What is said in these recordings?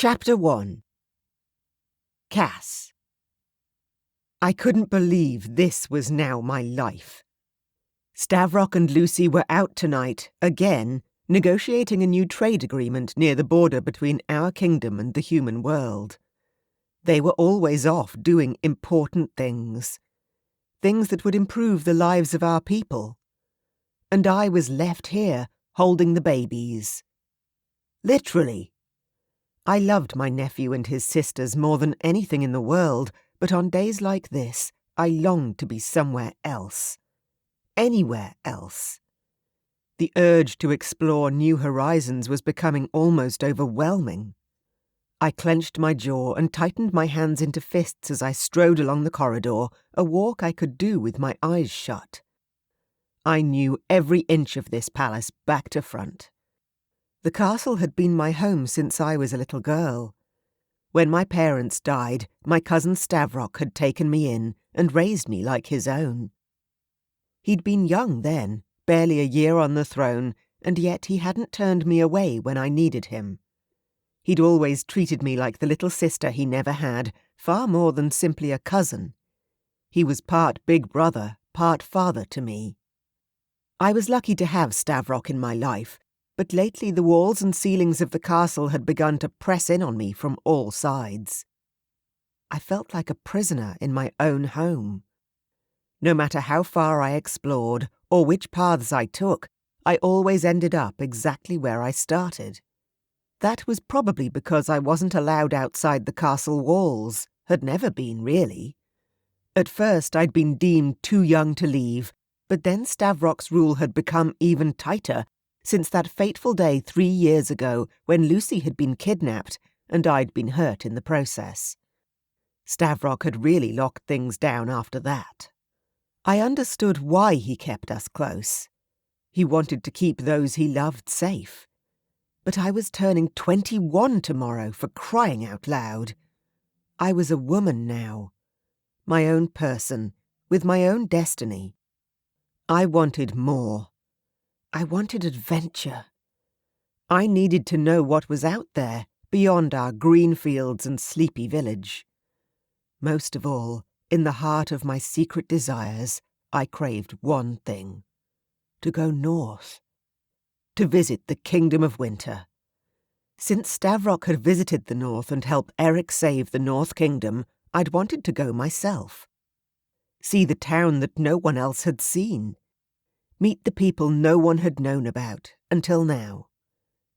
Chapter 1. Cass. I couldn't believe this was now my life. Stavrock and Lucy were out tonight, again, negotiating a new trade agreement near the border between our kingdom and the human world. They were always off doing important things. Things that would improve the lives of our people. And I was left here, holding the babies. Literally. I loved my nephew and his sisters more than anything in the world, but on days like this, I longed to be somewhere else. Anywhere else. The urge to explore new horizons was becoming almost overwhelming. I clenched my jaw and tightened my hands into fists as I strode along the corridor, a walk I could do with my eyes shut. I knew every inch of this palace back to front. The castle had been my home since I was a little girl. When my parents died, my cousin Stavrock had taken me in and raised me like his own. He'd been young then, barely a year on the throne, and yet he hadn't turned me away when I needed him. He'd always treated me like the little sister he never had, far more than simply a cousin. He was part big brother, part father to me. I was lucky to have Stavrock in my life, but lately the walls and ceilings of the castle had begun to press in on me from all sides. I felt like a prisoner in my own home. No matter how far I explored or which paths I took, I always ended up exactly where I started. That was probably because I wasn't allowed outside the castle walls, had never been really. At first I'd been deemed too young to leave, but then Stavrock's rule had become even tighter since that fateful day 3 years ago when Lucy had been kidnapped and I'd been hurt in the process. Stavrock had really locked things down after that. I understood why he kept us close. He wanted to keep those he loved safe. But I was turning 21 tomorrow, for crying out loud. I was a woman now. My own person, with my own destiny. I wanted more. I wanted adventure. I needed to know what was out there, beyond our green fields and sleepy village. Most of all, in the heart of my secret desires, I craved one thing. To go north. To visit the Kingdom of Winter. Since Stavrock had visited the north and helped Eric save the North Kingdom, I'd wanted to go myself. See the town that no one else had seen. Meet the people no one had known about, until now.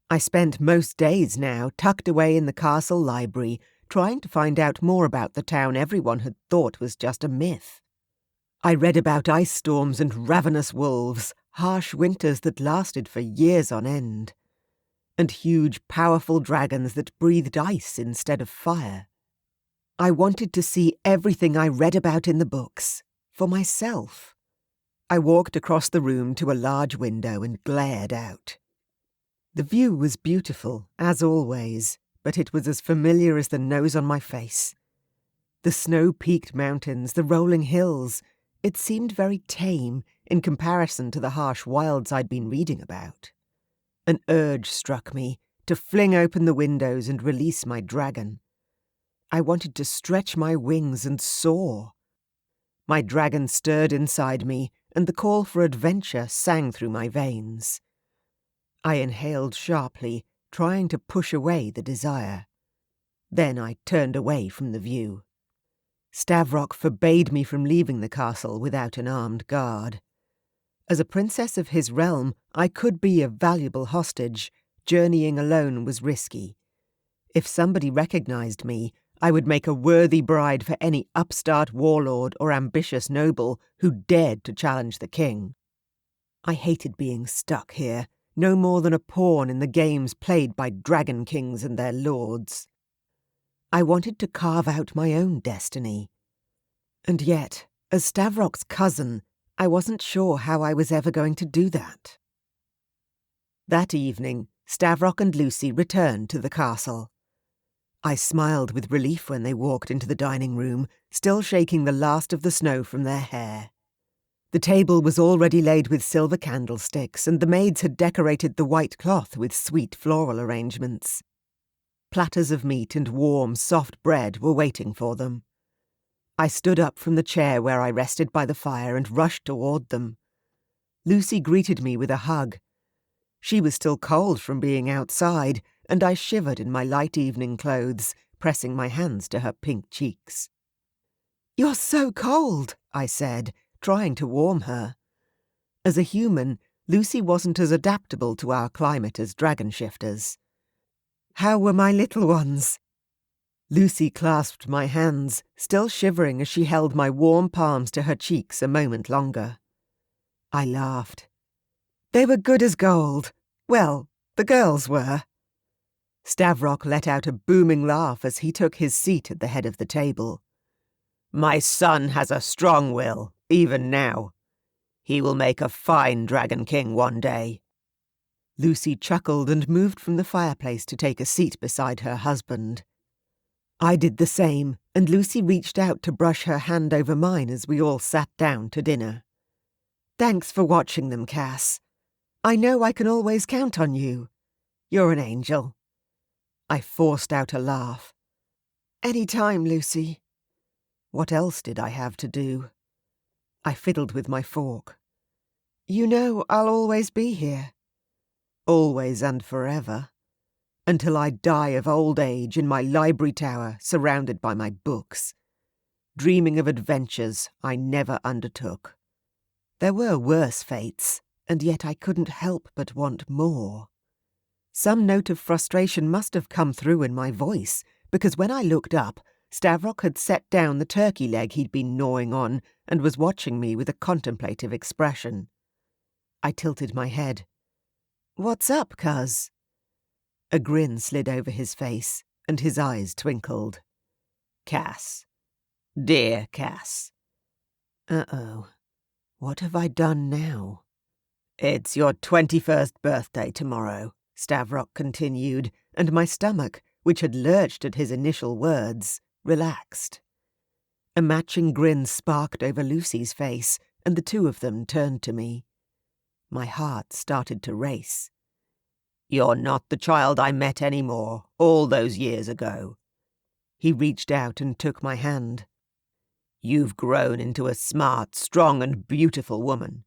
I spent most days now tucked away in the castle library, trying to find out more about the town everyone had thought was just a myth. I read about ice storms and ravenous wolves, harsh winters that lasted for years on end, and huge, powerful dragons that breathed ice instead of fire. I wanted to see everything I read about in the books, for myself. I walked across the room to a large window and glared out. The view was beautiful, as always, but it was as familiar as the nose on my face. The snow-peaked mountains, the rolling hills, it seemed very tame in comparison to the harsh wilds I'd been reading about. An urge struck me to fling open the windows and release my dragon. I wanted to stretch my wings and soar. My dragon stirred inside me, and the call for adventure sang through my veins. I inhaled sharply, trying to push away the desire. Then I turned away from the view. Stavrock forbade me from leaving the castle without an armed guard. As a princess of his realm, I could be a valuable hostage. Journeying alone was risky. If somebody recognized me, I would make a worthy bride for any upstart warlord or ambitious noble who dared to challenge the king. I hated being stuck here, no more than a pawn in the games played by dragon kings and their lords. I wanted to carve out my own destiny. And yet, as Stavrock's cousin, I wasn't sure how I was ever going to do that. That evening, Stavrock and Lucy returned to the castle. I smiled with relief when they walked into the dining room, still shaking the last of the snow from their hair. The table was already laid with silver candlesticks, and the maids had decorated the white cloth with sweet floral arrangements. platters of meat and warm, soft bread were waiting for them. I stood up from the chair where I rested by the fire and rushed toward them. Lucy greeted me with a hug. She was still cold from being outside, and I shivered in my light evening clothes, pressing my hands to her pink cheeks. "You're so cold," I said, trying to warm her. As a human, Lucy wasn't as adaptable to our climate as dragon shifters. "How were my little ones?" Lucy clasped my hands, still shivering as she held my warm palms to her cheeks a moment longer. I laughed. "They were good as gold. Well, the girls were." Stavrock let out a booming laugh as he took his seat at the head of the table. "My son has a strong will, even now. He will make a fine Dragon King one day." Lucy chuckled and moved from the fireplace to take a seat beside her husband. I did the same, and Lucy reached out to brush her hand over mine as we all sat down to dinner. "Thanks for watching them, Cass. I know I can always count on you. You're an angel." I forced out a laugh. "Any time, Lucy." What else did I have to do? I fiddled with my fork. "You know I'll always be here." Always and forever. Until I die of old age in my library tower surrounded by my books, dreaming of adventures I never undertook. There were worse fates, and yet I couldn't help but want more. Some note of frustration must have come through in my voice, because when I looked up, Stavrock had set down the turkey leg he'd been gnawing on and was watching me with a contemplative expression. I tilted my head. "What's up, cuz?" A grin slid over his face, and his eyes twinkled. "Cass. Dear Cass." Uh-oh. What have I done now? "It's your 21st birthday tomorrow," Stavrock continued, and my stomach, which had lurched at his initial words, relaxed. A matching grin sparked over Lucy's face, and the two of them turned to me. My heart started to race. "You're not the child I met anymore, all those years ago." He reached out and took my hand. "You've grown into a smart, strong and beautiful woman.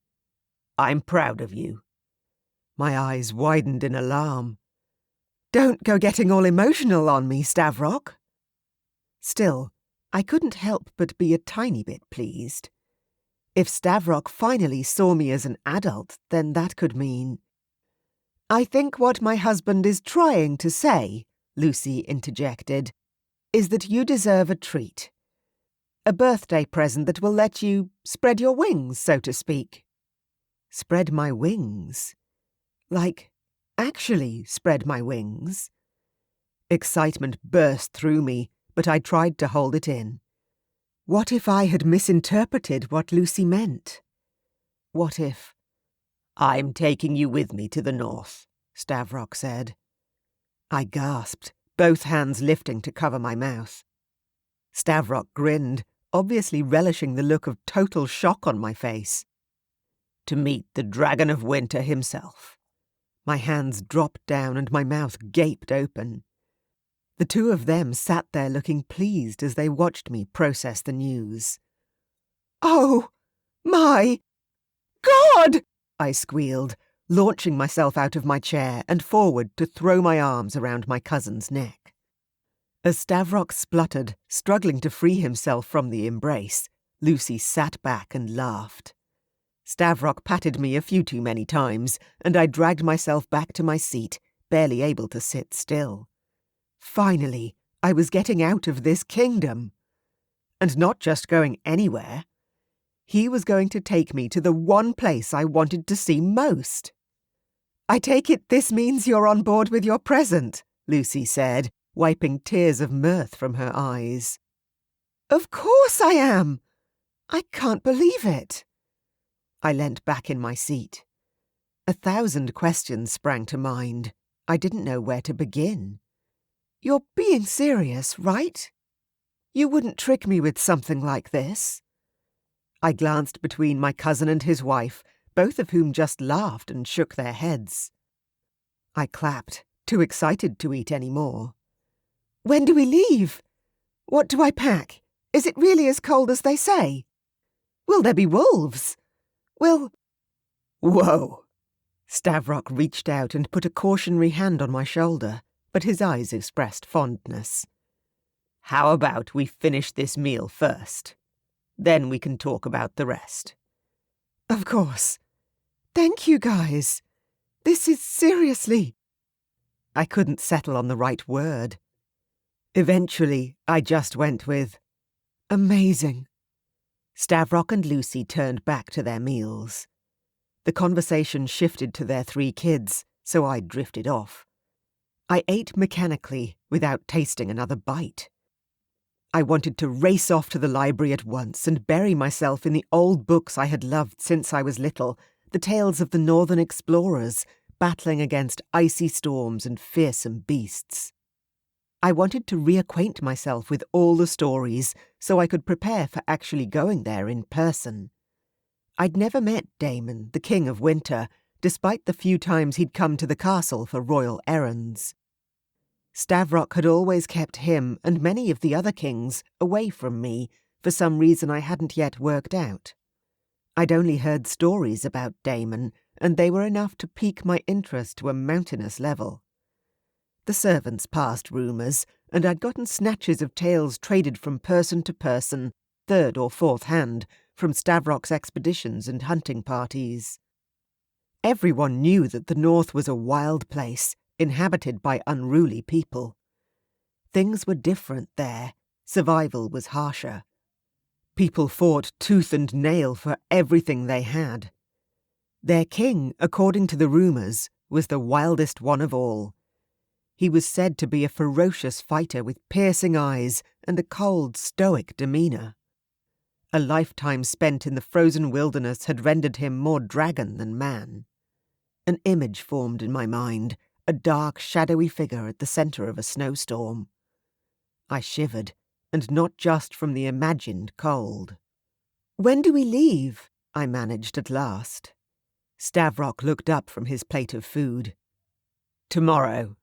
I'm proud of you." My eyes widened in alarm. "Don't go getting all emotional on me, Stavrock." Still, I couldn't help but be a tiny bit pleased. If Stavrock finally saw me as an adult, then that could mean... "I think what my husband is trying to say," Lucy interjected, "is that you deserve a treat. A birthday present that will let you spread your wings, so to speak." Spread my wings? Like, actually spread my wings? Excitement burst through me, but I tried to hold it in. What if I had misinterpreted what Lucy meant? What if... "I'm taking you with me to the north," Stavrock said. I gasped, both hands lifting to cover my mouth. Stavrock grinned, obviously relishing the look of total shock on my face. "To meet the Dragon of Winter himself." My hands dropped down and my mouth gaped open. The two of them sat there looking pleased as they watched me process the news. "Oh, my God!" I squealed, launching myself out of my chair and forward to throw my arms around my cousin's neck. As Stavrock spluttered, struggling to free himself from the embrace, Lucy sat back and laughed. Stavrock patted me a few too many times, and I dragged myself back to my seat, barely able to sit still. Finally, I was getting out of this kingdom. And not just going anywhere. He was going to take me to the one place I wanted to see most. "I take it this means you're on board with your present," Lucy said, wiping tears of mirth from her eyes. "Of course I am! I can't believe it." I leant back in my seat. 1,000 questions sprang to mind. I didn't know where to begin. "You're being serious, right? You wouldn't trick me with something like this?" I glanced between my cousin and his wife, both of whom just laughed and shook their heads. I clapped, too excited to eat any more. When do we leave? What do I pack? Is it really as cold as they say? Will there be wolves? Will... Whoa! Stavrock reached out and put a cautionary hand on my shoulder, but his eyes expressed fondness. How about we finish this meal first? Then we can talk about the rest. Of course. Thank you, guys. This is seriously... I couldn't settle on the right word. Eventually, I just went with, amazing. Stavrock and Lucy turned back to their meals. The conversation shifted to their 3 kids, so I drifted off. I ate mechanically, without tasting another bite. I wanted to race off to the library at once and bury myself in the old books I had loved since I was little, the tales of the northern explorers, battling against icy storms and fearsome beasts. I wanted to reacquaint myself with all the stories so I could prepare for actually going there in person. I'd never met Damon, the King of Winter, despite the few times he'd come to the castle for royal errands. Stavrock had always kept him and many of the other kings away from me for some reason I hadn't yet worked out. I'd only heard stories about Damon, and they were enough to pique my interest to a mountainous level. The servants passed rumours, and I'd gotten snatches of tales traded from person to person, 3rd or 4th hand, from Stavrock's expeditions and hunting parties. Everyone knew that the north was a wild place, inhabited by unruly people. Things were different there. Survival was harsher. People fought tooth and nail for everything they had. Their king, according to the rumours, was the wildest one of all. He was said to be a ferocious fighter with piercing eyes and a cold, stoic demeanour. A lifetime spent in the frozen wilderness had rendered him more dragon than man. An image formed in my mind, a dark, shadowy figure at the centre of a snowstorm. I shivered, and not just from the imagined cold. When do we leave? I managed at last. Stavrock looked up from his plate of food. Tomorrow.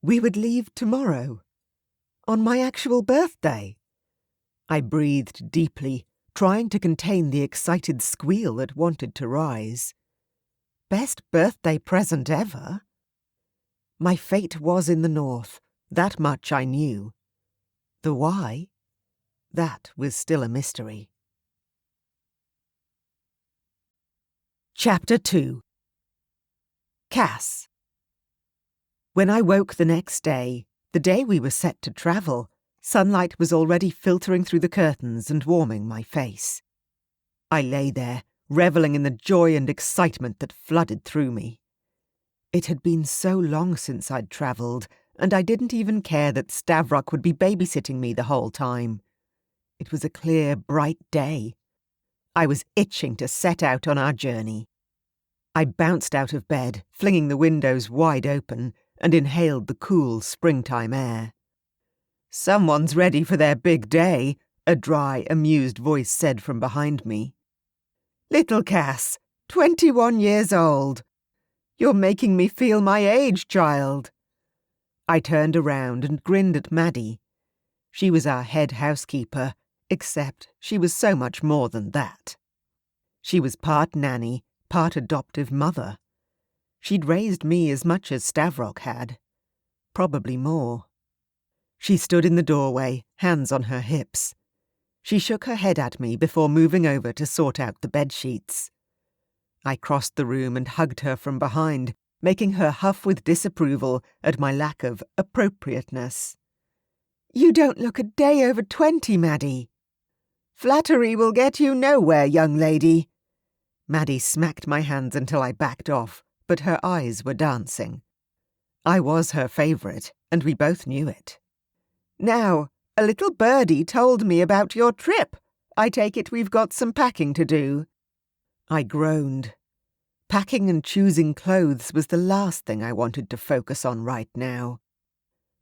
We would leave tomorrow. On my actual birthday. I breathed deeply, trying to contain the excited squeal that wanted to rise. Best birthday present ever. My fate was in the north, that much I knew. The why? That was still a mystery. Chapter 2. Cass. When I woke the next day, the day we were set to travel, sunlight was already filtering through the curtains and warming my face. I lay there, revelling in the joy and excitement that flooded through me. It had been so long since I'd travelled, and I didn't even care that Stavrock would be babysitting me the whole time. It was a clear, bright day. I was itching to set out on our journey. I bounced out of bed, flinging the windows wide open, and inhaled the cool springtime air. Someone's ready for their big day, a dry, amused voice said from behind me. Little Cass, 21 years old. You're making me feel my age, child. I turned around and grinned at Maddie. She was our head housekeeper, except she was so much more than that. She was part nanny, part adoptive mother. She'd raised me as much as Stavrock had. Probably more. She stood in the doorway, hands on her hips. She shook her head at me before moving over to sort out the bedsheets. I crossed the room and hugged her from behind, making her huff with disapproval at my lack of appropriateness. You don't look a day over 20, Maddie. Flattery will get you nowhere, young lady. Maddie smacked my hands until I backed off, but her eyes were dancing. I was her favourite, and we both knew it. Now, a little birdie told me about your trip. I take it we've got some packing to do. I groaned. Packing and choosing clothes was the last thing I wanted to focus on right now.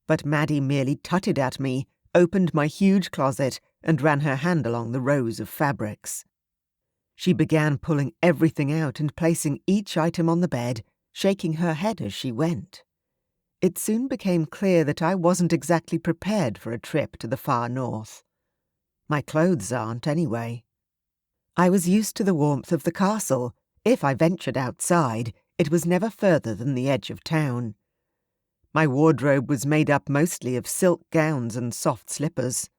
But Maddie merely tutted at me, opened my huge closet, and ran her hand along the rows of fabrics. She began pulling everything out and placing each item on the bed, shaking her head as she went. It soon became clear that I wasn't exactly prepared for a trip to the far north. My clothes aren't, anyway. I was used to the warmth of the castle. If I ventured outside, it was never further than the edge of town. My wardrobe was made up mostly of silk gowns and soft slippers.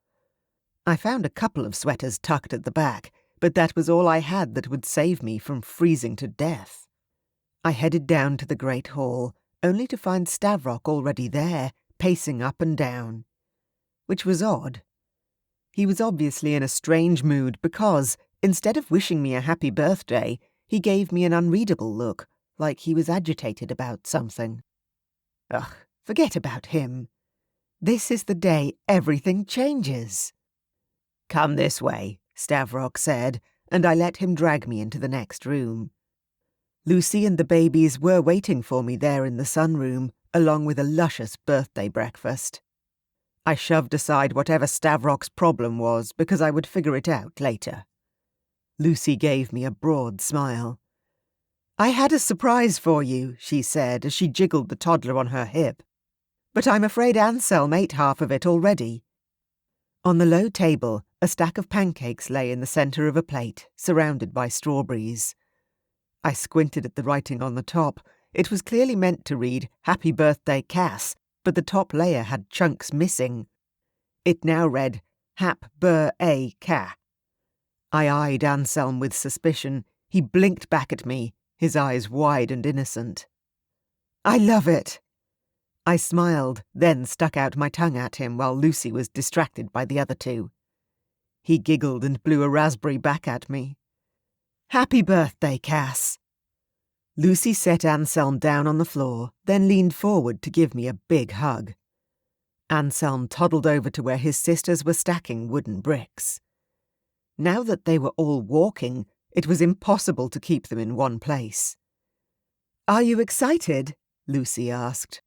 I found a couple of sweaters tucked at the back, but that was all I had that would save me from freezing to death. I headed down to the great hall, only to find Stavrock already there, pacing up and down. Which was odd. He was obviously in a strange mood because, instead of wishing me a happy birthday, he gave me an unreadable look, like he was agitated about something. Ugh, forget about him. This is the day everything changes. "Come this way," Stavrock said, and I let him drag me into the next room. Lucy and the babies were waiting for me there in the sunroom, along with a luscious birthday breakfast. I shoved aside whatever Stavrock's problem was because I would figure it out later. Lucy gave me a broad smile. "I had a surprise for you," she said as she jiggled the toddler on her hip. "But I'm afraid Anselm ate half of it already." On the low table, a stack of pancakes lay in the centre of a plate, surrounded by strawberries. I squinted at the writing on the top. It was clearly meant to read, "Happy Birthday, Cass," but the top layer had chunks missing. It now read, "Hap Bur A Ca." I eyed Anselm with suspicion. He blinked back at me, his eyes wide and innocent. "I love it." I smiled, then stuck out my tongue at him while Lucy was distracted by the other two. He giggled and blew a raspberry back at me. "Happy birthday, Cass." Lucy set Anselm down on the floor, then leaned forward to give me a big hug. Anselm toddled over to where his sisters were stacking wooden bricks. Now that they were all walking, it was impossible to keep them in one place. "Are you excited?" Lucy asked.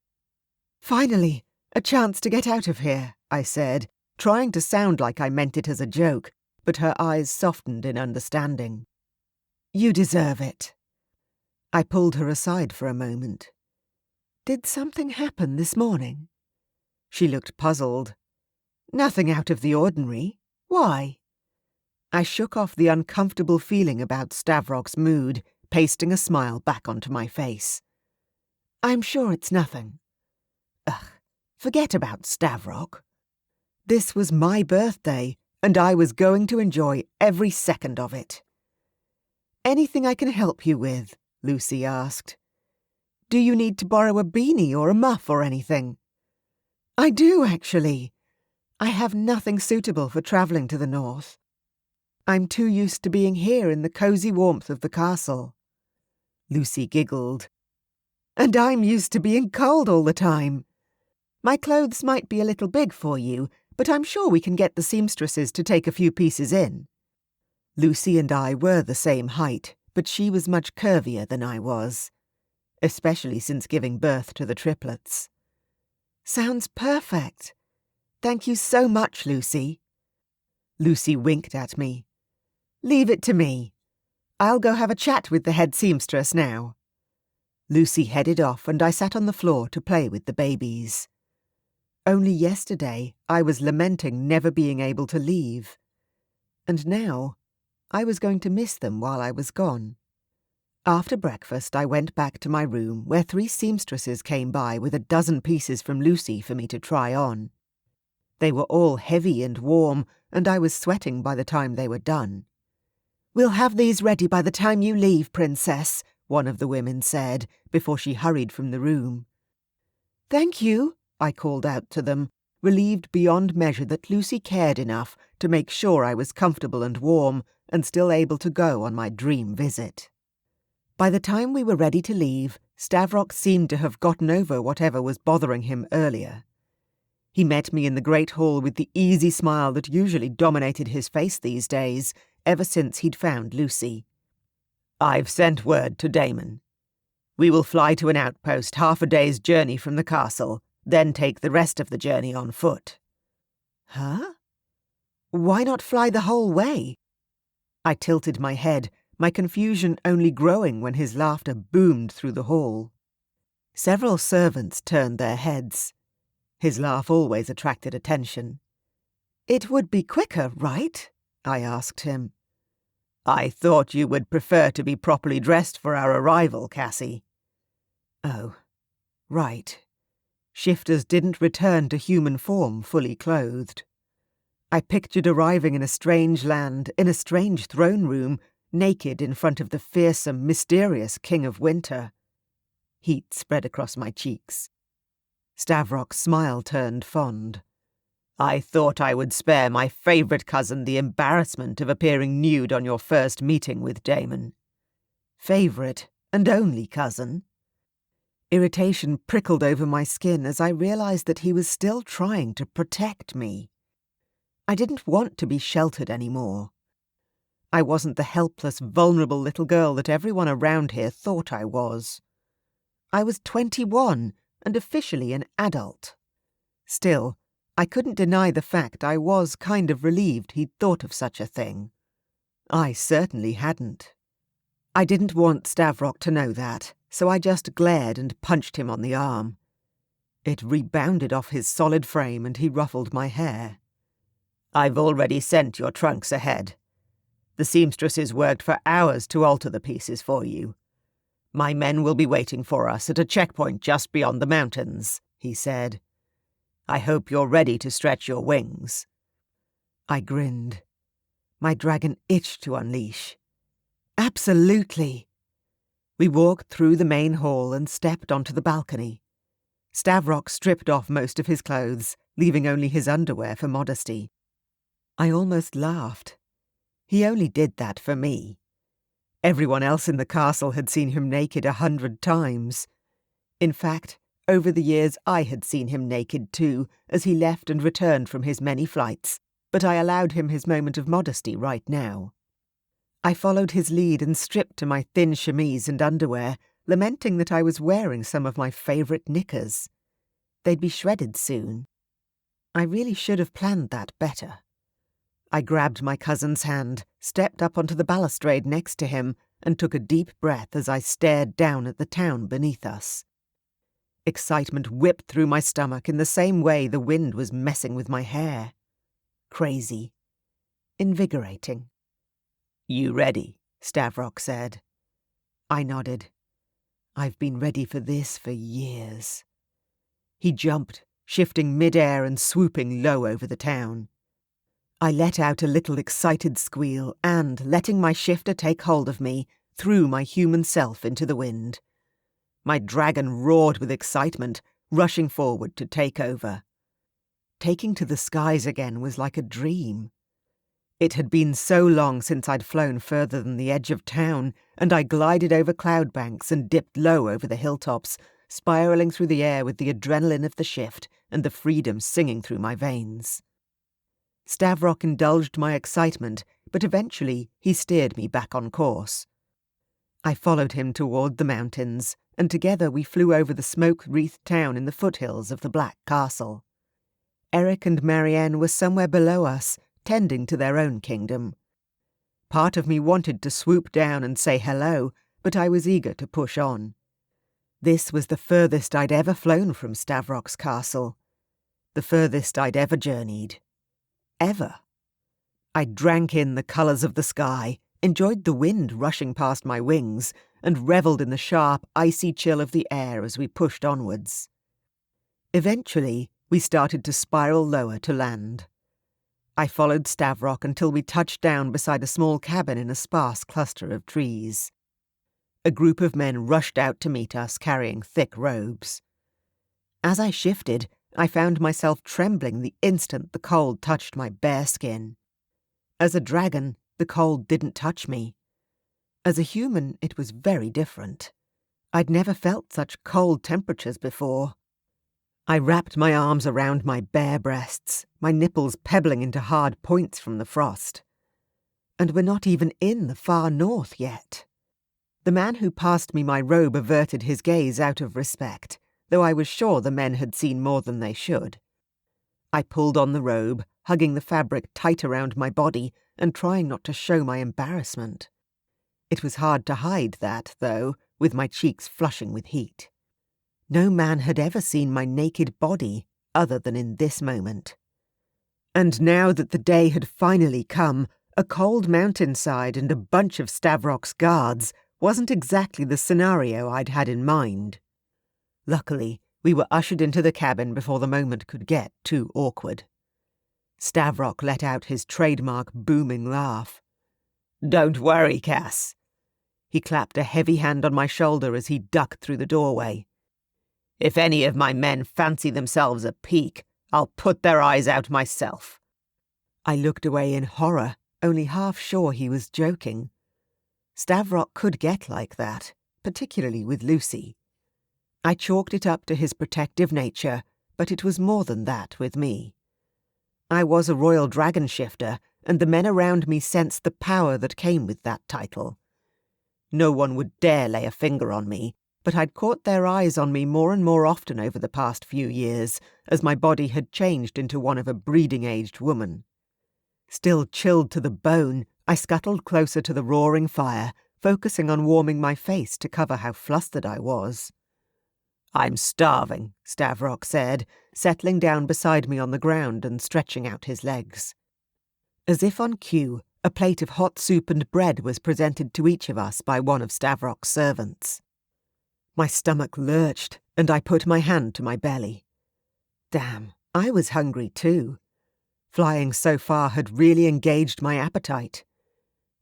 "Finally, a chance to get out of here," I said, trying to sound like I meant it as a joke, but her eyes softened in understanding. "You deserve it." I pulled her aside for a moment. "Did something happen this morning?" She looked puzzled. "Nothing out of the ordinary. Why?" I shook off the uncomfortable feeling about Stavrock's mood, pasting a smile back onto my face. "I'm sure it's nothing." Ugh, forget about Stavrock. This was my birthday, and I was going to enjoy every second of it. "Anything I can help you with?" Lucy asked. "Do you need to borrow a beanie or a muff or anything?" "I do, actually. I have nothing suitable for travelling to the north. I'm too used to being here in the cosy warmth of the castle." Lucy giggled. "And I'm used to being cold all the time. My clothes might be a little big for you, but I'm sure we can get the seamstresses to take a few pieces in." Lucy and I were the same height, but she was much curvier than I was, especially since giving birth to the triplets. "Sounds perfect. Thank you so much, Lucy." Lucy winked at me. "Leave it to me. I'll go have a chat with the head seamstress now." Lucy headed off and I sat on the floor to play with the babies. Only yesterday I was lamenting never being able to leave. And now I was going to miss them while I was gone. After breakfast I went back to my room where 3 seamstresses came by with a dozen pieces from Lucy for me to try on. They were all heavy and warm, and I was sweating by the time they were done. "We'll have these ready by the time you leave, Princess," one of the women said, before she hurried from the room. "Thank you," I called out to them, relieved beyond measure that Lucy cared enough to make sure I was comfortable and warm and still able to go on my dream visit. By the time we were ready to leave, Stavrock seemed to have gotten over whatever was bothering him earlier. He met me in the great hall with the easy smile that usually dominated his face these days, ever since he'd found Lucy. "I've sent word to Damon. We will fly to an outpost half a day's journey from the castle, then take the rest of the journey on foot." "Huh? Why not fly the whole way?" I tilted my head, my confusion only growing when his laughter boomed through the hall. Several servants turned their heads. His laugh always attracted attention. "It would be quicker, right?" I asked him. "I thought you would prefer to be properly dressed for our arrival, Cassie." Oh, right. Shifters didn't return to human form fully clothed. I pictured arriving in a strange land, in a strange throne room, naked in front of the fearsome, mysterious King of Winter. Heat spread across my cheeks. Stavrock's smile turned fond. "I thought I would spare my favourite cousin the embarrassment of appearing nude on your first meeting with Damon." Favourite and only cousin? Irritation prickled over my skin as I realised that he was still trying to protect me. I didn't want to be sheltered anymore. I wasn't the helpless, vulnerable little girl that everyone around here thought I was. I was 21 and officially an adult. Still, I couldn't deny the fact I was kind of relieved he'd thought of such a thing. I certainly hadn't. I didn't want Stavrock to know that, so I just glared and punched him on the arm. It rebounded off his solid frame and he ruffled my hair. "I've already sent your trunks ahead. The seamstresses worked for hours to alter the pieces for you. My men will be waiting for us at a checkpoint just beyond the mountains," he said. "I hope you're ready to stretch your wings." I grinned. My dragon itched to unleash. Absolutely. We walked through the main hall and stepped onto the balcony. Stavrock stripped off most of his clothes, leaving only his underwear for modesty. I almost laughed. He only did that for me. Everyone else in the castle had seen him naked 100 times. In fact, over the years I had seen him naked too, as he left and returned from his many flights, but I allowed him his moment of modesty right now. I followed his lead and stripped to my thin chemise and underwear, lamenting that I was wearing some of my favourite knickers. They'd be shredded soon. I really should have planned that better. I grabbed my cousin's hand, stepped up onto the balustrade next to him, and took a deep breath as I stared down at the town beneath us. Excitement whipped through my stomach in the same way the wind was messing with my hair. Crazy. Invigorating. "You ready?" Stavrock said. I nodded. I've been ready for this for years. He jumped, shifting mid-air and swooping low over the town. I let out a little excited squeal and, letting my shifter take hold of me, threw my human self into the wind. My dragon roared with excitement, rushing forward to take over. Taking to the skies again was like a dream. It had been so long since I'd flown further than the edge of town, and I glided over cloud banks and dipped low over the hilltops, spiralling through the air with the adrenaline of the shift and the freedom singing through my veins. Stavrock indulged my excitement, but eventually he steered me back on course. I followed him toward the mountains, and together we flew over the smoke-wreathed town in the foothills of the Black Castle. Eric and Marianne were somewhere below us, tending to their own kingdom. Part of me wanted to swoop down and say hello, but I was eager to push on. This was the furthest I'd ever flown from Stavrock's castle. The furthest I'd ever journeyed. Ever. I drank in the colours of the sky, enjoyed the wind rushing past my wings, and revelled in the sharp, icy chill of the air as we pushed onwards. Eventually, we started to spiral lower to land. I followed Stavrock until we touched down beside a small cabin in a sparse cluster of trees. A group of men rushed out to meet us, carrying thick robes. As I shifted, I found myself trembling the instant the cold touched my bare skin. As a dragon, the cold didn't touch me. As a human, it was very different. I'd never felt such cold temperatures before. I wrapped my arms around my bare breasts, my nipples pebbling into hard points from the frost. And we're not even in the far north yet. The man who passed me my robe averted his gaze out of respect, though I was sure the men had seen more than they should. I pulled on the robe, hugging the fabric tight around my body and trying not to show my embarrassment. It was hard to hide that, though, with my cheeks flushing with heat. No man had ever seen my naked body other than in this moment. And now that the day had finally come, a cold mountainside and a bunch of Stavrock's guards wasn't exactly the scenario I'd had in mind. Luckily, we were ushered into the cabin before the moment could get too awkward. Stavrock let out his trademark booming laugh. "Don't worry, Cass." He clapped a heavy hand on my shoulder as he ducked through the doorway. "If any of my men fancy themselves a peak, I'll put their eyes out myself." I looked away in horror, only half sure he was joking. Stavrock could get like that, particularly with Lucy. I chalked it up to his protective nature, but it was more than that with me. I was a royal dragon shifter, and the men around me sensed the power that came with that title. No one would dare lay a finger on me, but I'd caught their eyes on me more and more often over the past few years, as my body had changed into one of a breeding-aged woman. Still chilled to the bone, I scuttled closer to the roaring fire, focusing on warming my face to cover how flustered I was. "I'm starving," Stavrock said, settling down beside me on the ground and stretching out his legs. As if on cue, a plate of hot soup and bread was presented to each of us by one of Stavrock's servants. My stomach lurched, and I put my hand to my belly. Damn, I was hungry too. Flying so far had really engaged my appetite.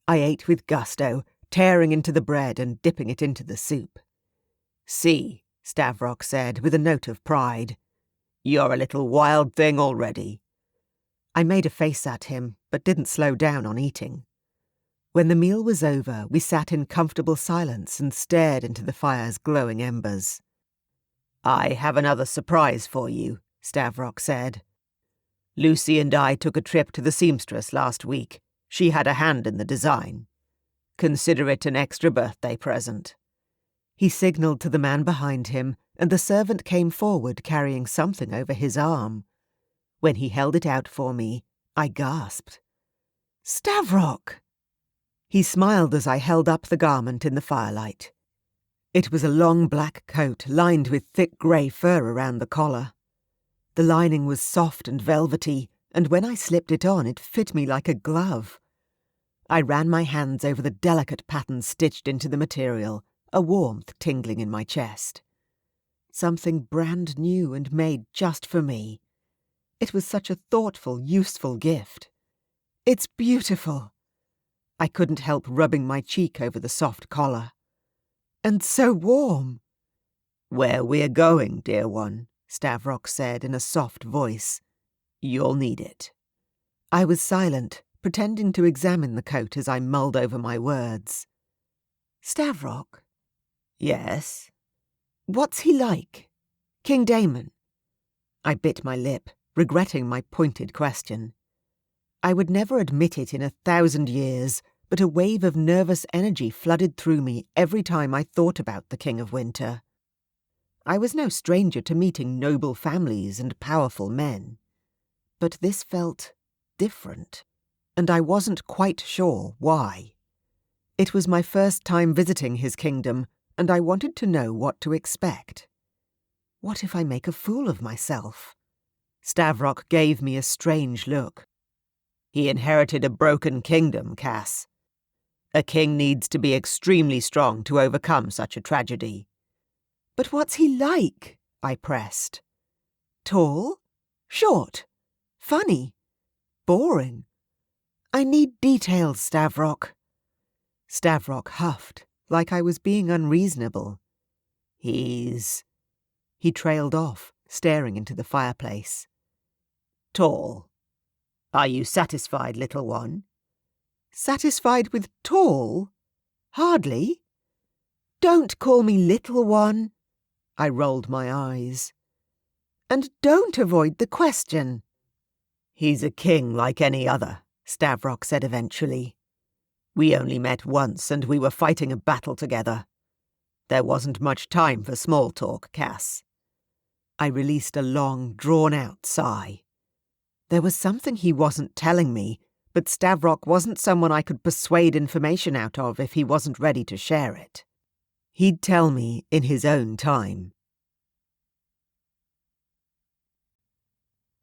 I ate with gusto, tearing into the bread and dipping it into the soup. "See," Stavrock said with a note of pride. "You're a little wild thing already." I made a face at him, but didn't slow down on eating. When the meal was over, we sat in comfortable silence and stared into the fire's glowing embers. "I have another surprise for you," Stavrock said. "Lucy and I took a trip to the seamstress last week. She had a hand in the design. Consider it an extra birthday present." He signalled to the man behind him, and the servant came forward carrying something over his arm. When he held it out for me, I gasped. "Stavrock!" He smiled as I held up the garment in the firelight. It was a long black coat lined with thick grey fur around the collar. The lining was soft and velvety, and when I slipped it on, it fit me like a glove. I ran my hands over the delicate patterns stitched into the material, a warmth tingling in my chest. Something brand new and made just for me. It was such a thoughtful, useful gift. "It's beautiful." I couldn't help rubbing my cheek over the soft collar. "And so warm." "Where we're going, dear one," Stavrock said in a soft voice. "You'll need it." I was silent, pretending to examine the coat as I mulled over my words. "Stavrock?" "Yes?" "What's he like? King Damon?" I bit my lip, regretting my pointed question. I would never admit it in 1,000 years, but a wave of nervous energy flooded through me every time I thought about the King of Winter. I was no stranger to meeting noble families and powerful men. But this felt different, and I wasn't quite sure why. It was my first time visiting his kingdom, and I wanted to know what to expect. What if I make a fool of myself? Stavrock gave me a strange look. "He inherited a broken kingdom, Cass. A king needs to be extremely strong to overcome such a tragedy." "But what's he like?" I pressed. "Tall? Short? Funny? Boring? I need details, Stavrock." Stavrock huffed, like I was being unreasonable. He trailed off, staring into the fireplace. "Tall. Are you satisfied, little one?" "Satisfied with tall? Hardly." "Don't call me little one." I rolled my eyes. "And don't avoid the question." "He's a king like any other," Stavrock said eventually. "We only met once and we were fighting a battle together. There wasn't much time for small talk, Cass." I released a long, drawn-out sigh. There was something he wasn't telling me, but Stavrock wasn't someone I could persuade information out of if he wasn't ready to share it. He'd tell me in his own time.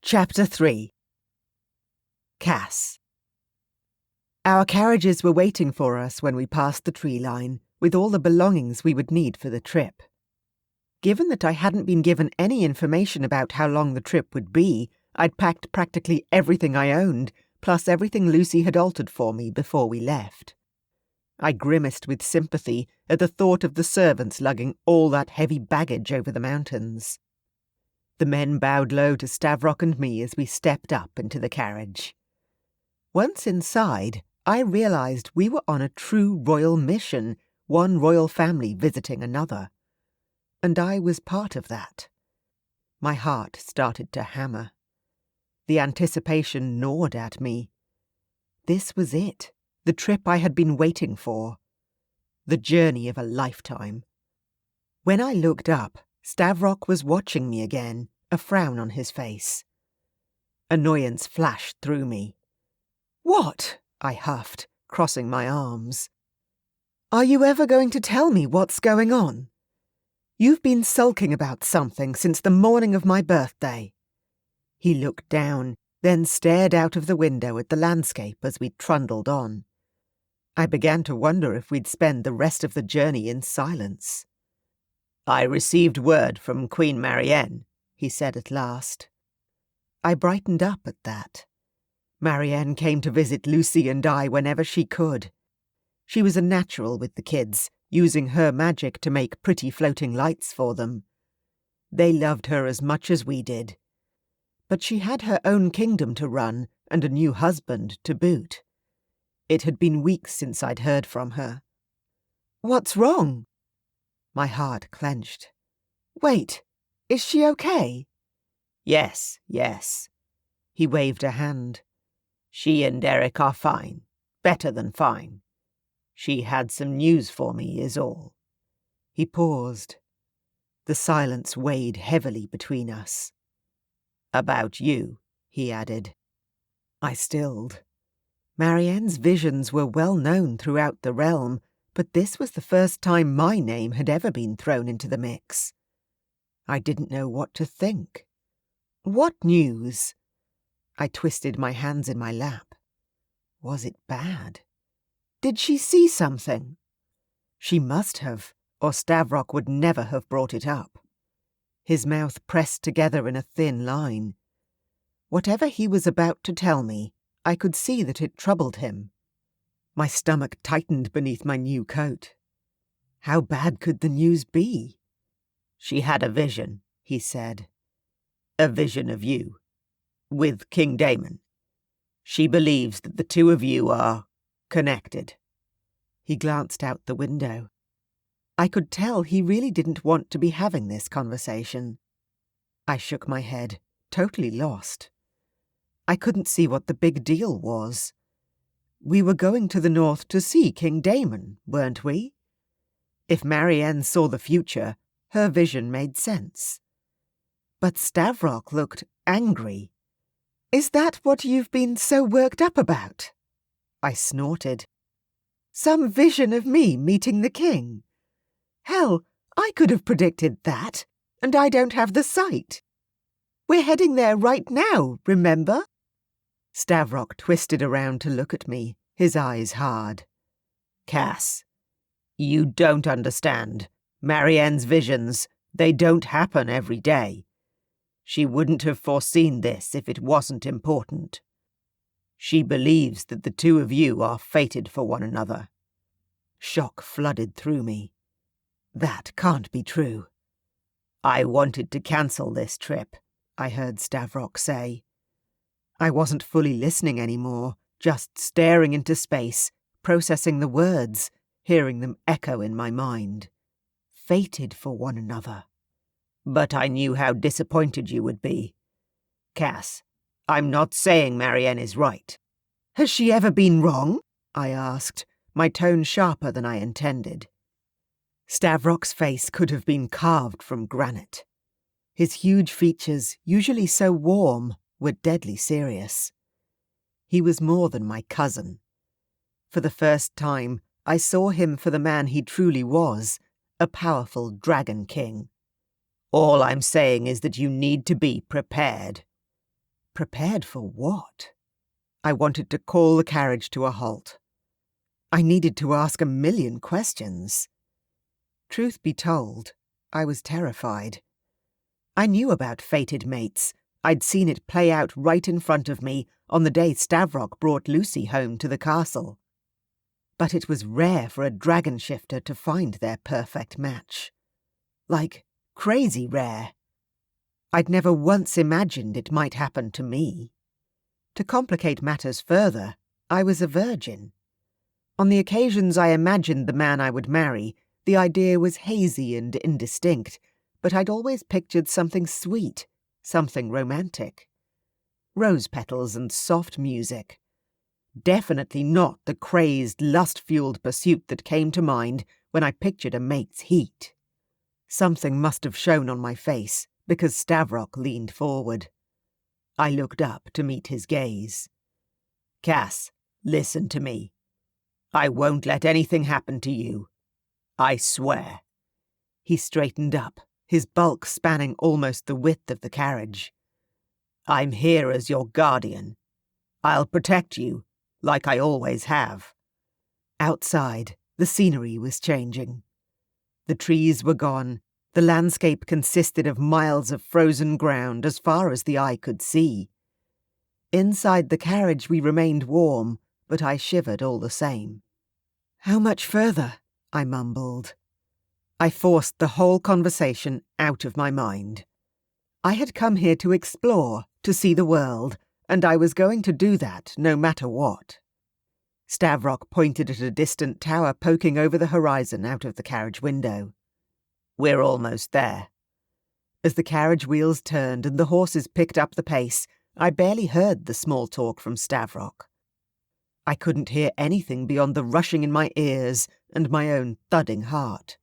Chapter 3. Cass. Our carriages were waiting for us when we passed the tree line, with all the belongings we would need for the trip. Given that I hadn't been given any information about how long the trip would be, I'd packed practically everything I owned, plus everything Lucy had altered for me before we left. I grimaced with sympathy at the thought of the servants lugging all that heavy baggage over the mountains. The men bowed low to Stavrock and me as we stepped up into the carriage. Once inside, I realized we were on a true royal mission, one royal family visiting another. And I was part of that. My heart started to hammer. The anticipation gnawed at me. This was it, the trip I had been waiting for. The journey of a lifetime. When I looked up, Stavrock was watching me again, a frown on his face. Annoyance flashed through me. "What?" I huffed, crossing my arms. "Are you ever going to tell me what's going on? You've been sulking about something since the morning of my birthday." He looked down, then stared out of the window at the landscape as we trundled on. I began to wonder if we'd spend the rest of the journey in silence. "I received word from Queen Marianne," he said at last. I brightened up at that. Marianne came to visit Lucy and I whenever she could. She was a natural with the kids, using her magic to make pretty floating lights for them. They loved her as much as we did. But she had her own kingdom to run and a new husband to boot. It had been weeks since I'd heard from her. "What's wrong?" My heart clenched. "Wait, is she okay?" Yes. He waved a hand. She and Derek are fine. Better than fine. She had some news for me, is all. He paused. The silence weighed heavily between us. About you, he added. I stilled. Marianne's visions were well known throughout the realm, but this was the first time my name had ever been thrown into the mix. I didn't know what to think. What news? I twisted my hands in my lap. Was it bad? Did she see something? She must have, or Stavrock would never have brought it up. His mouth pressed together in a thin line. Whatever he was about to tell me, I could see that it troubled him. My stomach tightened beneath my new coat. How bad could the news be? She had a vision, he said. A vision of you. With King Damon. She believes that the two of you are connected. He glanced out the window. I could tell he really didn't want to be having this conversation. I shook my head, totally lost. I couldn't see what the big deal was. We were going to the north to see King Damon, weren't we? If Marianne saw the future, her vision made sense. But Stavrock looked angry. "Is that what you've been so worked up about?" I snorted. "Some vision of me meeting the king? Hell, I could have predicted that, and I don't have the sight. We're heading there right now, remember?" Stavrock twisted around to look at me, his eyes hard. "Cass, you don't understand. Marianne's visions, they don't happen every day. She wouldn't have foreseen this if it wasn't important. She believes that the two of you are fated for one another." Shock flooded through me. That can't be true. "I wanted to cancel this trip," I heard Stavrock say. I wasn't fully listening anymore, just staring into space, processing the words, hearing them echo in my mind. Fated for one another. "But I knew how disappointed you would be. Cass, I'm not saying Marianne is right." "Has she ever been wrong?" I asked, my tone sharper than I intended. Stavrock's face could have been carved from granite. His huge features, usually so warm, were deadly serious. He was more than my cousin. For the first time, I saw him for the man he truly was, a powerful dragon king. "All I'm saying is that you need to be prepared." Prepared for what? I wanted to call the carriage to a halt. I needed to ask a million questions. Truth be told, I was terrified. I knew about fated mates. I'd seen it play out right in front of me on the day Stavrock brought Lucy home to the castle. But it was rare for a dragon shifter to find their perfect match. Like, crazy rare. I'd never once imagined it might happen to me. To complicate matters further, I was a virgin. On the occasions I imagined the man I would marry, the idea was hazy and indistinct, but I'd always pictured something sweet, something romantic. Rose petals and soft music. Definitely not the crazed, lust-fueled pursuit that came to mind when I pictured a mate's heat. Something must have shown on my face, because Stavrock leaned forward. I looked up to meet his gaze. "Cass, listen to me. I won't let anything happen to you. I swear." He straightened up, his bulk spanning almost the width of the carriage. "I'm here as your guardian. I'll protect you, like I always have." Outside, the scenery was changing. The trees were gone. The landscape consisted of miles of frozen ground as far as the eye could see. Inside the carriage we remained warm, but I shivered all the same. "How much further?" I mumbled. I forced the whole conversation out of my mind. I had come here to explore, to see the world, and I was going to do that no matter what. Stavrock pointed at a distant tower poking over the horizon out of the carriage window. "We're almost there." As the carriage wheels turned and the horses picked up the pace, I barely heard the small talk from Stavrock. I couldn't hear anything beyond the rushing in my ears and my own thudding heart.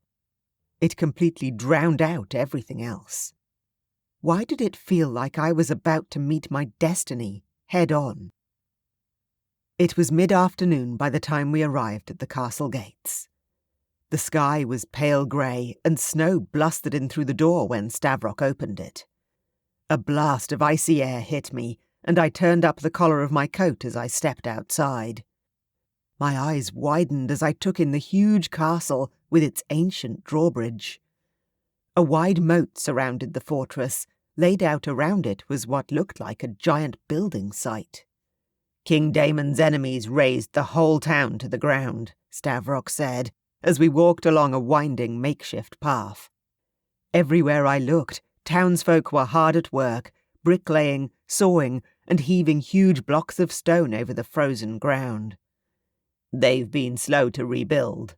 It completely drowned out everything else. Why did it feel like I was about to meet my destiny head on? It was mid-afternoon by the time we arrived at the castle gates. The sky was pale grey, and snow blustered in through the door when Stavrock opened it. A blast of icy air hit me, and I turned up the collar of my coat as I stepped outside. My eyes widened as I took in the huge castle with its ancient drawbridge. A wide moat surrounded the fortress. Laid out around it was what looked like a giant building site. "King Damon's enemies razed the whole town to the ground," Stavrock said, as we walked along a winding makeshift path. Everywhere I looked, townsfolk were hard at work, bricklaying, sawing, and heaving huge blocks of stone over the frozen ground. "They've been slow to rebuild.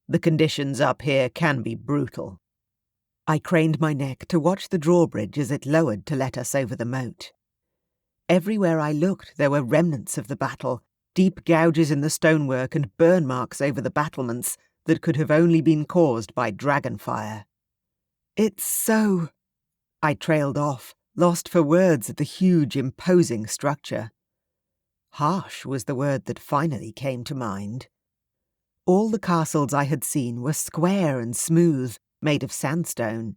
The conditions up here can be brutal." I craned my neck to watch the drawbridge as it lowered to let us over the moat. Everywhere I looked there were remnants of the battle, deep gouges in the stonework and burn marks over the battlements that could have only been caused by dragonfire. "It's so—" I trailed off, lost for words at the huge, imposing structure. Harsh was the word that finally came to mind. All the castles I had seen were square and smooth, made of sandstone.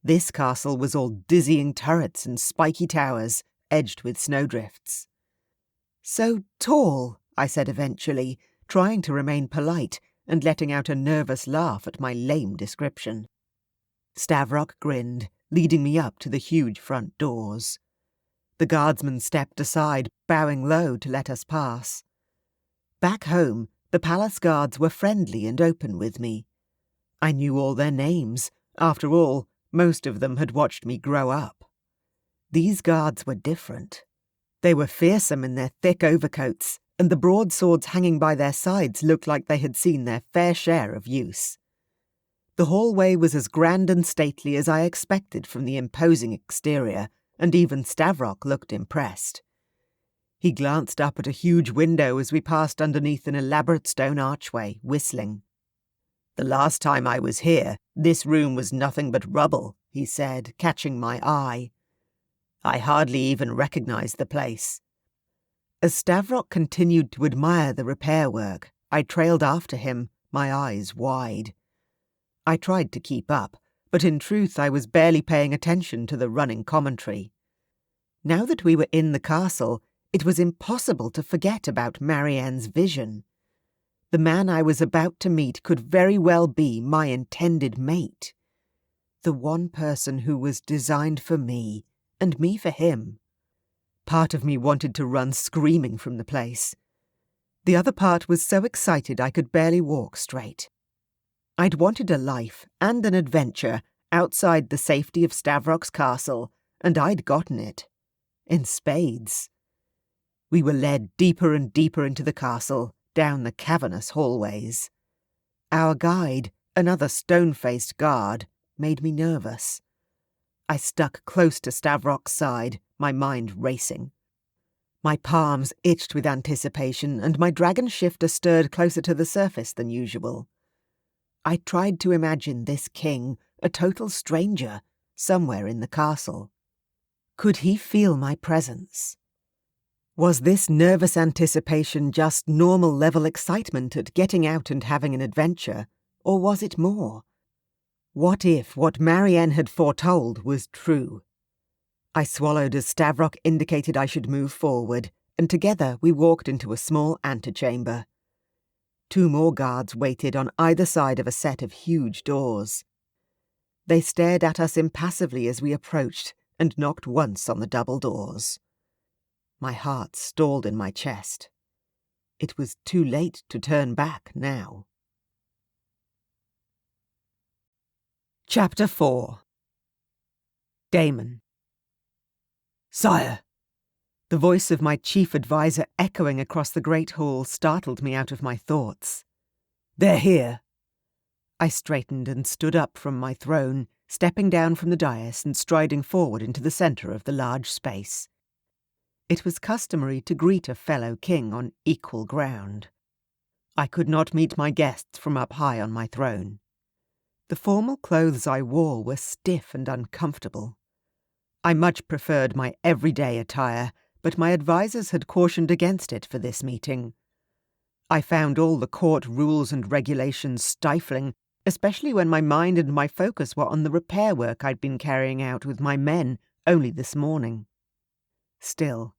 This castle was all dizzying turrets and spiky towers, edged with snowdrifts. "So tall," I said eventually, trying to remain polite and letting out a nervous laugh at my lame description. Stavrock grinned, leading me up to the huge front doors. The guardsman stepped aside, bowing low to let us pass. Back home, the palace guards were friendly and open with me. I knew all their names. After all, most of them had watched me grow up. These guards were different. They were fearsome in their thick overcoats, and the broadswords hanging by their sides looked like they had seen their fair share of use. The hallway was as grand and stately as I expected from the imposing exterior, and even Stavrock looked impressed. He glanced up at a huge window as we passed underneath an elaborate stone archway, whistling. "The last time I was here, this room was nothing but rubble," he said, catching my eye. I hardly even recognized the place. As Stavrock continued to admire the repair work, I trailed after him, my eyes wide. I tried to keep up, but in truth I was barely paying attention to the running commentary. Now that we were in the castle, it was impossible to forget about Marianne's vision. The man I was about to meet could very well be my intended mate. The one person who was designed for me, and me for him. Part of me wanted to run screaming from the place. The other part was so excited I could barely walk straight. I'd wanted a life and an adventure outside the safety of Stavrock's castle, and I'd gotten it. In spades. We were led deeper and deeper into the castle, down the cavernous hallways. Our guide, another stone-faced guard, made me nervous. I stuck close to Stavrock's side, my mind racing. My palms itched with anticipation, and my dragon shifter stirred closer to the surface than usual. I tried to imagine this king, a total stranger, somewhere in the castle. Could he feel my presence? Was this nervous anticipation just normal-level excitement at getting out and having an adventure, or was it more? What if what Marianne had foretold was true? I swallowed as Stavrock indicated I should move forward, and together we walked into a small antechamber. 2 more guards waited on either side of a set of huge doors. They stared at us impassively as we approached and knocked once on the double doors. My heart stalled in my chest. It was too late to turn back now. Chapter 4. Damon. "Sire!" The voice of my chief advisor echoing across the great hall startled me out of my thoughts. "They're here." I straightened and stood up from my throne, stepping down from the dais and striding forward into the centre of the large space. It was customary to greet a fellow king on equal ground. I could not meet my guests from up high on my throne. The formal clothes I wore were stiff and uncomfortable. I much preferred my everyday attire, but my advisers had cautioned against it for this meeting. I found all the court rules and regulations stifling, especially when my mind and my focus were on the repair work I'd been carrying out with my men only this morning. Still,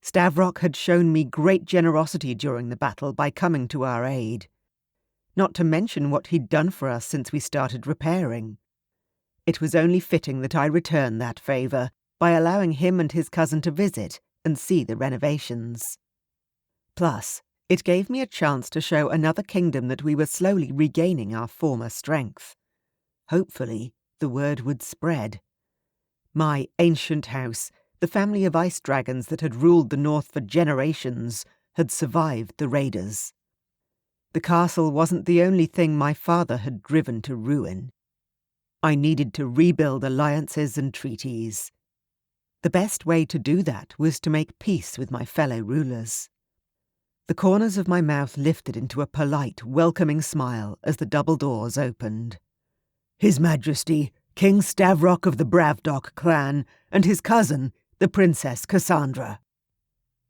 Stavrock had shown me great generosity during the battle by coming to our aid. Not to mention what he'd done for us since we started repairing. It was only fitting that I return that favour by allowing him and his cousin to visit and see the renovations. Plus, it gave me a chance to show another kingdom that we were slowly regaining our former strength. Hopefully, the word would spread. My ancient house, the family of ice dragons that had ruled the north for generations, had survived the raiders. The castle wasn't the only thing my father had driven to ruin. I needed to rebuild alliances and treaties. The best way to do that was to make peace with my fellow rulers. The corners of my mouth lifted into a polite, welcoming smile as the double doors opened. His Majesty, King Stavrok of the Bravdok clan, and his cousin, the Princess Cassandra.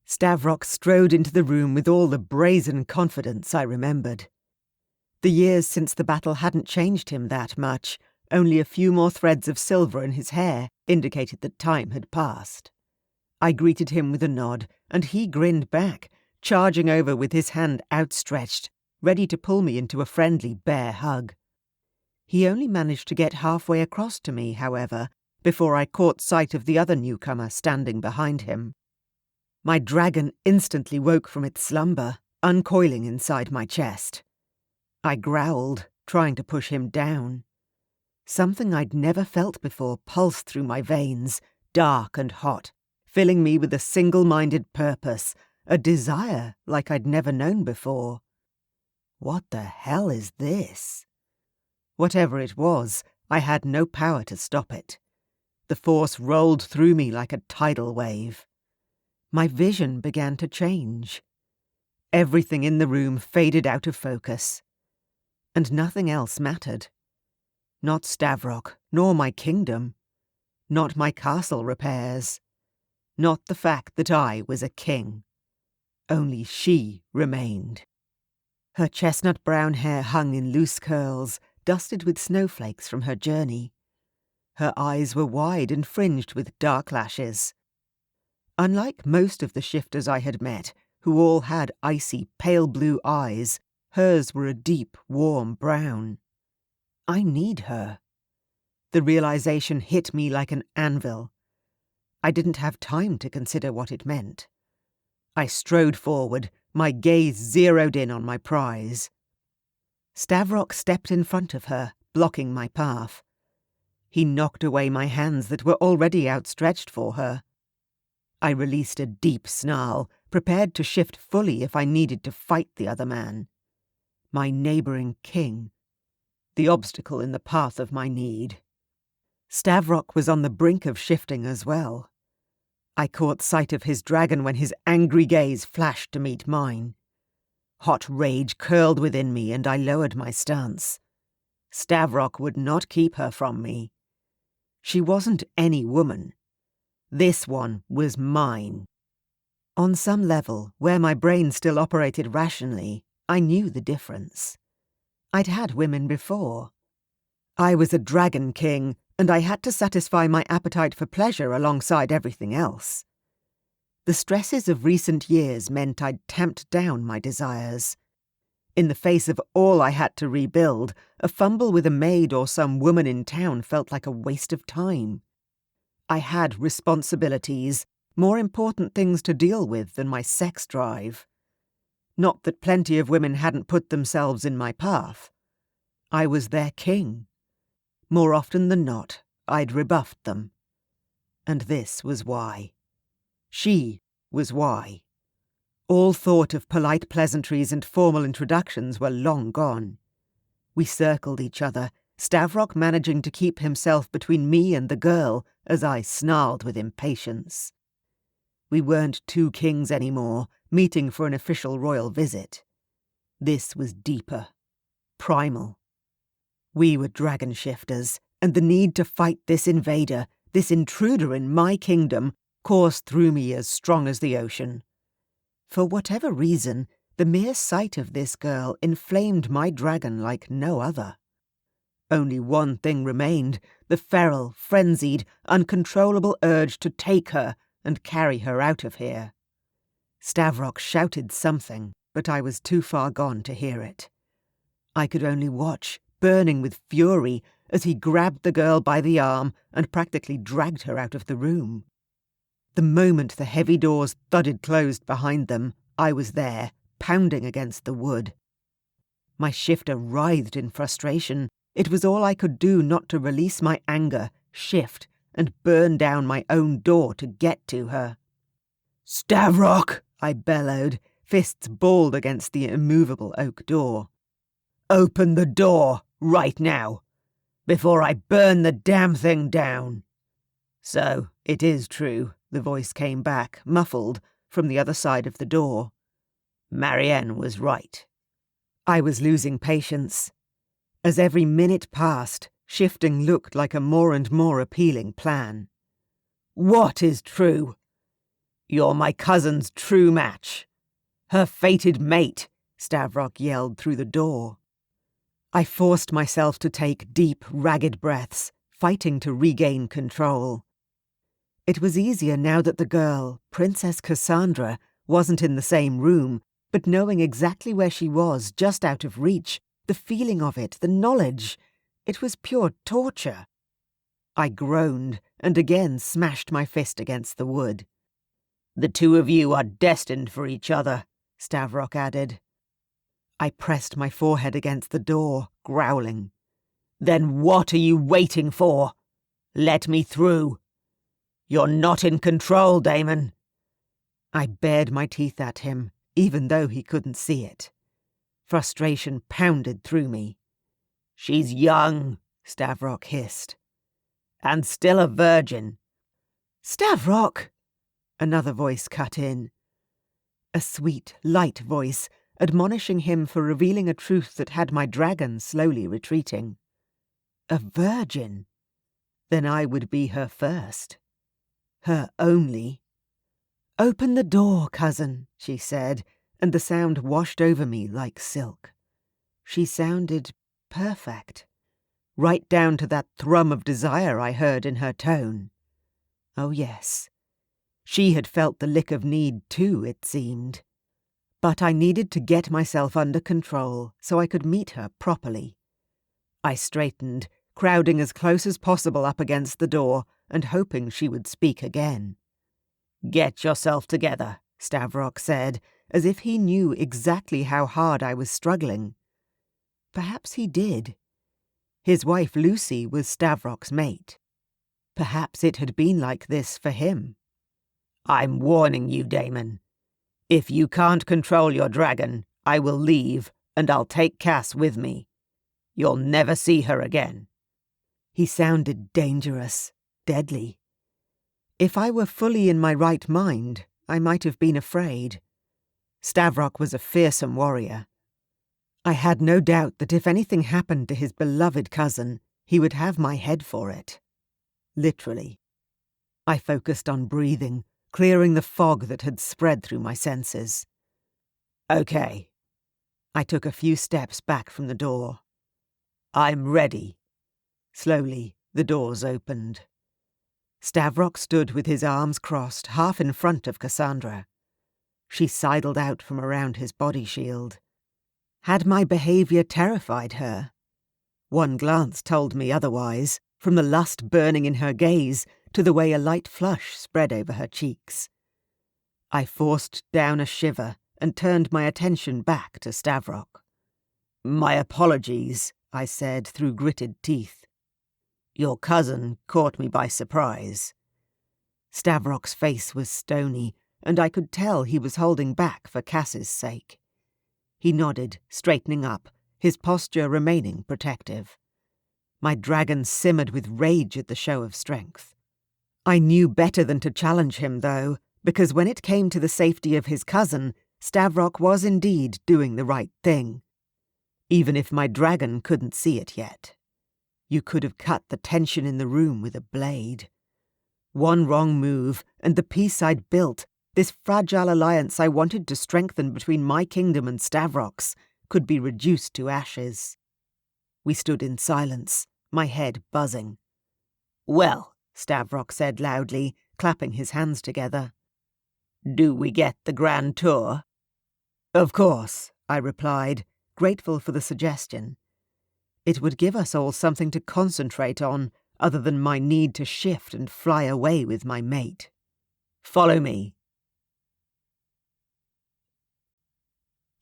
Stavrock strode into the room with all the brazen confidence I remembered. The years since the battle hadn't changed him that much. Only a few more threads of silver in his hair indicated that time had passed. I greeted him with a nod, and he grinned back, charging over with his hand outstretched, ready to pull me into a friendly bear hug. He only managed to get halfway across to me, however, before I caught sight of the other newcomer standing behind him. My dragon instantly woke from its slumber, uncoiling inside my chest. I growled, trying to push him down. Something I'd never felt before pulsed through my veins, dark and hot, filling me with a single-minded purpose, a desire like I'd never known before. What the hell is this? Whatever it was, I had no power to stop it. The force rolled through me like a tidal wave. My vision began to change. Everything in the room faded out of focus. And nothing else mattered. Not Stavrock, nor my kingdom. Not my castle repairs. Not the fact that I was a king. Only she remained. Her chestnut-brown hair hung in loose curls, dusted with snowflakes from her journey. Her eyes were wide and fringed with dark lashes. Unlike most of the shifters I had met, who all had icy, pale blue eyes, hers were a deep, warm brown. I need her. The realization hit me like an anvil. I didn't have time to consider what it meant. I strode forward, my gaze zeroed in on my prize. Stavrock stepped in front of her, blocking my path. He knocked away my hands that were already outstretched for her. I released a deep snarl, prepared to shift fully if I needed to fight the other man. My neighbouring king. The obstacle in the path of my need. Stavrock was on the brink of shifting as well. I caught sight of his dragon when his angry gaze flashed to meet mine. Hot rage curled within me and I lowered my stance. Stavrock would not keep her from me. She wasn't any woman. This one was mine. On some level, where my brain still operated rationally, I knew the difference. I'd had women before. I was a dragon king, and I had to satisfy my appetite for pleasure alongside everything else. The stresses of recent years meant I'd tamped down my desires. In the face of all I had to rebuild, a fumble with a maid or some woman in town felt like a waste of time. I had responsibilities, more important things to deal with than my sex drive. Not that plenty of women hadn't put themselves in my path. I was their king. More often than not, I'd rebuffed them. And this was why. She was why. All thought of polite pleasantries and formal introductions were long gone. We circled each other, Stavrock managing to keep himself between me and the girl as I snarled with impatience. We weren't two kings anymore, meeting for an official royal visit. This was deeper, primal. We were dragon shifters, and the need to fight this invader, this intruder in my kingdom, coursed through me as strong as the ocean. For whatever reason, the mere sight of this girl inflamed my dragon like no other. Only one thing remained, the feral, frenzied, uncontrollable urge to take her and carry her out of here. Stavrock shouted something, but I was too far gone to hear it. I could only watch, burning with fury, as he grabbed the girl by the arm and practically dragged her out of the room. The moment the heavy doors thudded closed behind them, I was there, pounding against the wood. My shifter writhed in frustration. It was all I could do not to release my anger, shift, and burn down my own door to get to her. "Stavrock!" I bellowed, fists balled against the immovable oak door. "Open the door, right now, before I burn the damn thing down." "So, it is true," the voice came back, muffled, from the other side of the door. "Marianne was right." I was losing patience. As every minute passed, shifting looked like a more and more appealing plan. "What is true?" "You're my cousin's true match. Her fated mate," Stavrock yelled through the door. I forced myself to take deep, ragged breaths, fighting to regain control. It was easier now that the girl, Princess Cassandra, wasn't in the same room, but knowing exactly where she was, just out of reach, the feeling of it, the knowledge, it was pure torture. I groaned and again smashed my fist against the wood. "The two of you are destined for each other," Stavrock added. I pressed my forehead against the door, growling. "Then what are you waiting for? Let me through. You're not in control, Damon." I bared my teeth at him, even though he couldn't see it. Frustration pounded through me. "She's young," Stavrock hissed. "And still a virgin." "Stavrock!" Another voice cut in. A sweet, light voice, admonishing him for revealing a truth that had my dragon slowly retreating. A virgin? Then I would be her first. Her only. "Open the door, cousin," she said, and the sound washed over me like silk. She sounded perfect, right down to that thrum of desire I heard in her tone. Oh yes, She had felt the lick of need too, it seemed. But I needed to get myself under control so I could meet her properly. I straightened, crowding as close as possible up against the door and hoping she would speak again. "Get yourself together," Stavrock said, as if he knew exactly how hard I was struggling. Perhaps he did. His wife Lucy was Stavrock's mate. Perhaps it had been like this for him. "I'm warning you, Damon. If you can't control your dragon, I will leave and I'll take Cass with me. You'll never see her again." He sounded dangerous, deadly. If I were fully in my right mind, I might have been afraid. Stavrock was a fearsome warrior. I had no doubt that if anything happened to his beloved cousin, he would have my head for it. Literally. I focused on breathing, clearing the fog that had spread through my senses. "Okay." I took a few steps back from the door. "I'm ready." Slowly, the doors opened. Stavrock stood with his arms crossed, half in front of Cassandra. She sidled out from around his body shield. Had my behaviour terrified her? One glance told me otherwise, from the lust burning in her gaze to the way a light flush spread over her cheeks. I forced down a shiver and turned my attention back to Stavrock. "My apologies," I said through gritted teeth. "Your cousin caught me by surprise." Stavrock's face was stony, and I could tell he was holding back for Cass's sake. He nodded, straightening up, his posture remaining protective. My dragon simmered with rage at the show of strength. I knew better than to challenge him, though, because when it came to the safety of his cousin, Stavrock was indeed doing the right thing. Even if my dragon couldn't see it yet. You could have cut the tension in the room with a blade. One wrong move, and the peace I'd built, this fragile alliance I wanted to strengthen between my kingdom and Stavrock's, could be reduced to ashes. We stood in silence, my head buzzing. "Well," Stavrock said loudly, clapping his hands together. "Do we get the grand tour?" "Of course," I replied, grateful for the suggestion. It would give us all something to concentrate on, other than my need to shift and fly away with my mate. "Follow me."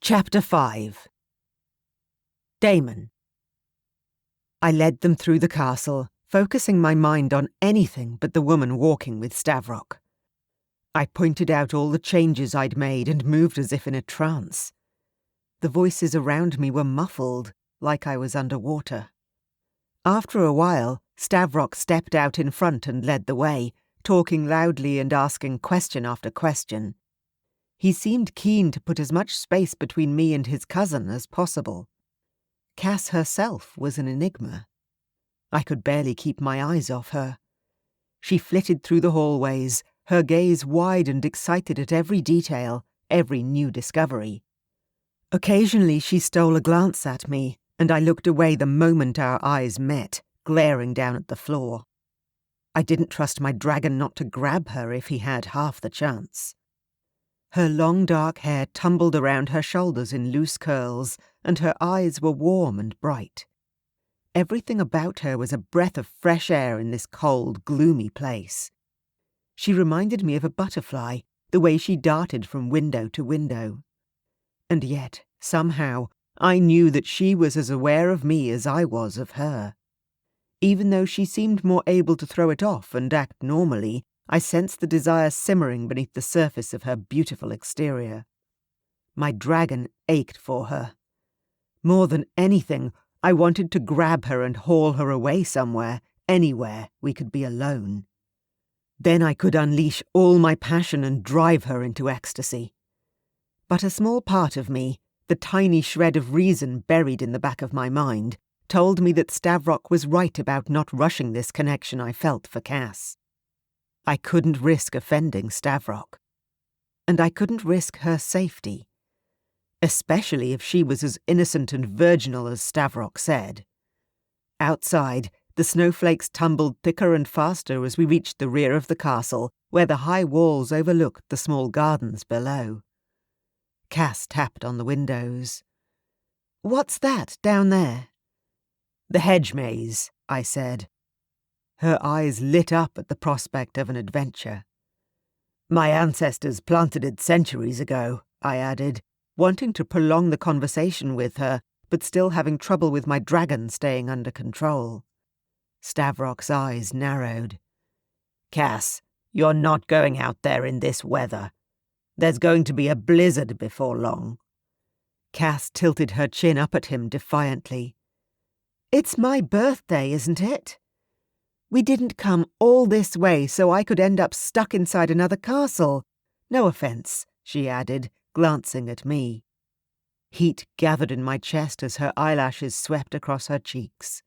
Chapter 5. Damon. I led them through the castle, focusing my mind on anything but the woman walking with Stavrock. I pointed out all the changes I'd made and moved as if in a trance. The voices around me were muffled, like I was underwater. After a while, Stavrock stepped out in front and led the way, talking loudly and asking question after question. He seemed keen to put as much space between me and his cousin as possible. Cass herself was an enigma. I could barely keep my eyes off her. She flitted through the hallways, her gaze wide and excited at every detail, every new discovery. Occasionally she stole a glance at me, and I looked away the moment our eyes met, glaring down at the floor. I didn't trust my dragon not to grab her if he had half the chance. Her long dark hair tumbled around her shoulders in loose curls, and her eyes were warm and bright. Everything about her was a breath of fresh air in this cold, gloomy place. She reminded me of a butterfly, the way she darted from window to window. And yet, somehow, I knew that she was as aware of me as I was of her. Even though she seemed more able to throw it off and act normally, I sensed the desire simmering beneath the surface of her beautiful exterior. My dragon ached for her. More than anything, I wanted to grab her and haul her away somewhere, anywhere we could be alone. Then I could unleash all my passion and drive her into ecstasy. But a small part of me, the tiny shred of reason buried in the back of my mind, told me that Stavrock was right about not rushing this connection I felt for Cass. I couldn't risk offending Stavrock. And I couldn't risk her safety. Especially if she was as innocent and virginal as Stavrock said. Outside, The snowflakes tumbled thicker and faster as we reached the rear of the castle, where the high walls overlooked the small gardens below. Cass tapped on the windows. "What's that down there?" "The hedge maze," I said. Her eyes lit up at the prospect of an adventure. "My ancestors planted it centuries ago," I added, wanting to prolong the conversation with her, but still having trouble with my dragon staying under control. Stavrock's eyes narrowed. "Cass, you're not going out there in this weather. There's going to be a blizzard before long." Cass tilted her chin up at him defiantly. "It's my birthday, isn't it? We didn't come all this way so I could end up stuck inside another castle. No offence," she added, glancing at me. Heat gathered in my chest as her eyelashes swept across her cheeks.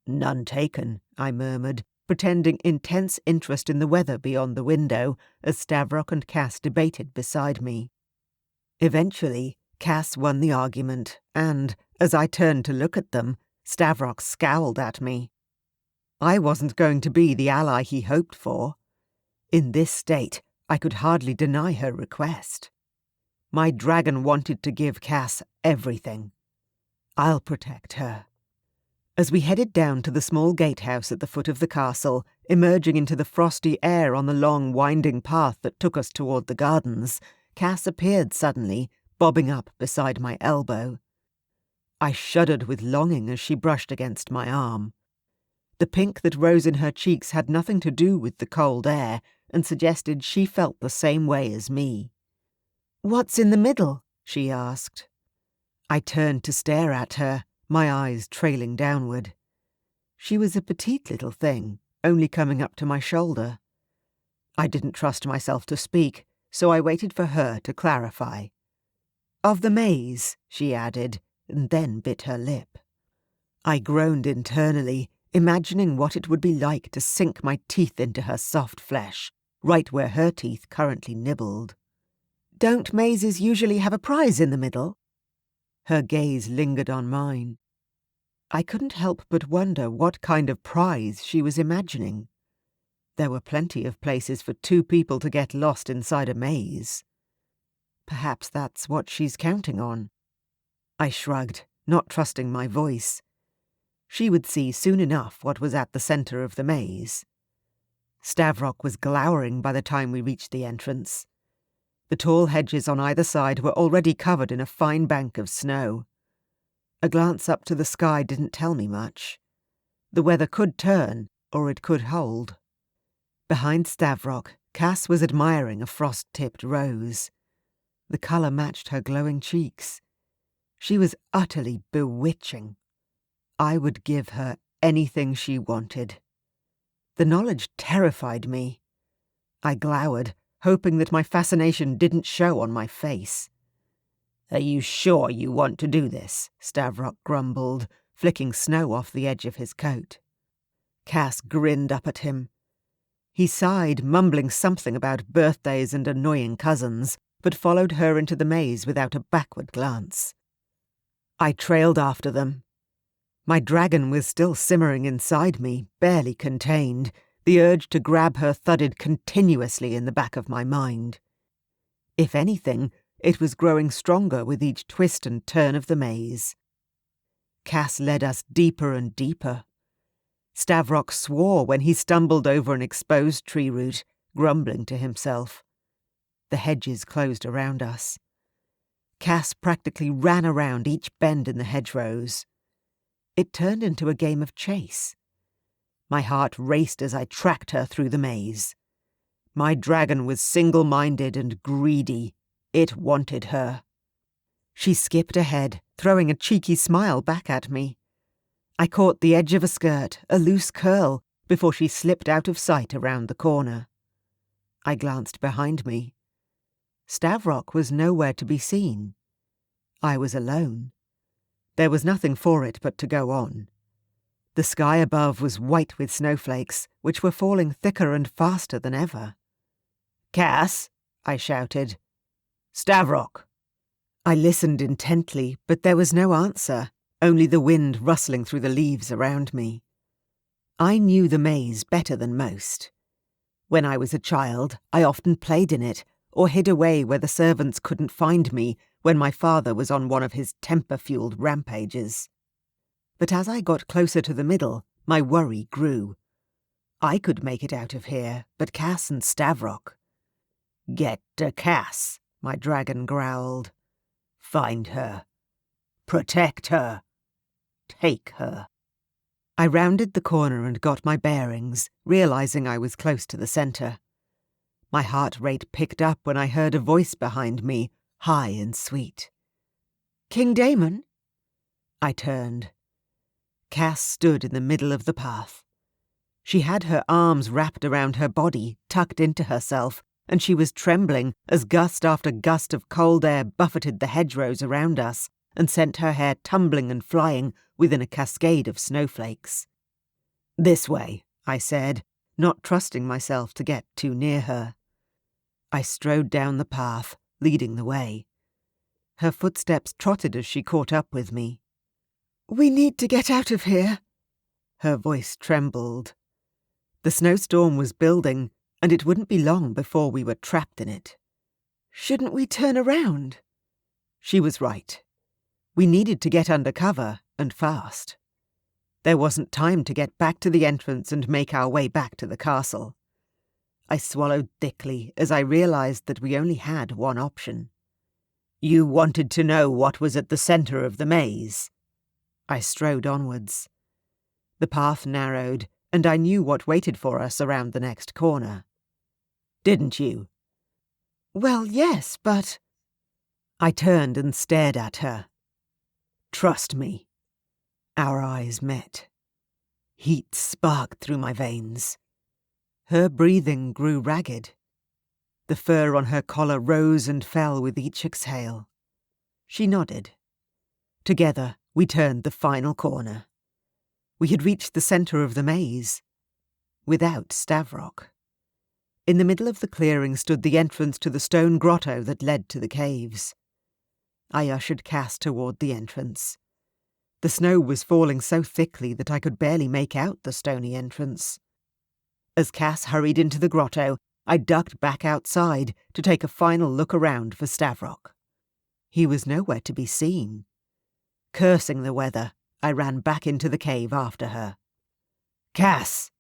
"None taken," I murmured, pretending intense interest in the weather beyond the window as Stavrock and Cass debated beside me. Eventually, Cass won the argument, and, as I turned to look at them, Stavrock scowled at me. I wasn't going to be the ally he hoped for. In this state, I could hardly deny her request. My dragon wanted to give Cass everything. I'll protect her. As we headed down to the small gatehouse at the foot of the castle, emerging into the frosty air on the long, winding path that took us toward the gardens, Cass appeared suddenly, bobbing up beside my elbow. I shuddered with longing as she brushed against my arm. The pink that rose in her cheeks had nothing to do with the cold air, and suggested she felt the same way as me. "What's in the middle?" she asked. I turned to stare at her, my eyes trailing downward. She was a petite little thing, only coming up to my shoulder. I didn't trust myself to speak, so I waited for her to clarify. "Of the maze," she added, and then bit her lip. I groaned internally, imagining what it would be like to sink my teeth into her soft flesh, right where her teeth currently nibbled. "Don't mazes usually have a prize in the middle?" Her gaze lingered on mine. I couldn't help but wonder what kind of prize she was imagining. There were plenty of places for two people to get lost inside a maze. Perhaps that's what she's counting on. I shrugged, not trusting my voice. She would see soon enough what was at the centre of the maze. Stavrock was glowering by the time we reached the entrance. The tall hedges on either side were already covered in a fine bank of snow. A glance up to the sky didn't tell me much. The weather could turn, or it could hold. Behind Stavrock, Cass was admiring a frost-tipped rose. The colour matched her glowing cheeks. She was utterly bewitching. I would give her anything she wanted. The knowledge terrified me. I glowered, hoping that my fascination didn't show on my face. "Are you sure you want to do this?" Stavrock grumbled, flicking snow off the edge of his coat. Cass grinned up at him. He sighed, mumbling something about birthdays and annoying cousins, but followed her into the maze without a backward glance. I trailed after them. My dragon was still simmering inside me, barely contained. The urge to grab her thudded continuously in the back of my mind. If anything, it was growing stronger with each twist and turn of the maze. Cass led us deeper and deeper. Stavrock swore when he stumbled over an exposed tree root, grumbling to himself. The hedges closed around us. Cass practically ran around each bend in the hedgerows. It turned into a game of chase. My heart raced as I tracked her through the maze. My dragon was single-minded and greedy. It wanted her. She skipped ahead, throwing a cheeky smile back at me. I caught the edge of a skirt, a loose curl, before she slipped out of sight around the corner. I glanced behind me. Stavrock was nowhere to be seen. I was alone. There was nothing for it but to go on. The sky above was white with snowflakes, which were falling thicker and faster than ever. "Cass!" I shouted. "Stavrock!" I listened intently, but there was no answer, only the wind rustling through the leaves around me. I knew the maze better than most. When I was a child, I often played in it, or hid away where the servants couldn't find me when my father was on one of his temper-fueled rampages. But as I got closer to the middle, my worry grew. I could make it out of here, but Cass and Stavrock. "Get to Cass," my dragon growled. "Find her. Protect her. Take her." I rounded the corner and got my bearings, realizing I was close to the center. My heart rate picked up when I heard a voice behind me, high and sweet. "King Damon?" I turned. Cass stood in the middle of the path. She had her arms wrapped around her body, tucked into herself, and she was trembling as gust after gust of cold air buffeted the hedgerows around us and sent her hair tumbling and flying within a cascade of snowflakes. "This way," I said, not trusting myself to get too near her. I strode down the path, leading the way. Her footsteps trotted as she caught up with me. "We need to get out of here." Her voice trembled. The snowstorm was building, and it wouldn't be long before we were trapped in it. "Shouldn't we turn around?" She was right. We needed to get under cover, and fast. There wasn't time to get back to the entrance and make our way back to the castle. I swallowed thickly as I realized that we only had one option. "You wanted to know what was at the center of the maze." I strode onwards. The path narrowed, and I knew what waited for us around the next corner. "Didn't you?" "Well, yes, but—" I turned and stared at her. "Trust me." Our eyes met. Heat sparked through my veins. Her breathing grew ragged. The fur on her collar rose and fell with each exhale. She nodded. Together, we turned the final corner. We had reached the center of the maze. Without Stavrock. In the middle of the clearing stood the entrance to the stone grotto that led to the caves. I ushered Cass toward the entrance. The snow was falling so thickly that I could barely make out the stony entrance. As Cass hurried into the grotto, I ducked back outside to take a final look around for Stavrock. He was nowhere to be seen. Cursing the weather, I ran back into the cave after her. "Cass!"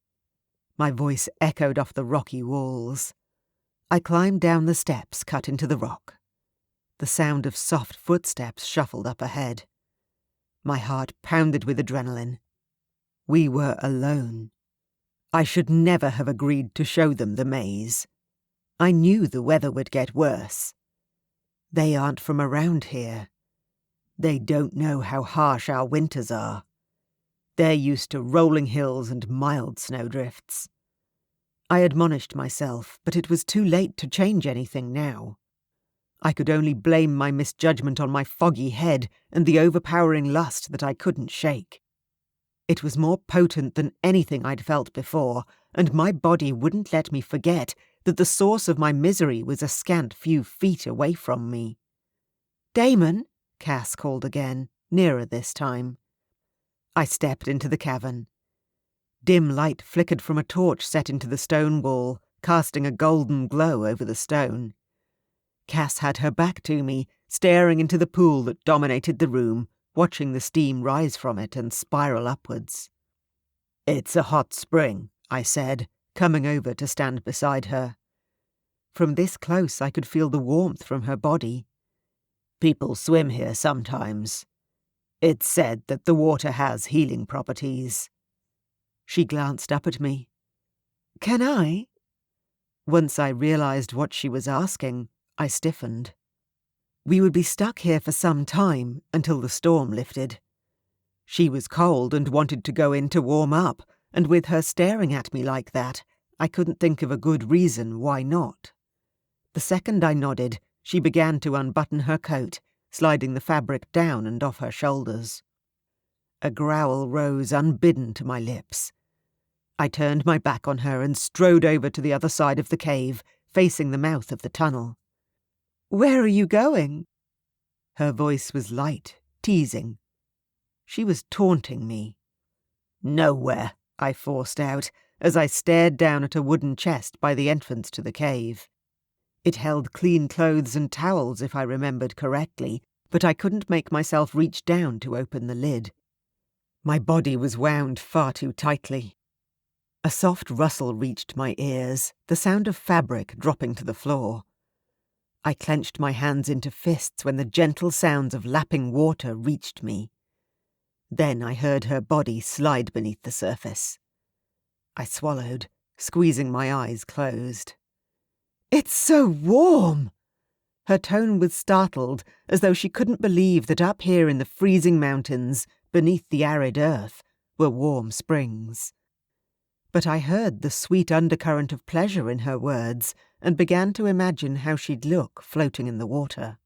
My voice echoed off the rocky walls. I climbed down the steps cut into the rock. The sound of soft footsteps shuffled up ahead. My heart pounded with adrenaline. We were alone. I should never have agreed to show them the maze. I knew the weather would get worse. They aren't from around here. They don't know how harsh our winters are. They're used to rolling hills and mild snowdrifts. I admonished myself, but it was too late to change anything now. I could only blame my misjudgment on my foggy head and the overpowering lust that I couldn't shake. It was more potent than anything I'd felt before, and my body wouldn't let me forget that the source of my misery was a scant few feet away from me. "Damon," Cass called again, nearer this time. I stepped into the cavern. Dim light flickered from a torch set into the stone wall, casting a golden glow over the stone. Cass had her back to me, staring into the pool that dominated the room, watching the steam rise from it and spiral upwards. "It's a hot spring," I said, coming over to stand beside her. From this close I could feel the warmth from her body. "People swim here sometimes. It's said that the water has healing properties." She glanced up at me. "Can I?" Once I realized what she was asking, I stiffened. We would be stuck here for some time until the storm lifted. She was cold and wanted to go in to warm up, and with her staring at me like that, I couldn't think of a good reason why not. The second I nodded, she began to unbutton her coat, sliding the fabric down and off her shoulders. A growl rose unbidden to my lips. I turned my back on her and strode over to the other side of the cave, facing the mouth of the tunnel. "Where are you going?" Her voice was light, teasing. She was taunting me. "Nowhere," I forced out as I stared down at a wooden chest by the entrance to the cave. It held clean clothes and towels, if I remembered correctly, but I couldn't make myself reach down to open the lid. My body was wound far too tightly. A soft rustle reached my ears, the sound of fabric dropping to the floor. I clenched my hands into fists when the gentle sounds of lapping water reached me. Then I heard her body slide beneath the surface. I swallowed, squeezing my eyes closed. "It's so warm!" Her tone was startled, as though she couldn't believe that up here in the freezing mountains, beneath the arid earth, were warm springs. But I heard the sweet undercurrent of pleasure in her words and began to imagine how she'd look floating in the water.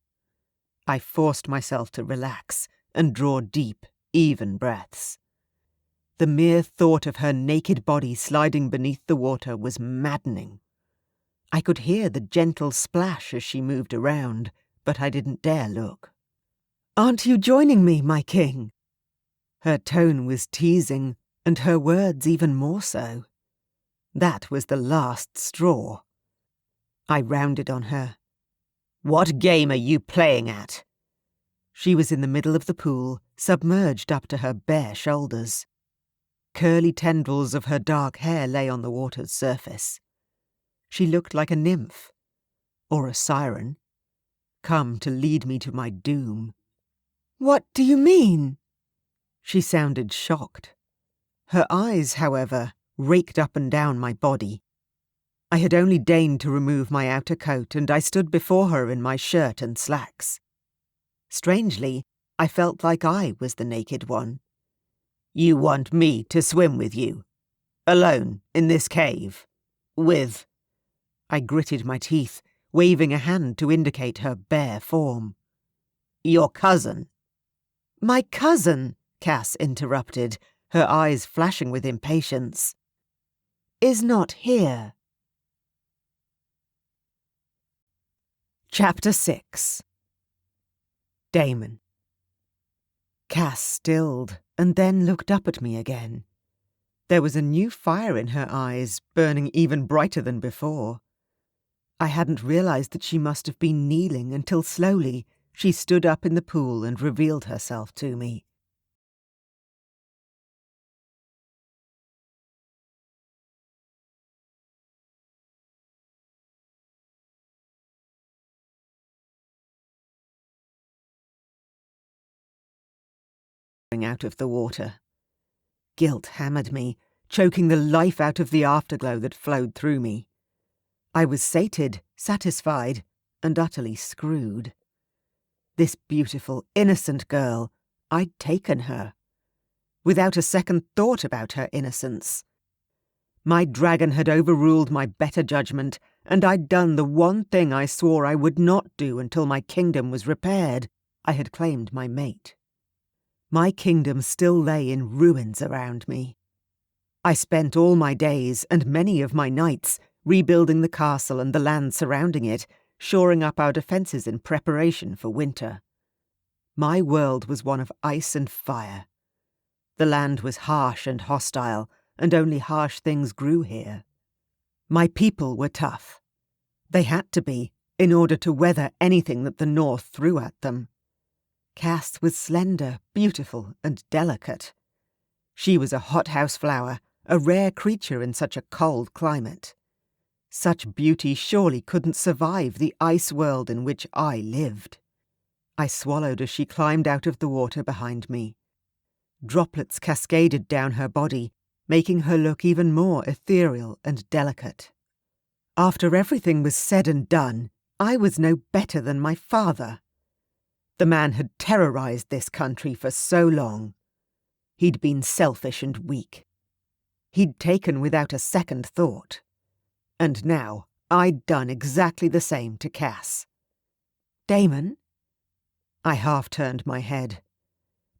I forced myself to relax and draw deep, even breaths. The mere thought of her naked body sliding beneath the water was maddening. I could hear the gentle splash as she moved around, but I didn't dare look. "Aren't you joining me, my king?" Her tone was teasing, and her words even more so. That was the last straw. I rounded on her. "What game are you playing at?" She was in the middle of the pool, submerged up to her bare shoulders. Curly tendrils of her dark hair lay on the water's surface. She looked like a nymph, or a siren, come to lead me to my doom. "What do you mean?" She sounded shocked. Her eyes, however, raked up and down my body. I had only deigned to remove my outer coat, and I stood before her in my shirt and slacks. Strangely, I felt like I was the naked one. "You want me to swim with you? Alone, in this cave? With—" I gritted my teeth, waving a hand to indicate her bare form. "Your cousin." "My cousin," Cass interrupted, her eyes flashing with impatience, "is not here." Chapter 6. Damon. Cass stilled and then looked up at me again. There was a new fire in her eyes, burning even brighter than before. I hadn't realized that she must have been kneeling until slowly she stood up in the pool and revealed herself to me. Out of the water. Guilt hammered me, choking the life out of the afterglow that flowed through me. I was sated, satisfied, and utterly screwed. This beautiful, innocent girl, I'd taken her, without a second thought about her innocence. My dragon had overruled my better judgment, and I'd done the one thing I swore I would not do until my kingdom was repaired. I had claimed my mate. My kingdom still lay in ruins around me. I spent all my days and many of my nights rebuilding the castle and the land surrounding it, shoring up our defences in preparation for winter. My world was one of ice and fire. The land was harsh and hostile, and only harsh things grew here. My people were tough. They had to be, in order to weather anything that the North threw at them. Cass was slender, beautiful, and delicate. She was a hothouse flower, a rare creature in such a cold climate. Such beauty surely couldn't survive the ice world in which I lived. I swallowed as she climbed out of the water behind me. Droplets cascaded down her body, making her look even more ethereal and delicate. After everything was said and done, I was no better than my father. The man had terrorized this country for so long. He'd been selfish and weak. He'd taken without a second thought. And now I'd done exactly the same to Cass. "Damon?" I half-turned my head.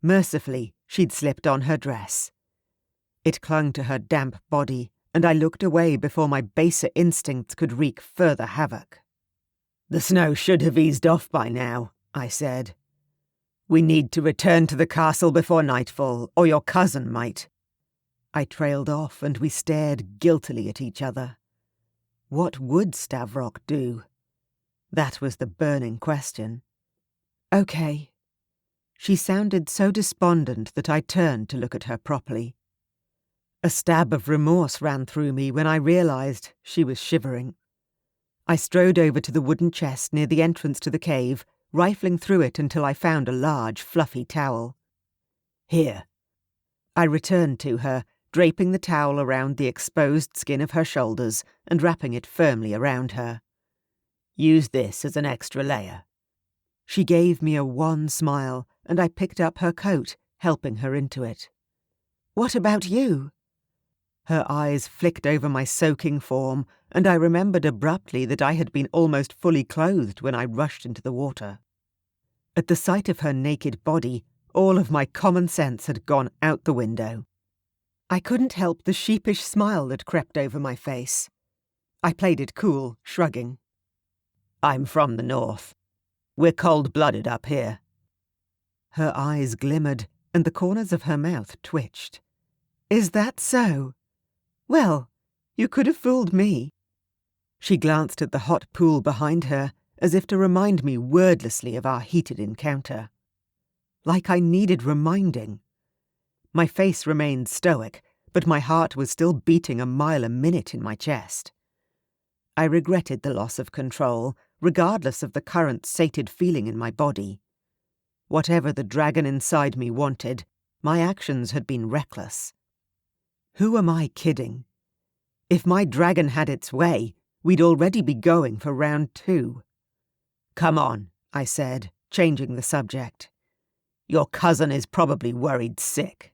Mercifully, she'd slipped on her dress. It clung to her damp body, and I looked away before my baser instincts could wreak further havoc. "The snow should have eased off by now," I said. "We need to return to the castle before nightfall, or your cousin might." I trailed off and we stared guiltily at each other. What would Stavrock do? That was the burning question. Okay. She sounded so despondent that I turned to look at her properly. A stab of remorse ran through me when I realised she was shivering. I strode over to the wooden chest near the entrance to the cave, rifling through it until I found a large, fluffy towel. Here. I returned to her, draping the towel around the exposed skin of her shoulders and wrapping it firmly around her. Use this as an extra layer. She gave me a wan smile, and I picked up her coat, helping her into it. What about you? Her eyes flicked over my soaking form, and I remembered abruptly that I had been almost fully clothed when I rushed into the water. At the sight of her naked body, all of my common sense had gone out the window. I couldn't help the sheepish smile that crept over my face. I played it cool, shrugging. I'm from the north. We're cold-blooded up here. Her eyes glimmered, and the corners of her mouth twitched. Is that so? Well, you could have fooled me. She glanced at the hot pool behind her, as if to remind me wordlessly of our heated encounter. Like I needed reminding. My face remained stoic, but my heart was still beating a mile a minute in my chest. I regretted the loss of control, regardless of the current sated feeling in my body. Whatever the dragon inside me wanted, my actions had been reckless. Who am I kidding? If my dragon had its way, we'd already be going for round 2. Come on, I said, changing the subject. Your cousin is probably worried sick.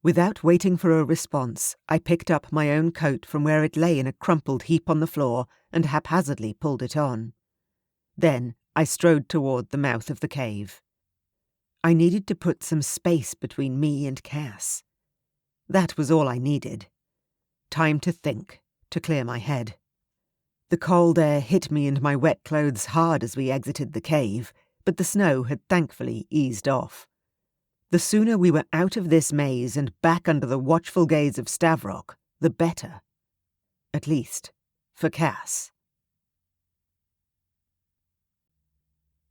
Without waiting for a response, I picked up my own coat from where it lay in a crumpled heap on the floor and haphazardly pulled it on. Then I strode toward the mouth of the cave. I needed to put some space between me and Cass. That was all I needed. Time to think, to clear my head. The cold air hit me and my wet clothes hard as we exited the cave, but the snow had thankfully eased off. The sooner we were out of this maze and back under the watchful gaze of Stavrock, the better. At least, for Cass.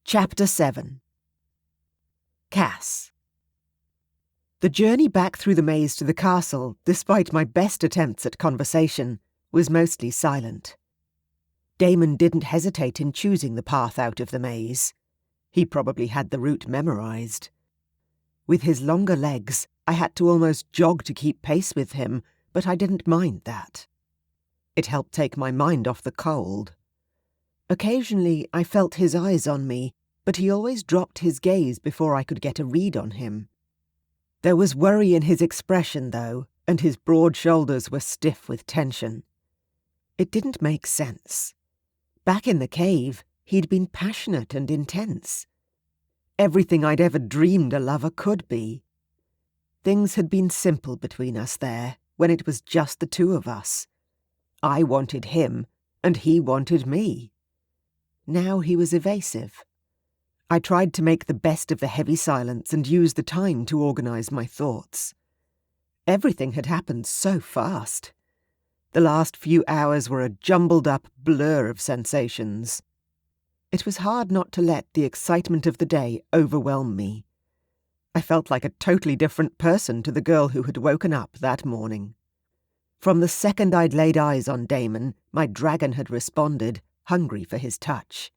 Chapter 7. Cass. The journey back through the maze to the castle, despite my best attempts at conversation, was mostly silent. Damon didn't hesitate in choosing the path out of the maze. He probably had the route memorized. With his longer legs, I had to almost jog to keep pace with him, but I didn't mind that. It helped take my mind off the cold. Occasionally, I felt his eyes on me, but he always dropped his gaze before I could get a read on him. There was worry in his expression, though, and his broad shoulders were stiff with tension. It didn't make sense. Back in the cave, he'd been passionate and intense. Everything I'd ever dreamed a lover could be. Things had been simple between us there, when it was just the two of us. I wanted him, and he wanted me. Now he was evasive. I tried to make the best of the heavy silence and use the time to organize my thoughts. Everything had happened so fast. The last few hours were a jumbled-up blur of sensations. It was hard not to let the excitement of the day overwhelm me. I felt like a totally different person to the girl who had woken up that morning. From the second I'd laid eyes on Damon, my dragon had responded, hungry for his touch.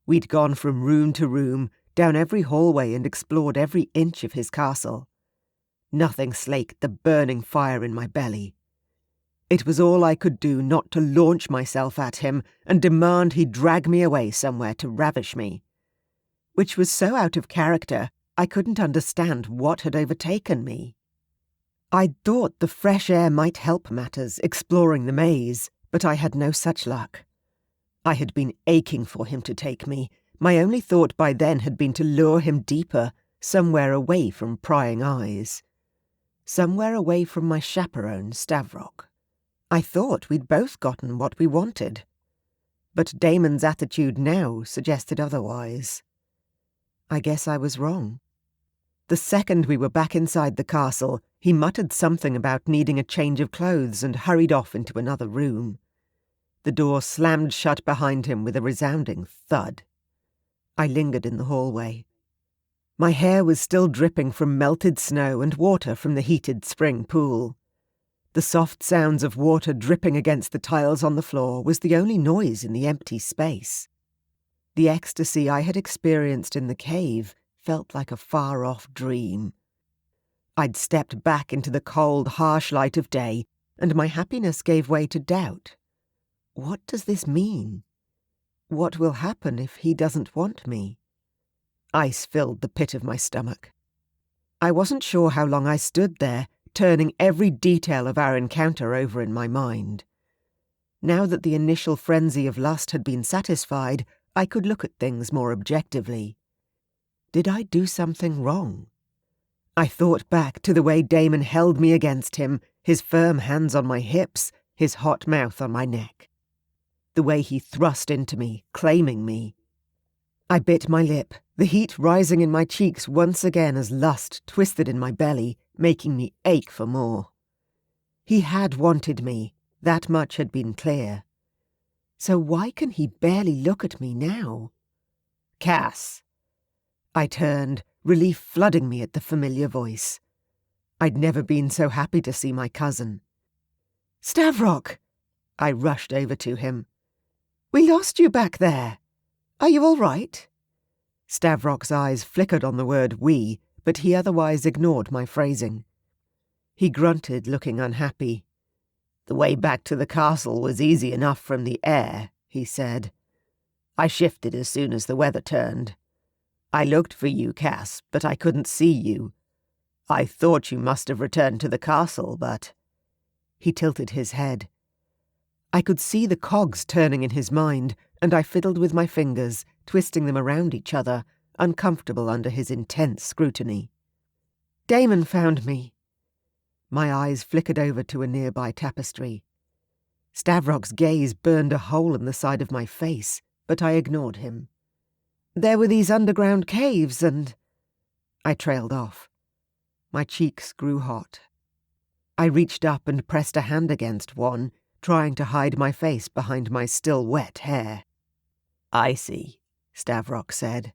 We'd gone from room to room, down every hallway and explored every inch of his castle. Nothing slaked the burning fire in my belly. It was all I could do not to launch myself at him and demand he drag me away somewhere to ravish me. Which was so out of character, I couldn't understand what had overtaken me. I'd thought the fresh air might help matters exploring the maze, but I had no such luck. I had been aching for him to take me. My only thought by then had been to lure him deeper, somewhere away from prying eyes. Somewhere away from my chaperone, Stavrock. I thought we'd both gotten what we wanted. But Damon's attitude now suggested otherwise. I guess I was wrong. The second we were back inside the castle, He muttered something about needing a change of clothes and hurried off into another room. The door slammed shut behind him with a resounding thud. I lingered in the hallway. My hair was still dripping from melted snow and water from the heated spring pool. The soft sounds of water dripping against the tiles on the floor was the only noise in the empty space. The ecstasy I had experienced in the cave felt like a far-off dream. I'd stepped back into the cold, harsh light of day, and my happiness gave way to doubt. What does this mean? What will happen if he doesn't want me? Ice filled the pit of my stomach. I wasn't sure how long I stood there, turning every detail of our encounter over in my mind. Now that the initial frenzy of lust had been satisfied, I could look at things more objectively. Did I do something wrong? I thought back to the way Damon held me against him, his firm hands on my hips, his hot mouth on my neck. The way he thrust into me, claiming me. I bit my lip, the heat rising in my cheeks once again as lust twisted in my belly, making me ache for more. He had wanted me, that much had been clear. So why can he barely look at me now? Cass! I turned, relief flooding me at the familiar voice. I'd never been so happy to see my cousin. Stavrock! I rushed over to him. We lost you back there. Are you all right? Stavrock's eyes flickered on the word we, but he otherwise ignored my phrasing. He grunted, looking unhappy. The way back to the castle was easy enough from the air, he said. I shifted as soon as the weather turned. I looked for you, Cass, but I couldn't see you. I thought you must have returned to the castle, but... He tilted his head. I could see the cogs turning in his mind, and I fiddled with my fingers, twisting them around each other, uncomfortable under his intense scrutiny. Damon found me. My eyes flickered over to a nearby tapestry. Stavrock's gaze burned a hole in the side of my face, but I ignored him. There were these underground caves and... I trailed off. My cheeks grew hot. I reached up and pressed a hand against one, trying to hide my face behind my still wet hair. I see, Stavrock said.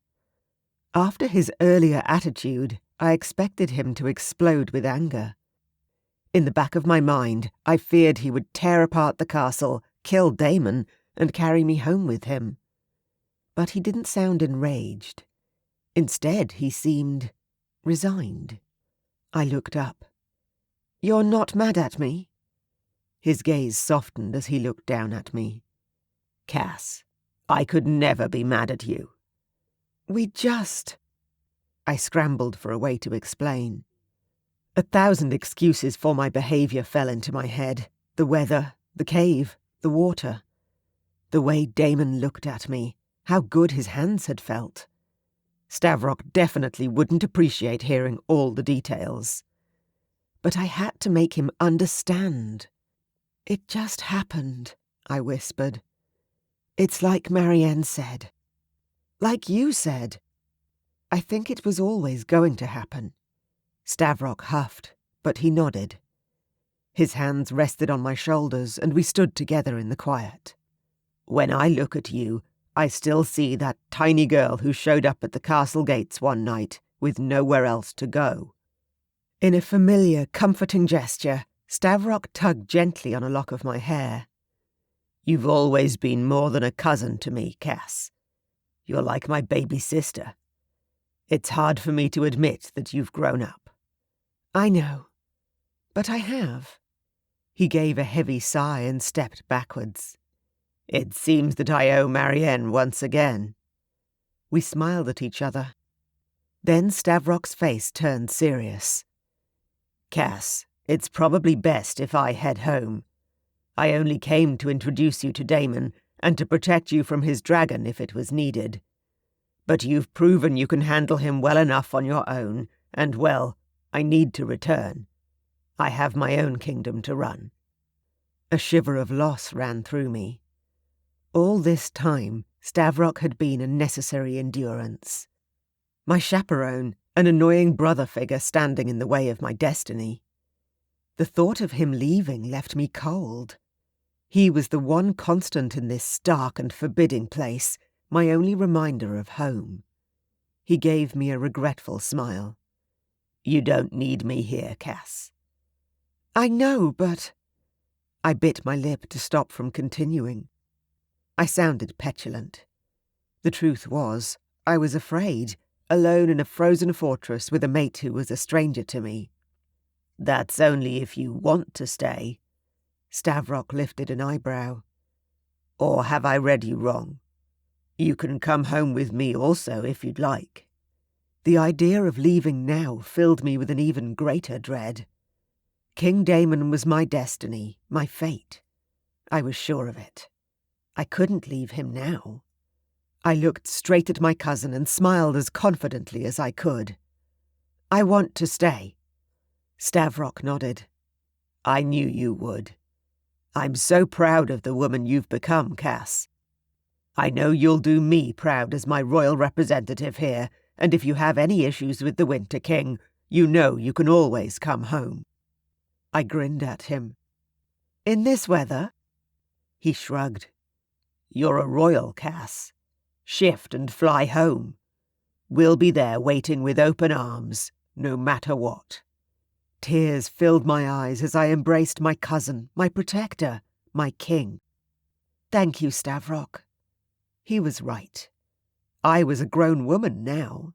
After his earlier attitude, I expected him to explode with anger. In the back of my mind, I feared he would tear apart the castle, kill Damon, and carry me home with him. But he didn't sound enraged. Instead, he seemed resigned. I looked up. You're not mad at me? His gaze softened as he looked down at me. Cass, I could never be mad at you. We just... I scrambled for a way to explain. 1,000 excuses for my behaviour fell into my head. The weather, the cave, the water. The way Damon looked at me, how good his hands had felt. Stavrock definitely wouldn't appreciate hearing all the details. But I had to make him understand. It just happened, I whispered. It's like Marianne said. Like you said. I think it was always going to happen. Stavrock huffed, but he nodded. His hands rested on my shoulders, and we stood together in the quiet. When I look at you, I still see that tiny girl who showed up at the castle gates one night with nowhere else to go. In a familiar, comforting gesture, Stavrock tugged gently on a lock of my hair. You've always been more than a cousin to me, Cass. You're like my baby sister. It's hard for me to admit that you've grown up. I know, but I have. He gave a heavy sigh and stepped backwards. It seems that I owe Marianne once again. We smiled at each other. Then Stavrock's face turned serious. Cass, it's probably best if I head home. I only came to introduce you to Damon and to protect you from his dragon if it was needed. But you've proven you can handle him well enough on your own, and, well, I need to return. I have my own kingdom to run. A shiver of loss ran through me. All this time, Stavrock had been a necessary endurance. My chaperone, an annoying brother figure standing in the way of my destiny. The thought of him leaving left me cold. He was the one constant in this stark and forbidding place, my only reminder of home. He gave me a regretful smile. You don't need me here, Cass. I know, but... I bit my lip to stop from continuing. I sounded petulant. The truth was, I was afraid, alone in a frozen fortress with a mate who was a stranger to me. That's only if you want to stay. Stavrock lifted an eyebrow. Or have I read you wrong? You can come home with me also if you'd like. The idea of leaving now filled me with an even greater dread. King Damon was my destiny, my fate. I was sure of it. I couldn't leave him now. I looked straight at my cousin and smiled as confidently as I could. I want to stay. Stavrock nodded. I knew you would. I'm so proud of the woman you've become, Cass. I know you'll do me proud as my royal representative here, and if you have any issues with the Winter King, you know you can always come home. I grinned at him. In this weather? He shrugged. You're a royal, Cass. Shift and fly home. We'll be there waiting with open arms, no matter what. Tears filled my eyes as I embraced my cousin, my protector, my king. Thank you, Stavrock. He was right. I was a grown woman now.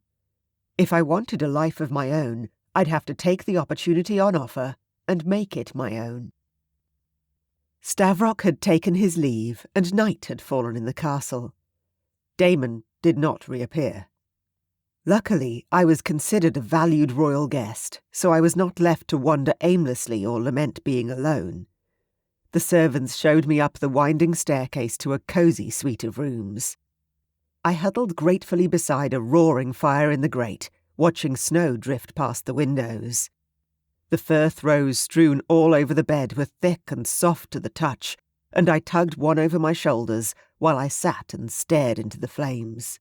If I wanted a life of my own, I'd have to take the opportunity on offer and make it my own. Stavrock had taken his leave, and night had fallen in the castle. Damon did not reappear. Luckily, I was considered a valued royal guest, so I was not left to wander aimlessly or lament being alone. The servants showed me up the winding staircase to a cosy suite of rooms. I huddled gratefully beside a roaring fire in the grate, watching snow drift past the windows. The fur throws strewn all over the bed were thick and soft to the touch, and I tugged one over my shoulders while I sat and stared into the flames.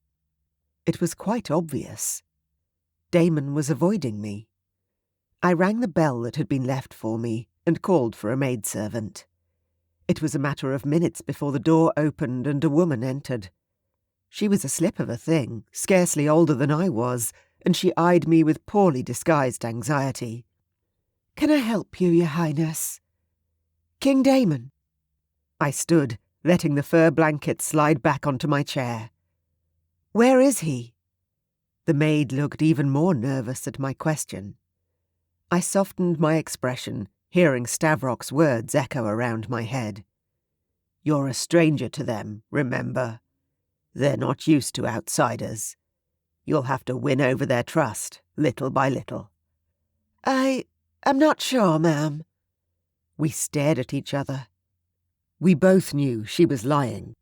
It was quite obvious. Damon was avoiding me. I rang the bell that had been left for me and called for a maidservant. It was a matter of minutes before the door opened and a woman entered. She was a slip of a thing, scarcely older than I was, and she eyed me with poorly disguised anxiety. "Can I help you, Your Highness?" "King Damon." I stood, letting the fur blanket slide back onto my chair. "Where is he?" The maid looked even more nervous at my question. I softened my expression, hearing Stavrock's words echo around my head. "You're a stranger to them, remember? They're not used to outsiders. You'll have to win over their trust, little by little." I'm not sure, ma'am." We stared at each other. We both knew she was lying.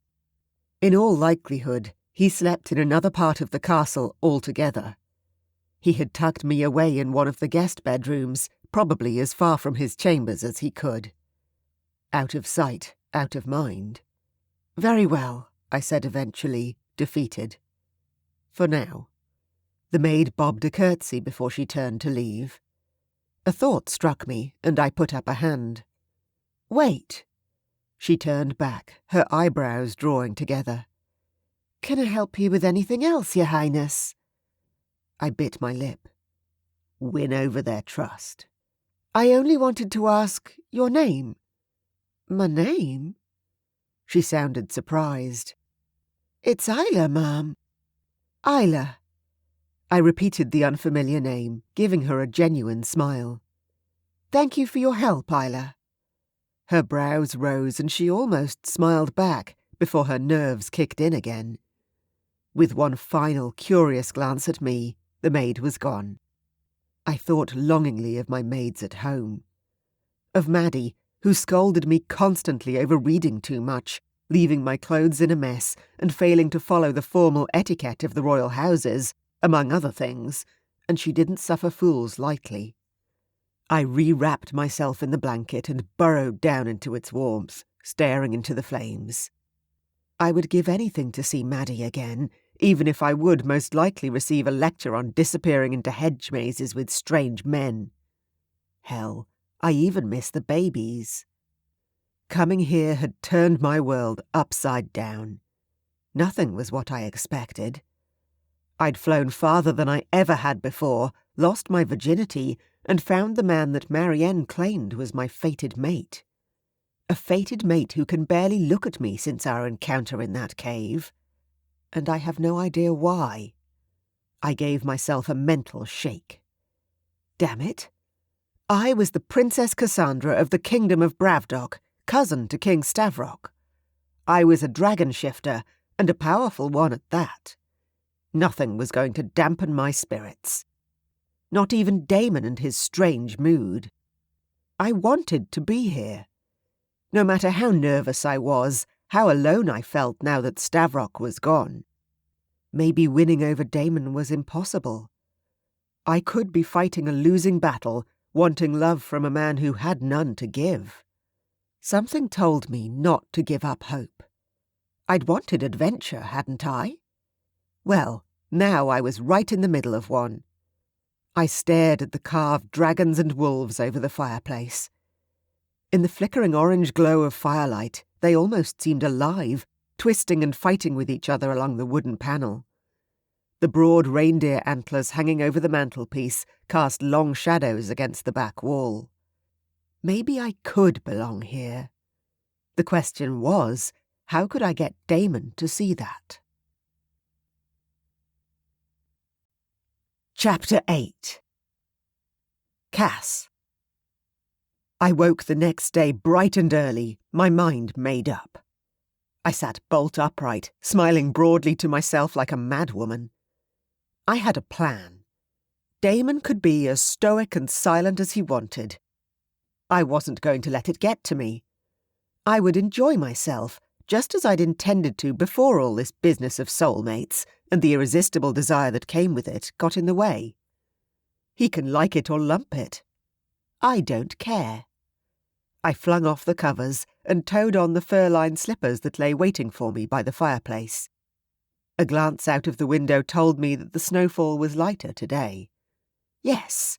In all likelihood, he slept in another part of the castle altogether. He had tucked me away in one of the guest bedrooms, probably as far from his chambers as he could. Out of sight, out of mind. "Very well," I said eventually, defeated. "For now." The maid bobbed a curtsy before she turned to leave. A thought struck me, and I put up a hand. "Wait." She turned back, her eyebrows drawing together. "Can I help you with anything else, Your Highness?" I bit my lip. "Win over their trust." "I only wanted to ask your name." "My name?" She sounded surprised. "It's Isla, ma'am." "Isla." I repeated the unfamiliar name, giving her a genuine smile. "Thank you for your help, Isla." Her brows rose and she almost smiled back before her nerves kicked in again. With one final curious glance at me, the maid was gone. I thought longingly of my maids at home. Of Maddie, who scolded me constantly over reading too much, leaving my clothes in a mess and failing to follow the formal etiquette of the royal houses, among other things, and she didn't suffer fools lightly. I re-wrapped myself in the blanket and burrowed down into its warmth, staring into the flames. I would give anything to see Maddie again, even if I would most likely receive a lecture on disappearing into hedge mazes with strange men. Hell, I even miss the babies. Coming here had turned my world upside down. Nothing was what I expected. I'd flown farther than I ever had before, lost my virginity, and found the man that Marianne claimed was my fated mate. A fated mate who can barely look at me since our encounter in that cave. And I have no idea why. I gave myself a mental shake. Damn it. I was the Princess Cassandra of the Kingdom of Bravdock, cousin to King Stavrok. I was a dragon shifter, and a powerful one at that. Nothing was going to dampen my spirits. Not even Damon and his strange mood. I wanted to be here. No matter how nervous I was, how alone I felt now that Stavrock was gone. Maybe winning over Damon was impossible. I could be fighting a losing battle, wanting love from a man who had none to give. Something told me not to give up hope. I'd wanted adventure, hadn't I? Well, now I was right in the middle of one. I stared at the carved dragons and wolves over the fireplace. In the flickering orange glow of firelight, they almost seemed alive, twisting and fighting with each other along the wooden panel. The broad reindeer antlers hanging over the mantelpiece cast long shadows against the back wall. Maybe I could belong here. The question was, how could I get Damon to see that? Chapter 8. Cass. I woke the next day bright and early, my mind made up. I sat bolt upright, smiling broadly to myself like a madwoman. I had a plan. Damon could be as stoic and silent as he wanted. I wasn't going to let it get to me. I would enjoy myself, just as I'd intended to before all this business of soulmates and the irresistible desire that came with it got in the way. He can like it or lump it. I don't care. I flung off the covers and towed on the fur-lined slippers that lay waiting for me by the fireplace. A glance out of the window told me that the snowfall was lighter today. Yes,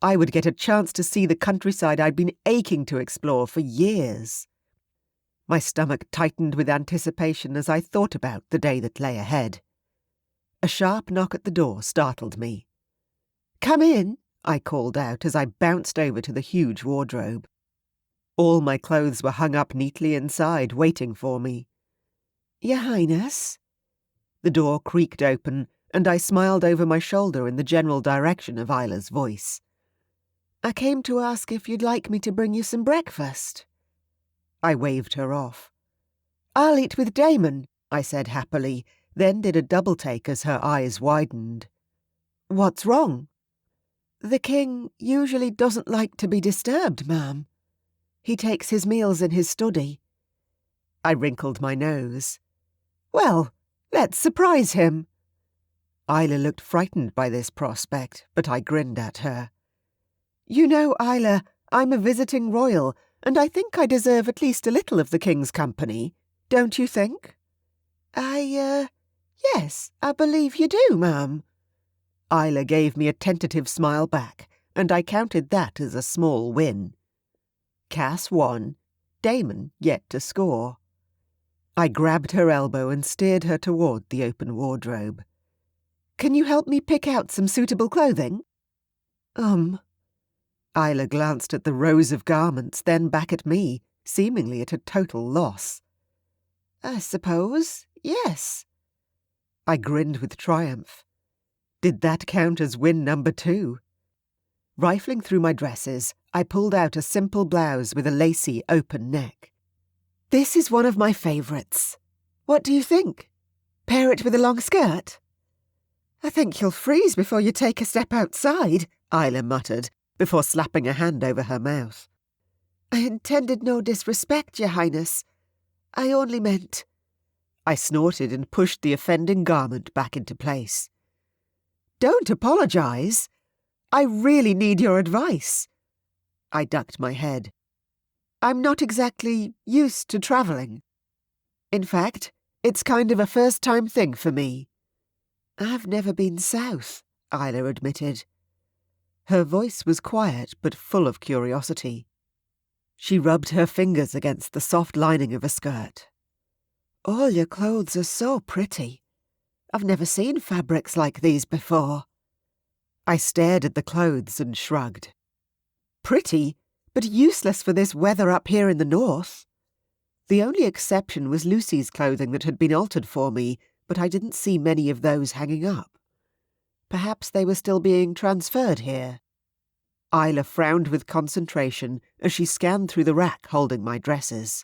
I would get a chance to see the countryside I'd been aching to explore for years. My stomach tightened with anticipation as I thought about the day that lay ahead. A sharp knock at the door startled me. "Come in," I called out as I bounced over to the huge wardrobe. All my clothes were hung up neatly inside, waiting for me. "Your Highness?" The door creaked open, and I smiled over my shoulder in the general direction of Isla's voice. "I came to ask if you'd like me to bring you some breakfast." I waved her off. "I'll eat with Damon," I said happily, then did a double-take as her eyes widened. "What's wrong?" "The king usually doesn't like to be disturbed, ma'am. He takes his meals in his study." I wrinkled my nose. "Well, let's surprise him." Isla looked frightened by this prospect, but I grinned at her. "You know, Isla, I'm a visiting royal, and I think I deserve at least a little of the king's company. Don't you think?" Yes, I believe you do, ma'am." Isla gave me a tentative smile back, and I counted that as a small win. Cass won, Damon yet to score. I grabbed her elbow and steered her toward the open wardrobe. "Can you help me pick out some suitable clothing?" Isla glanced at the rows of garments, then back at me, seemingly at a total loss. "I suppose, yes." I grinned with triumph. Did that count as win number 2? Rifling through my dresses, I pulled out a simple blouse with a lacy, open neck. "This is one of my favourites. What do you think? Pair it with a long skirt?" "I think you'll freeze before you take a step outside," Isla muttered, before slapping a hand over her mouth. "I intended no disrespect, Your Highness. I only meant—" I snorted and pushed the offending garment back into place. "Don't apologise. I really need your advice." I ducked my head. "I'm not exactly used to travelling. In fact, it's kind of a first-time thing for me." "I've never been south," Isla admitted. Her voice was quiet but full of curiosity. She rubbed her fingers against the soft lining of her skirt. "All your clothes are so pretty. I've never seen fabrics like these before." I stared at the clothes and shrugged. Pretty, but useless for this weather up here in the north. The only exception was Lucy's clothing that had been altered for me, but I didn't see many of those hanging up. Perhaps they were still being transferred here. Isla frowned with concentration as she scanned through the rack holding my dresses.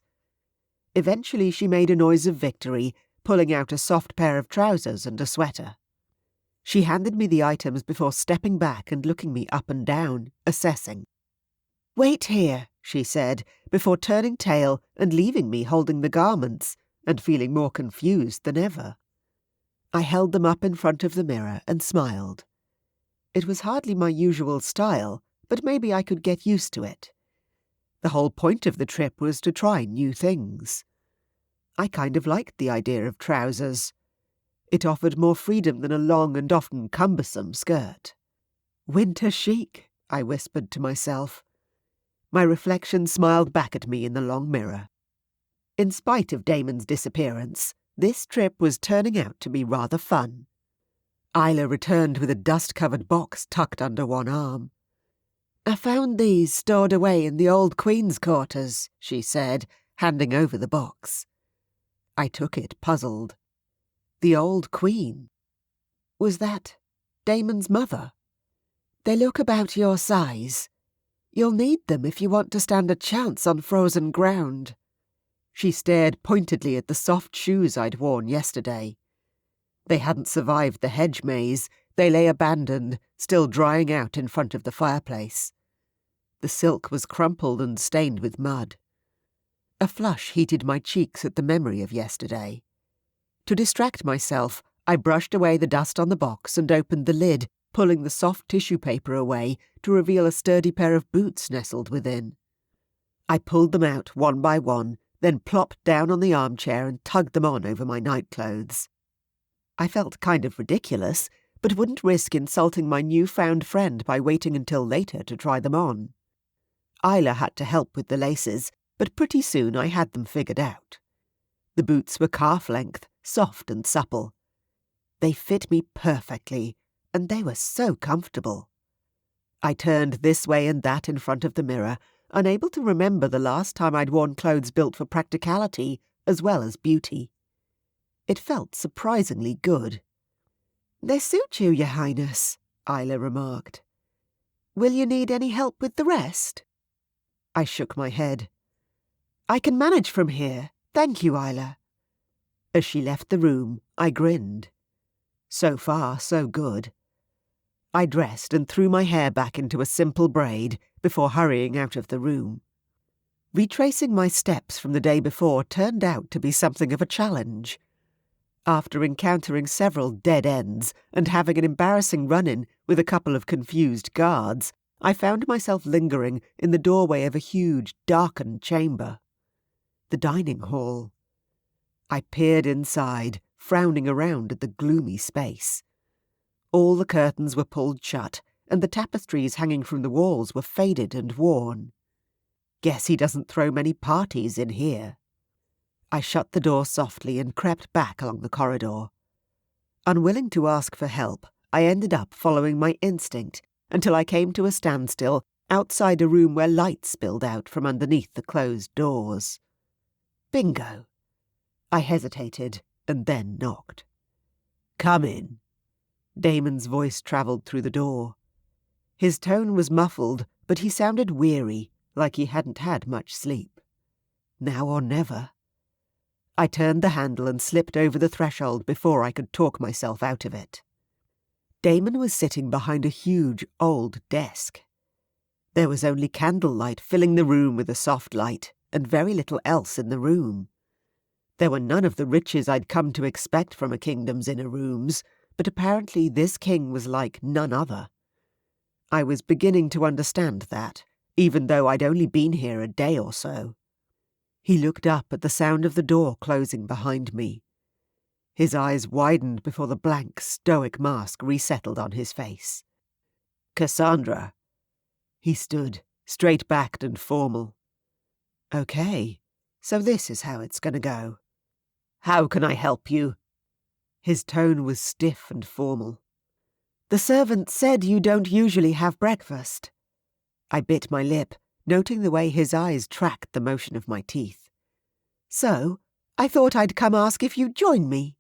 Eventually she made a noise of victory, pulling out a soft pair of trousers and a sweater. She handed me the items before stepping back and looking me up and down, assessing. "Wait here," she said, before turning tail and leaving me holding the garments and feeling more confused than ever. I held them up in front of the mirror and smiled. It was hardly my usual style, but maybe I could get used to it. The whole point of the trip was to try new things. I kind of liked the idea of trousers. It offered more freedom than a long and often cumbersome skirt. "Winter chic," I whispered to myself. My reflection smiled back at me in the long mirror. In spite of Damon's disappearance, this trip was turning out to be rather fun. Isla returned with a dust-covered box tucked under one arm. "I found these stored away in the old Queen's quarters," she said, handing over the box. I took it, puzzled. The old Queen? Was that Damon's mother? "They look about your size. You'll need them if you want to stand a chance on frozen ground." She stared pointedly at the soft shoes I'd worn yesterday. They hadn't survived the hedge maze. They lay abandoned, still drying out in front of the fireplace. The silk was crumpled and stained with mud. A flush heated my cheeks at the memory of yesterday. To distract myself, I brushed away the dust on the box and opened the lid, pulling the soft tissue paper away to reveal a sturdy pair of boots nestled within. I pulled them out one by one, then plopped down on the armchair and tugged them on over my nightclothes. I felt kind of ridiculous, but wouldn't risk insulting my newfound friend by waiting until later to try them on. Isla had to help with the laces, but pretty soon I had them figured out. The boots were calf-length, soft and supple. They fit me perfectly, and they were so comfortable. I turned this way and that in front of the mirror, unable to remember the last time I'd worn clothes built for practicality as well as beauty. It felt surprisingly good. "They suit you, Your Highness," Isla remarked. "Will you need any help with the rest?" I shook my head. "I can manage from here. Thank you, Isla." As she left the room, I grinned. So far, so good. I dressed and threw my hair back into a simple braid before hurrying out of the room. Retracing my steps from the day before turned out to be something of a challenge. After encountering several dead ends and having an embarrassing run-in with a couple of confused guards, I found myself lingering in the doorway of a huge, darkened chamber. The dining hall. I peered inside, frowning around at the gloomy space. All the curtains were pulled shut, and the tapestries hanging from the walls were faded and worn. Guess he doesn't throw many parties in here. I shut the door softly and crept back along the corridor. Unwilling to ask for help, I ended up following my instinct until I came to a standstill outside a room where light spilled out from underneath the closed doors. Bingo. I hesitated and then knocked. "Come in." Damon's voice travelled through the door. His tone was muffled, but he sounded weary, like he hadn't had much sleep. Now or never. I turned the handle and slipped over the threshold before I could talk myself out of it. Damon was sitting behind a huge, old desk. There was only candlelight filling the room with a soft light, and very little else in the room. There were none of the riches I'd come to expect from a kingdom's inner rooms, but apparently this king was like none other. I was beginning to understand that, even though I'd only been here a day or so. He looked up at the sound of the door closing behind me. His eyes widened before the blank, stoic mask resettled on his face. Cassandra. He stood, straight-backed and formal. Okay, so this is how it's going to go. How can I help you? His tone was stiff and formal. The servant said you don't usually have breakfast. I bit my lip, noting the way his eyes tracked the motion of my teeth. So, I thought I'd come ask if you'd join me.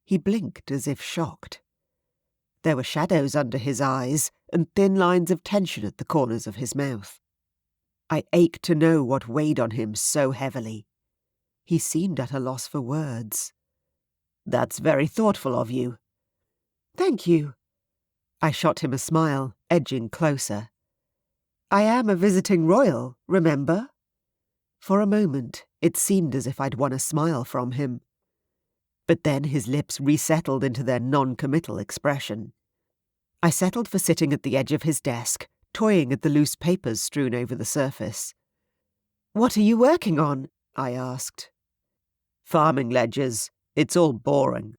He blinked as if shocked. There were shadows under his eyes and thin lines of tension at the corners of his mouth. I ached to know what weighed on him so heavily. He seemed at a loss for words. That's very thoughtful of you. Thank you. I shot him a smile, edging closer. I am a visiting royal, remember? For a moment, it seemed as if I'd won a smile from him. But then his lips resettled into their non-committal expression. I settled for sitting at the edge of his desk, toying at the loose papers strewn over the surface. What are you working on? I asked. Farming ledgers. It's all boring.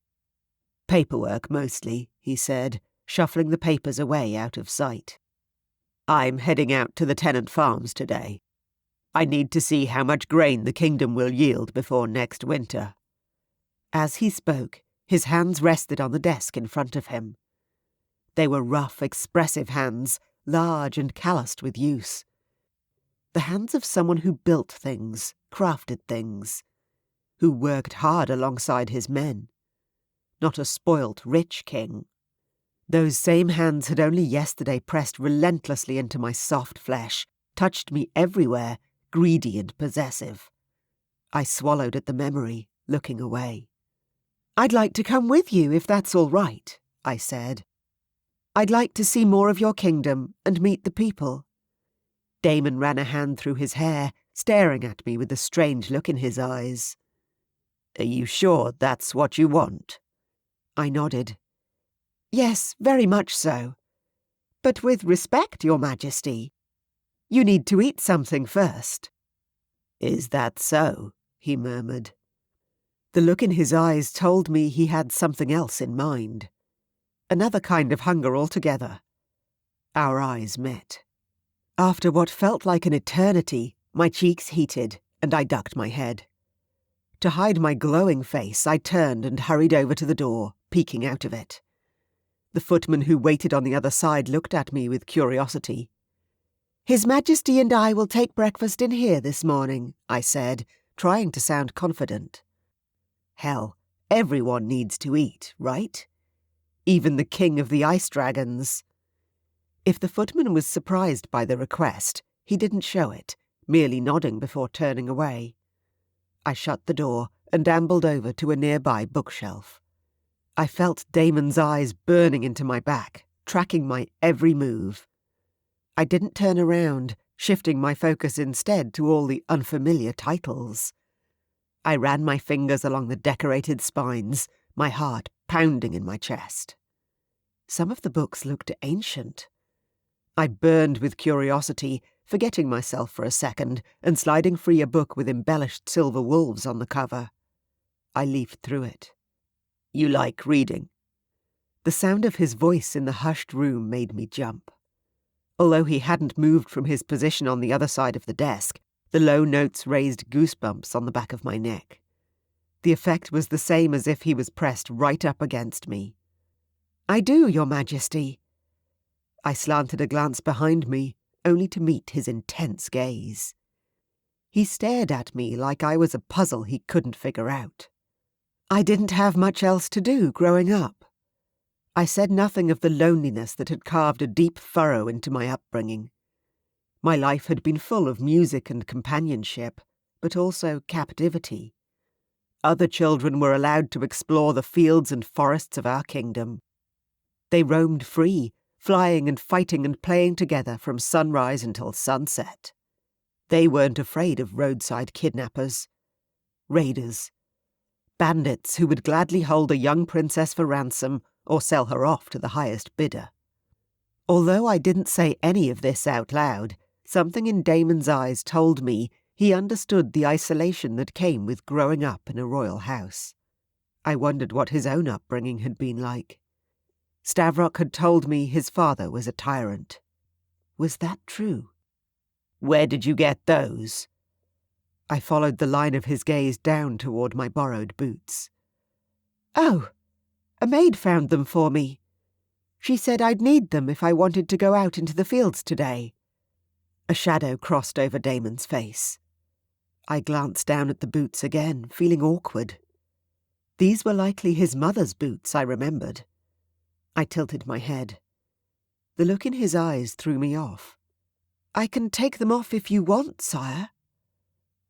Paperwork, mostly, he said, shuffling the papers away out of sight. I'm heading out to the tenant farms today. I need to see how much grain the kingdom will yield before next winter. As he spoke, his hands rested on the desk in front of him. They were rough, expressive hands, large and calloused with use. The hands of someone who built things, crafted things, who worked hard alongside his men. Not a spoilt, rich king. Those same hands had only yesterday pressed relentlessly into my soft flesh, touched me everywhere, greedy and possessive. I swallowed at the memory, looking away. I'd like to come with you if that's all right, I said. I'd like to see more of your kingdom and meet the people. Damon ran a hand through his hair, staring at me with a strange look in his eyes. Are you sure that's what you want? I nodded. Yes, very much so. But with respect, Your Majesty. You need to eat something first. Is that so? He murmured. The look in his eyes told me he had something else in mind. Another kind of hunger altogether. Our eyes met. After what felt like an eternity, my cheeks heated, and I ducked my head. To hide my glowing face, I turned and hurried over to the door, peeking out of it. The footman who waited on the other side looked at me with curiosity. His Majesty and I will take breakfast in here this morning, I said, trying to sound confident. Hell, everyone needs to eat, right? Even the king of the ice dragons. If the footman was surprised by the request, he didn't show it, merely nodding before turning away. I shut the door and ambled over to a nearby bookshelf. I felt Damon's eyes burning into my back, tracking my every move. I didn't turn around, shifting my focus instead to all the unfamiliar titles. I ran my fingers along the decorated spines, my heart pounding in my chest. Some of the books looked ancient. I burned with curiosity, forgetting myself for a second and sliding free a book with embellished silver wolves on the cover. I leafed through it. You like reading? The sound of his voice in the hushed room made me jump. Although he hadn't moved from his position on the other side of the desk, the low notes raised goosebumps on the back of my neck. The effect was the same as if he was pressed right up against me. I do, Your Majesty. I slanted a glance behind me, only to meet his intense gaze. He stared at me like I was a puzzle he couldn't figure out. I didn't have much else to do growing up. I said nothing of the loneliness that had carved a deep furrow into my upbringing. My life had been full of music and companionship, but also captivity. Other children were allowed to explore the fields and forests of our kingdom. They roamed free, flying and fighting and playing together from sunrise until sunset. They weren't afraid of roadside kidnappers, raiders, bandits who would gladly hold a young princess for ransom or sell her off to the highest bidder. Although I didn't say any of this out loud, something in Damon's eyes told me he understood the isolation that came with growing up in a royal house. I wondered what his own upbringing had been like. Stavrock had told me his father was a tyrant. Was that true? Where did you get those? I followed the line of his gaze down toward my borrowed boots. Oh, a maid found them for me. She said I'd need them if I wanted to go out into the fields today. A shadow crossed over Damon's face. I glanced down at the boots again, feeling awkward. These were likely his mother's boots, I remembered. I tilted my head. The look in his eyes threw me off. I can take them off if you want, sire.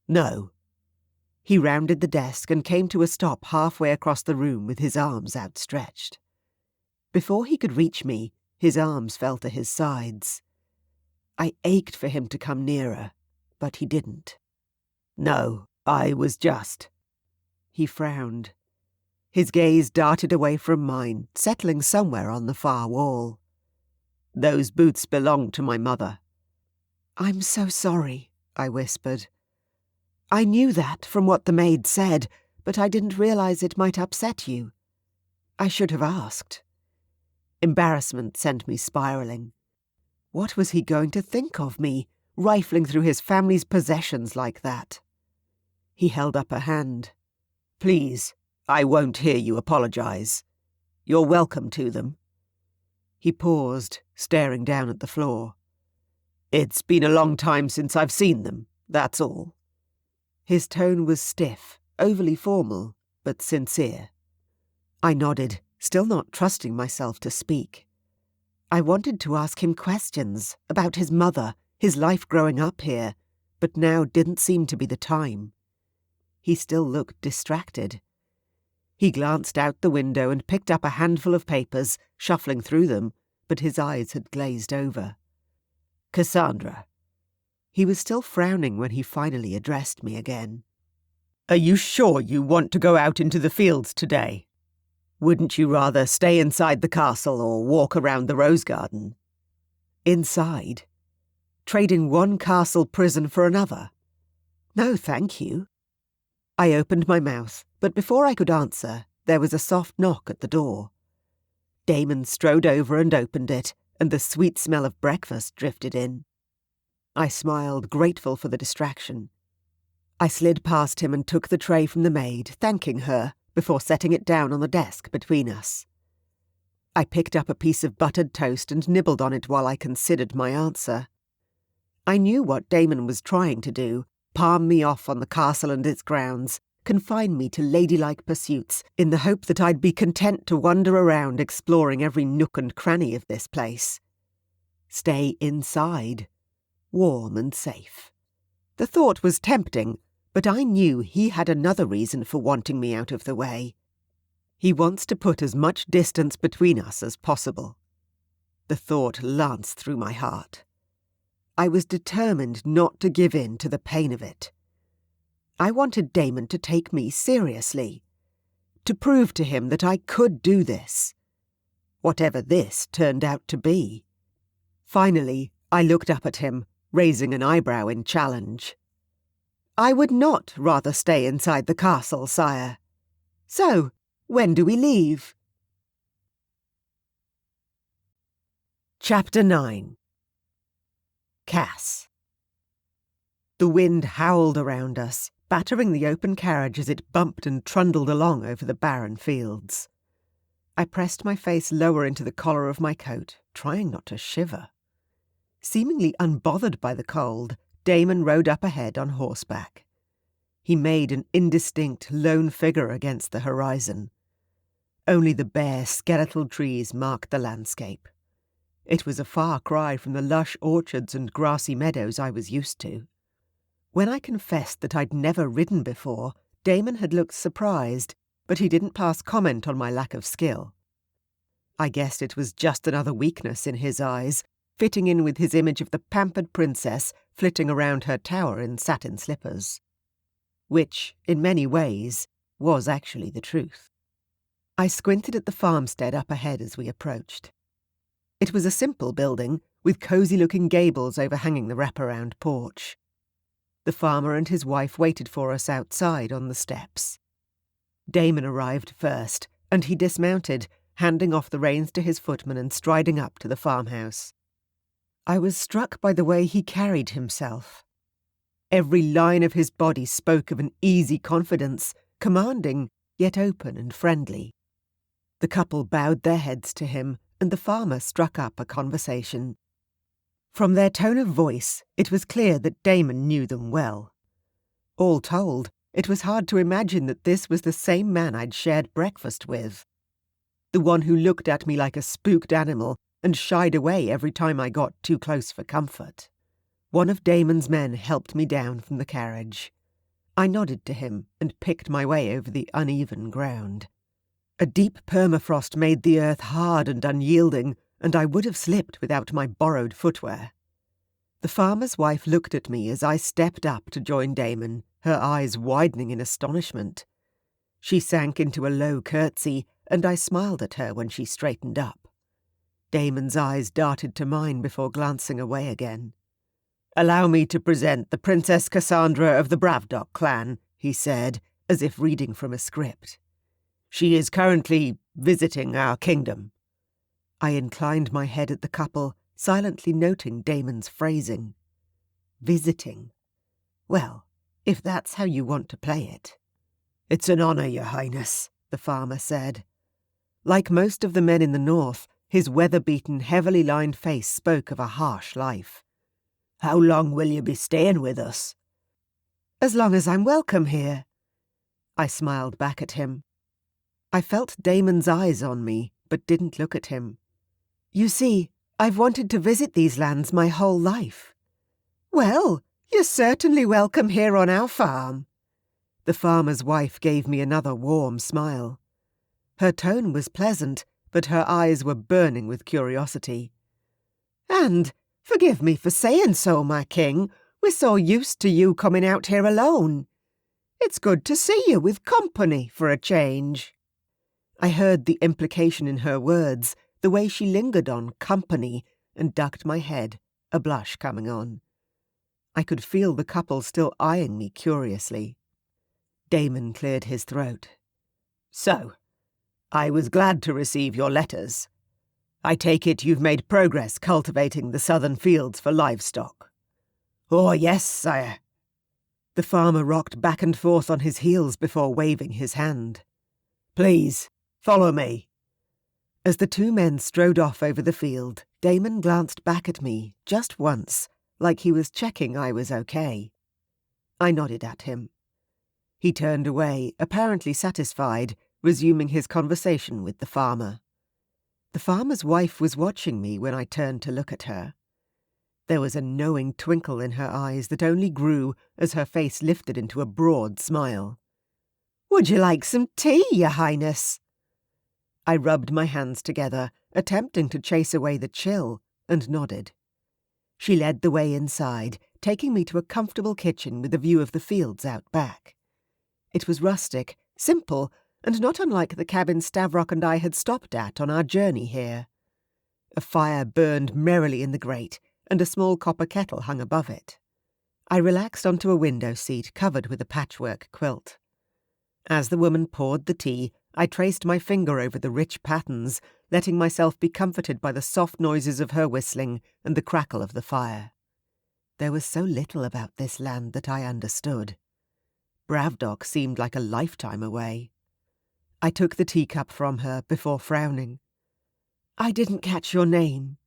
No. He rounded the desk and came to a stop halfway across the room with his arms outstretched. Before he could reach me, his arms fell to his sides. I ached for him to come nearer, but he didn't. No, I was just... He frowned. His gaze darted away from mine, settling somewhere on the far wall. Those boots belong to my mother. I'm so sorry, I whispered. I knew that from what the maid said, but I didn't realize it might upset you. I should have asked. Embarrassment sent me spiraling. What was he going to think of me, rifling through his family's possessions like that? He held up a hand. Please, I won't hear you apologize. You're welcome to them. He paused, staring down at the floor. It's been a long time since I've seen them, that's all. His tone was stiff, overly formal, but sincere. I nodded, still not trusting myself to speak. I wanted to ask him questions about his mother, his life growing up here, but now didn't seem to be the time. He still looked distracted. He glanced out the window and picked up a handful of papers, shuffling through them, but his eyes had glazed over. Cassandra. He was still frowning when he finally addressed me again. Are you sure you want to go out into the fields today? Wouldn't you rather stay inside the castle or walk around the rose garden? Inside? Trading one castle prison for another? No, thank you. I opened my mouth, but before I could answer, there was a soft knock at the door. Damon strode over and opened it, and the sweet smell of breakfast drifted in. I smiled, grateful for the distraction. I slid past him and took the tray from the maid, thanking her, before setting it down on the desk between us. I picked up a piece of buttered toast and nibbled on it while I considered my answer. I knew what Damon was trying to do, palm me off on the castle and its grounds, confine me to ladylike pursuits, in the hope that I'd be content to wander around exploring every nook and cranny of this place. Stay inside, warm and safe. The thought was tempting, but I knew he had another reason for wanting me out of the way. He wants to put as much distance between us as possible. The thought lanced through my heart. I was determined not to give in to the pain of it. I wanted Damon to take me seriously, to prove to him that I could do this, whatever this turned out to be. Finally, I looked up at him, raising an eyebrow in challenge. I would not rather stay inside the castle, sire. So, when do we leave? Chapter 9. Cass. The wind howled around us, battering the open carriage as it bumped and trundled along over the barren fields. I pressed my face lower into the collar of my coat, trying not to shiver. Seemingly unbothered by the cold, Damon rode up ahead on horseback. He made an indistinct, lone figure against the horizon. Only the bare, skeletal trees marked the landscape. It was a far cry from the lush orchards and grassy meadows I was used to. When I confessed that I'd never ridden before, Damon had looked surprised, but he didn't pass comment on my lack of skill. I guessed it was just another weakness in his eyes, fitting in with his image of the pampered princess flitting around her tower in satin slippers. Which, in many ways, was actually the truth. I squinted at the farmstead up ahead as we approached. It was a simple building, with cosy-looking gables overhanging the wraparound porch. The farmer and his wife waited for us outside on the steps. Damon arrived first, and he dismounted, handing off the reins to his footman and striding up to the farmhouse. I was struck by the way he carried himself. Every line of his body spoke of an easy confidence, commanding, yet open and friendly. The couple bowed their heads to him, and the farmer struck up a conversation. From their tone of voice, it was clear that Damon knew them well. All told, it was hard to imagine that this was the same man I'd shared breakfast with. The one who looked at me like a spooked animal and shied away every time I got too close for comfort. One of Damon's men helped me down from the carriage. I nodded to him and picked my way over the uneven ground. A deep permafrost made the earth hard and unyielding, and I would have slipped without my borrowed footwear. The farmer's wife looked at me as I stepped up to join Damon, her eyes widening in astonishment. She sank into a low curtsy, and I smiled at her when she straightened up. Damon's eyes darted to mine before glancing away again. "Allow me to present the Princess Cassandra of the Bravdock clan," he said, as if reading from a script. "She is currently visiting our kingdom." I inclined my head at the couple, silently noting Damon's phrasing. Visiting. Well, if that's how you want to play it. "It's an honour, Your Highness," the farmer said. Like most of the men in the north, his weather-beaten, heavily lined face spoke of a harsh life. "How long will you be staying with us?" "As long as I'm welcome here." I smiled back at him. I felt Damon's eyes on me, but didn't look at him. "You see, I've wanted to visit these lands my whole life." "Well, you're certainly welcome here on our farm." The farmer's wife gave me another warm smile. Her tone was pleasant, but her eyes were burning with curiosity. "And, forgive me for saying so, my king, we're so used to you coming out here alone. It's good to see you with company for a change." I heard the implication in her words, the way she lingered on company, and ducked my head, a blush coming on. I could feel the couple still eyeing me curiously. Damon cleared his throat. "So, I was glad to receive your letters. I take it you've made progress cultivating the southern fields for livestock." "Oh, yes, sire." The farmer rocked back and forth on his heels before waving his hand. "Please, follow me." As the two men strode off over the field, Damon glanced back at me just once, like he was checking I was okay. I nodded at him. He turned away, apparently satisfied, resuming his conversation with the farmer. The farmer's wife was watching me when I turned to look at her. There was a knowing twinkle in her eyes that only grew as her face lifted into a broad smile. "Would you like some tea, Your Highness?" I rubbed my hands together, attempting to chase away the chill, and nodded. She led the way inside, taking me to a comfortable kitchen with a view of the fields out back. It was rustic, simple, and not unlike the cabin Stavrock and I had stopped at on our journey here. A fire burned merrily in the grate, and a small copper kettle hung above it. I relaxed onto a window seat covered with a patchwork quilt. As the woman poured the tea, I traced my finger over the rich patterns, letting myself be comforted by the soft noises of her whistling and the crackle of the fire. There was so little about this land that I understood. Bravdock seemed like a lifetime away. I took the teacup from her before frowning. "I didn't catch your name."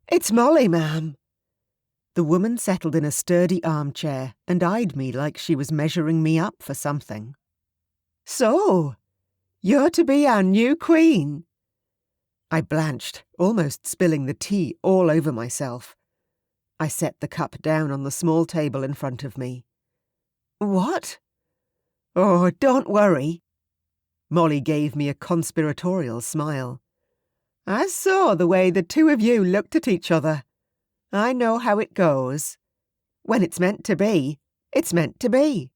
"It's Molly, ma'am." The woman settled in a sturdy armchair and eyed me like she was measuring me up for something. "So, you're to be our new queen." I blanched, almost spilling the tea all over myself. I set the cup down on the small table in front of me. "What?" "Oh, don't worry." Molly gave me a conspiratorial smile. "I saw the way the two of you looked at each other. I know how it goes. When it's meant to be, it's meant to be."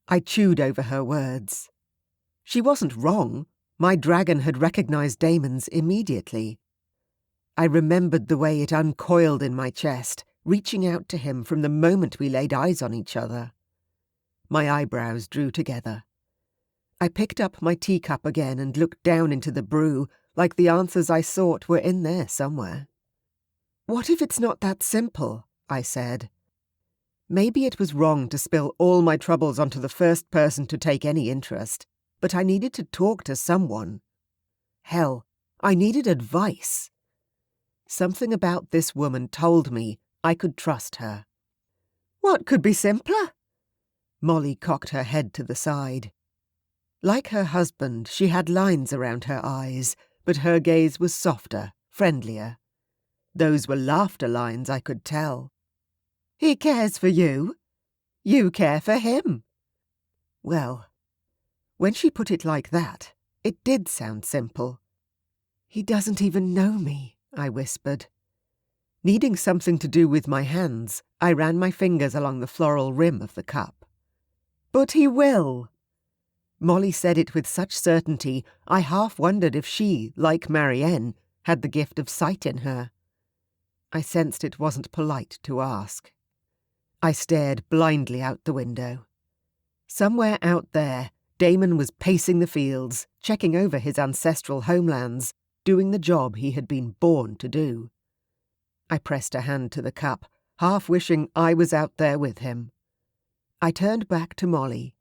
I chewed over her words. She wasn't wrong. My dragon had recognized Damon's immediately. I remembered the way it uncoiled in my chest, reaching out to him from the moment we laid eyes on each other. My eyebrows drew together. I picked up my teacup again and looked down into the brew, like the answers I sought were in there somewhere. What if it's not that simple? I said. Maybe it was wrong to spill all my troubles onto the first person to take any interest, but I needed to talk to someone. Hell, I needed advice. Something about this woman told me I could trust her. What could be simpler? Molly cocked her head to the side. Like her husband, she had lines around her eyes, but her gaze was softer, friendlier. Those were laughter lines, I could tell. He cares for you. You care for him. Well, when she put it like that, it did sound simple. He doesn't even know me, I whispered. Needing something to do with my hands, I ran my fingers along the floral rim of the cup. But he will. Molly said it with such certainty, I half wondered if she, like Marianne, had the gift of sight in her. I sensed it wasn't polite to ask. I stared blindly out the window. Somewhere out there, Damon was pacing the fields, checking over his ancestral homelands, doing the job he had been born to do. I pressed a hand to the cup, half wishing I was out there with him. I turned back to Molly.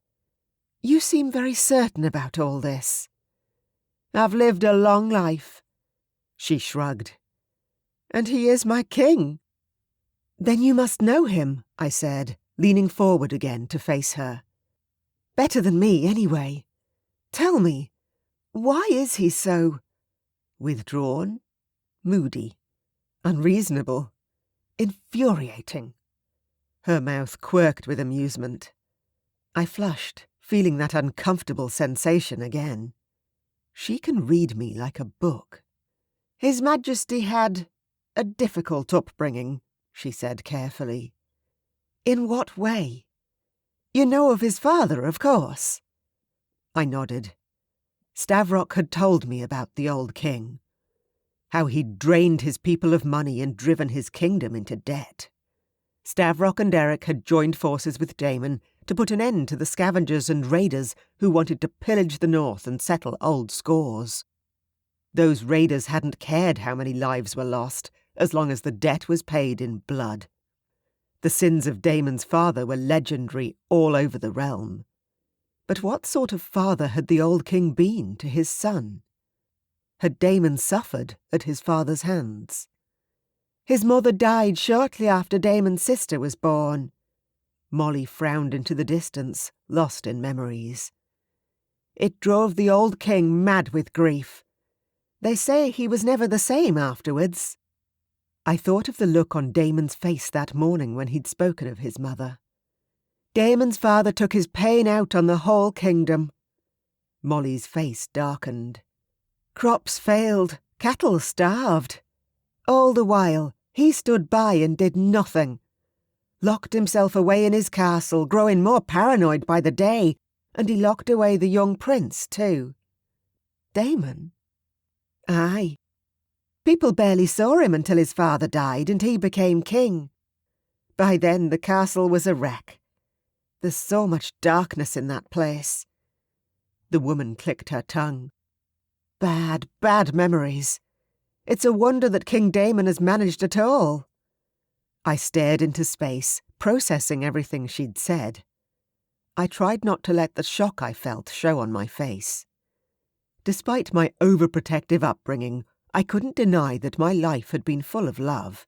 You seem very certain about all this. I've lived a long life. She shrugged. And he is my king. Then you must know him, I said, leaning forward again to face her. Better than me, anyway. Tell me, why is he so withdrawn, moody, unreasonable, infuriating? Her mouth quirked with amusement. I flushed, feeling that uncomfortable sensation again. She can read me like a book. His Majesty had a difficult upbringing, she said carefully. In what way? You know of his father, of course. I nodded. Stavrock had told me about the old king. How he'd drained his people of money and driven his kingdom into debt. Stavrock and Eric had joined forces with Damon to put an end to the scavengers and raiders who wanted to pillage the north and settle old scores. Those raiders hadn't cared how many lives were lost, as long as the debt was paid in blood. The sins of Damon's father were legendary all over the realm. But what sort of father had the old king been to his son? Had Damon suffered at his father's hands? His mother died shortly after Damon's sister was born. Molly frowned into the distance, lost in memories. It drove the old king mad with grief. They say he was never the same afterwards. I thought of the look on Damon's face that morning when he'd spoken of his mother. Damon's father took his pain out on the whole kingdom. Molly's face darkened. Crops failed, cattle starved. All the while, he stood by and did nothing. Locked himself away in his castle, growing more paranoid by the day, and he locked away the young prince, too. Damon? Aye. People barely saw him until his father died and he became king. By then the castle was a wreck. There's so much darkness in that place. The woman clicked her tongue. Bad, bad memories. It's a wonder that King Damon has managed at all. I stared into space, processing everything she'd said. I tried not to let the shock I felt show on my face. Despite my overprotective upbringing, I couldn't deny that my life had been full of love.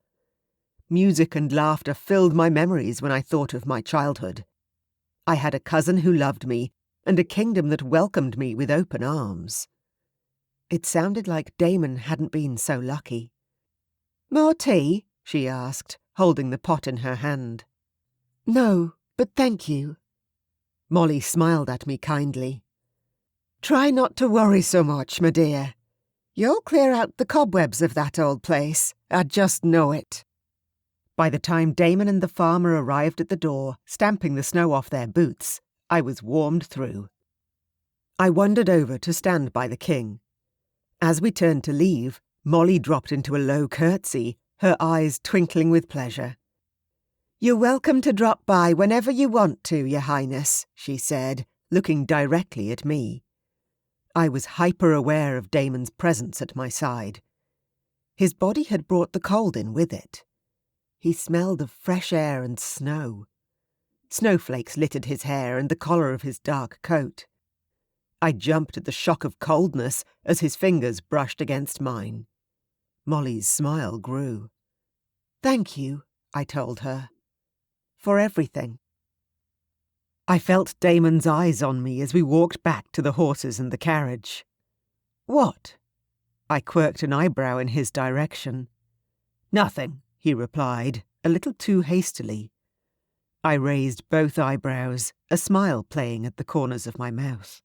Music and laughter filled my memories when I thought of my childhood. I had a cousin who loved me, and a kingdom that welcomed me with open arms. It sounded like Damon hadn't been so lucky. More tea? She asked, holding the pot in her hand. No, but thank you. Molly smiled at me kindly. Try not to worry so much, my dear. You'll clear out the cobwebs of that old place. I just know it. By the time Damon and the farmer arrived at the door, stamping the snow off their boots, I was warmed through. I wandered over to stand by the king. As we turned to leave, Molly dropped into a low curtsy, her eyes twinkling with pleasure. You're welcome to drop by whenever you want to, Your Highness, she said, looking directly at me. I was hyper-aware of Damon's presence at my side. His body had brought the cold in with it. He smelled of fresh air and snow. Snowflakes littered his hair and the collar of his dark coat. I jumped at the shock of coldness as his fingers brushed against mine. Molly's smile grew. "Thank you," I told her. "For everything." I felt Damon's eyes on me as we walked back to the horses and the carriage. "What?" I quirked an eyebrow in his direction. "Nothing," he replied, a little too hastily. I raised both eyebrows, a smile playing at the corners of my mouth.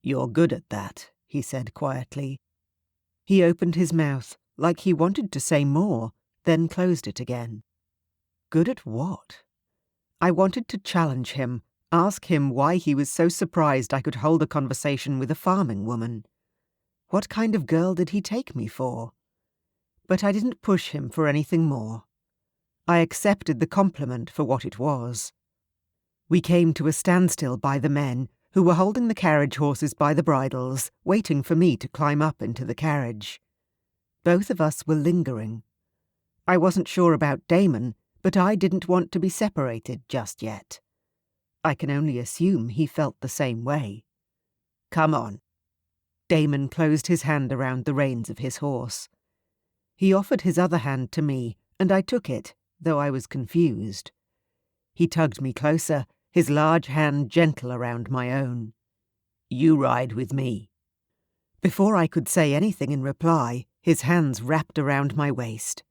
"You're good at that," he said quietly. He opened his mouth, like he wanted to say more, then closed it again. Good at what? I wanted to challenge him, ask him why he was so surprised I could hold a conversation with a farming woman. What kind of girl did he take me for? But I didn't push him for anything more. I accepted the compliment for what it was. We came to a standstill by the men, who were holding the carriage horses by the bridles, waiting for me to climb up into the carriage. Both of us were lingering. I wasn't sure about Damon, but I didn't want to be separated just yet. I can only assume he felt the same way. "Come on." Damon closed his hand around the reins of his horse. He offered his other hand to me, and I took it, though I was confused. He tugged me closer, his large hand gentle around my own. "You ride with me." Before I could say anything in reply, his hands wrapped around my waist.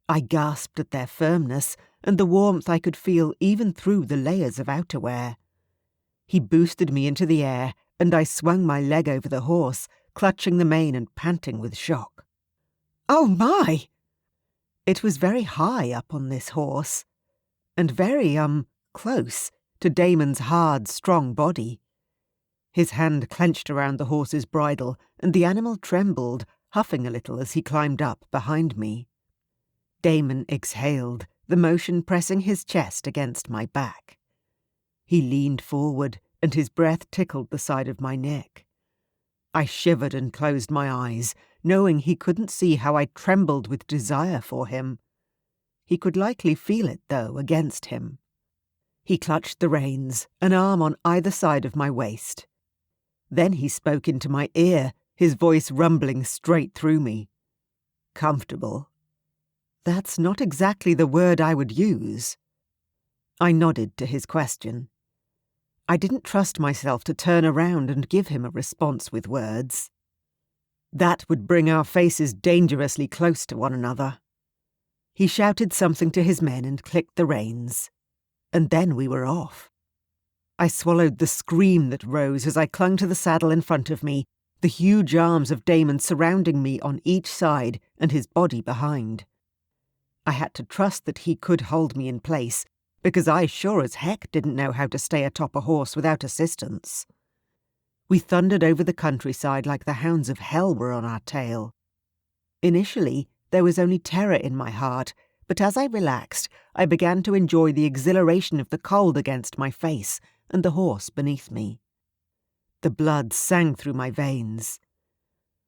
I gasped at their firmness and the warmth I could feel even through the layers of outerwear. He boosted me into the air, and I swung my leg over the horse, clutching the mane and panting with shock. "Oh my!" It was very high up on this horse, and very, close to Damon's hard, strong body. His hand clenched around the horse's bridle, and the animal trembled, huffing a little as he climbed up behind me. Damon exhaled, the motion pressing his chest against my back. He leaned forward, and his breath tickled the side of my neck. I shivered and closed my eyes, knowing he couldn't see how I trembled with desire for him. He could likely feel it, though, against him. He clutched the reins, an arm on either side of my waist. Then he spoke into my ear, his voice rumbling straight through me. "Comfortable?" That's not exactly the word I would use. I nodded to his question. I didn't trust myself to turn around and give him a response with words. That would bring our faces dangerously close to one another. He shouted something to his men and clicked the reins. And then we were off. I swallowed the scream that rose as I clung to the saddle in front of me, the huge arms of Damon surrounding me on each side and his body behind. I had to trust that he could hold me in place, because I sure as heck didn't know how to stay atop a horse without assistance. We thundered over the countryside like the hounds of hell were on our tail. Initially, there was only terror in my heart, but as I relaxed, I began to enjoy the exhilaration of the cold against my face and the horse beneath me. The blood sang through my veins.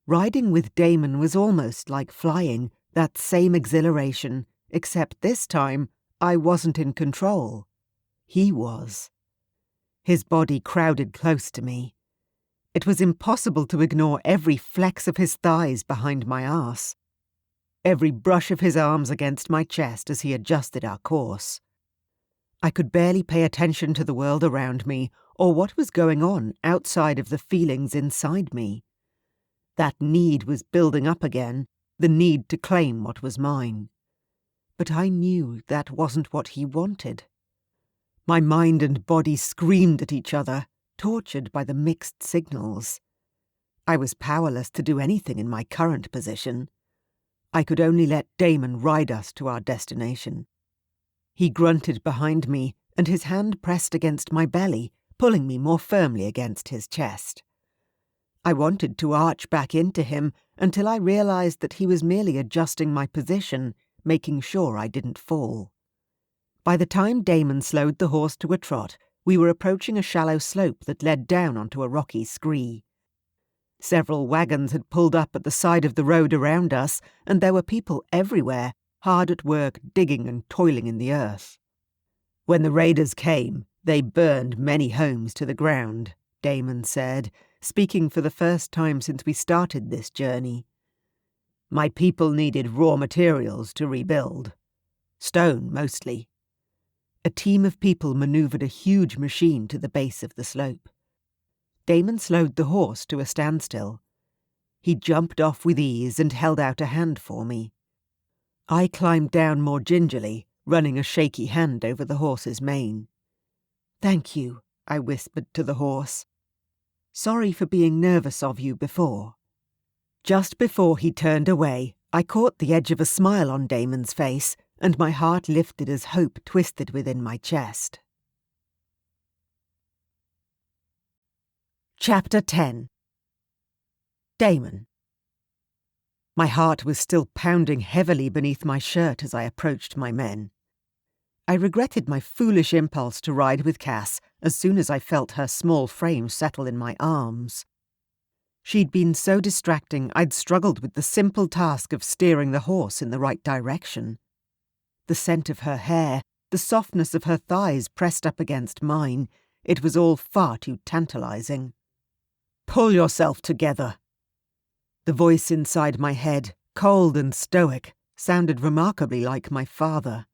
Riding with Damon was almost like flying, that same exhilaration, except this time I wasn't in control. He was. His body crowded close to me. It was impossible to ignore every flex of his thighs behind my arse, every brush of his arms against my chest as he adjusted our course. I could barely pay attention to the world around me or what was going on outside of the feelings inside me. That need was building up again, the need to claim what was mine. But I knew that wasn't what he wanted. My mind and body screamed at each other, tortured by the mixed signals. I was powerless to do anything in my current position. I could only let Damon ride us to our destination. He grunted behind me, and his hand pressed against my belly, pulling me more firmly against his chest. I wanted to arch back into him until I realized that he was merely adjusting my position, making sure I didn't fall. By the time Damon slowed the horse to a trot, We were approaching a shallow slope that led down onto a rocky scree. Several wagons had pulled up at the side of the road around us, and there were people everywhere, hard at work digging and toiling in the earth. When the raiders came, they burned many homes to the ground, Damon said, speaking for the first time since we started this journey. My people needed raw materials to rebuild. Stone, mostly. A team of people manoeuvred a huge machine to the base of the slope. Damon slowed the horse to a standstill. He jumped off with ease and held out a hand for me. I climbed down more gingerly, running a shaky hand over the horse's mane. "Thank you," I whispered to the horse. "Sorry for being nervous of you before." Just before he turned away, I caught the edge of a smile on Damon's face, and my heart lifted as hope twisted within my chest. Chapter 10. Damon. My heart was still pounding heavily beneath my shirt as I approached my men. I regretted my foolish impulse to ride with Cass as soon as I felt her small frame settle in my arms. She'd been so distracting I'd struggled with the simple task of steering the horse in the right direction. The scent of her hair, the softness of her thighs pressed up against mine, it was all far too tantalizing. "Pull yourself together." The voice inside my head, cold and stoic, sounded remarkably like my father.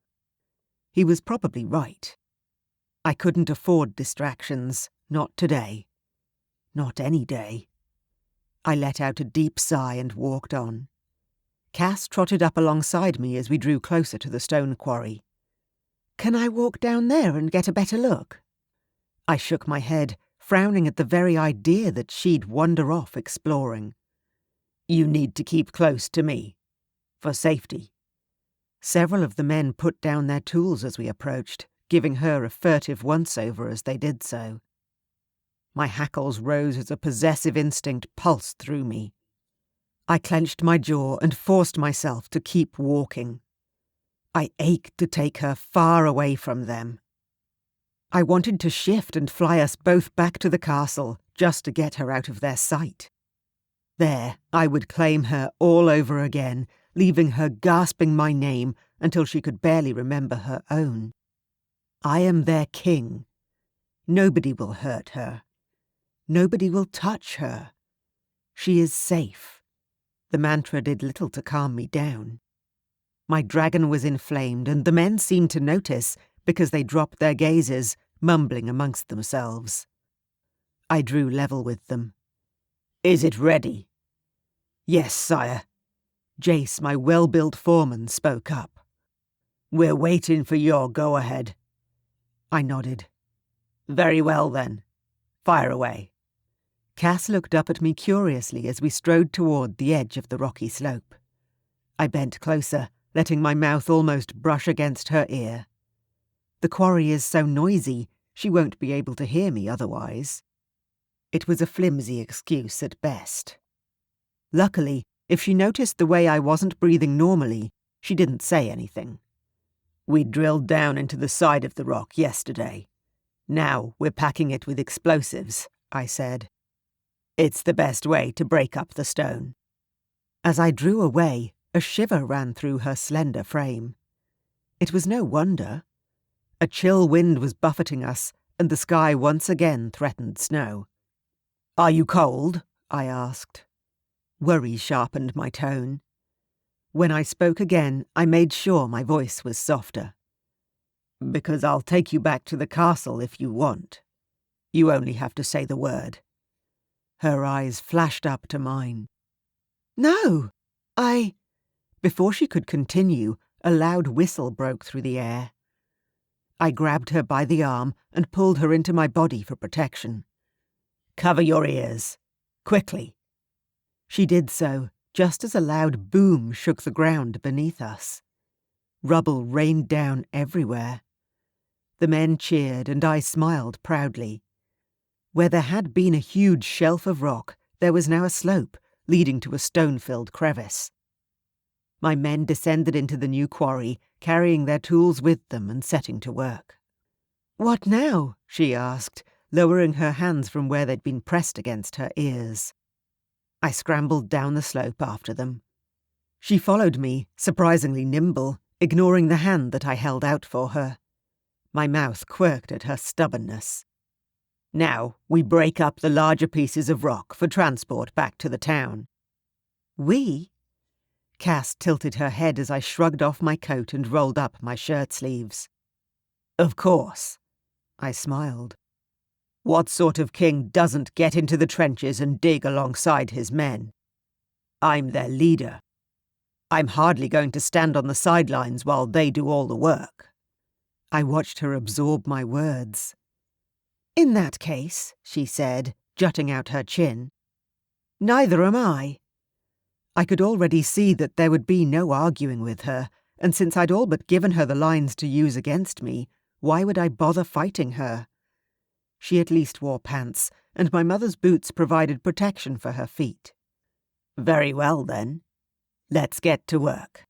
He was probably right. I couldn't afford distractions, not today. Not any day. I let out a deep sigh and walked on. Cass trotted up alongside me as we drew closer to the stone quarry. "Can I walk down there and get a better look?" I shook my head, frowning at the very idea that she'd wander off exploring. "You need to keep close to me. For safety." Several of the men put down their tools as we approached, giving her a furtive once-over as they did so. My hackles rose as a possessive instinct pulsed through me. I clenched my jaw and forced myself to keep walking. I ached to take her far away from them. I wanted to shift and fly us both back to the castle, just to get her out of their sight. There, I would claim her all over again, leaving her gasping my name until she could barely remember her own. I am their king. Nobody will hurt her. Nobody will touch her. She is safe. The mantra did little to calm me down. My dragon was inflamed, and the men seemed to notice because they dropped their gazes, mumbling amongst themselves. I drew level with them. "Is it ready?" "Yes, sire." Jace, my well-built foreman, spoke up. "We're waiting for your go-ahead." I nodded. "Very well, then. Fire away." Cass looked up at me curiously as we strode toward the edge of the rocky slope. I bent closer, letting my mouth almost brush against her ear. The quarry is so noisy, she won't be able to hear me otherwise. It was a flimsy excuse at best. Luckily, if she noticed the way I wasn't breathing normally, she didn't say anything. "We drilled down into the side of the rock yesterday. Now we're packing it with explosives," I said. "It's the best way to break up the stone." As I drew away, a shiver ran through her slender frame. It was no wonder. A chill wind was buffeting us, and the sky once again threatened snow. "Are you cold?" I asked. Worry sharpened my tone. When I spoke again, I made sure my voice was softer. "Because I'll take you back to the castle if you want. You only have to say the word." Her eyes flashed up to mine. "No, Before she could continue, a loud whistle broke through the air. I grabbed her by the arm and pulled her into my body for protection. "Cover your ears. Quickly." She did so, just as a loud boom shook the ground beneath us. Rubble rained down everywhere. The men cheered, and I smiled proudly. Where there had been a huge shelf of rock, there was now a slope, leading to a stone-filled crevice. My men descended into the new quarry, carrying their tools with them and setting to work. What now? She asked, lowering her hands from where they'd been pressed against her ears. I scrambled down the slope after them. She followed me, surprisingly nimble, ignoring the hand that I held out for her. My mouth quirked at her stubbornness. Now we break up the larger pieces of rock for transport back to the town. We? Cass tilted her head as I shrugged off my coat and rolled up my shirt sleeves. Of course. I smiled. What sort of king doesn't get into the trenches and dig alongside his men? I'm their leader. I'm hardly going to stand on the sidelines while they do all the work. I watched her absorb my words. In that case, she said, jutting out her chin, neither am I. I could already see that there would be no arguing with her, and since I'd all but given her the lines to use against me, why would I bother fighting her? She at least wore pants, and my mother's boots provided protection for her feet. Very well, then. Let's get to work.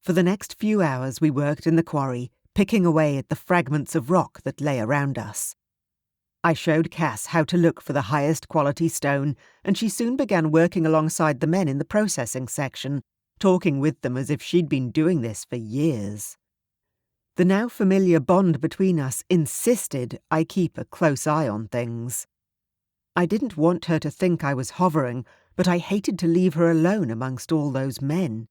For the next few hours we worked in the quarry, picking away at the fragments of rock that lay around us. I showed Cass how to look for the highest quality stone, and she soon began working alongside the men in the processing section, talking with them as if she'd been doing this for years. The now familiar bond between us insisted I keep a close eye on things. I didn't want her to think I was hovering, but I hated to leave her alone amongst all those men.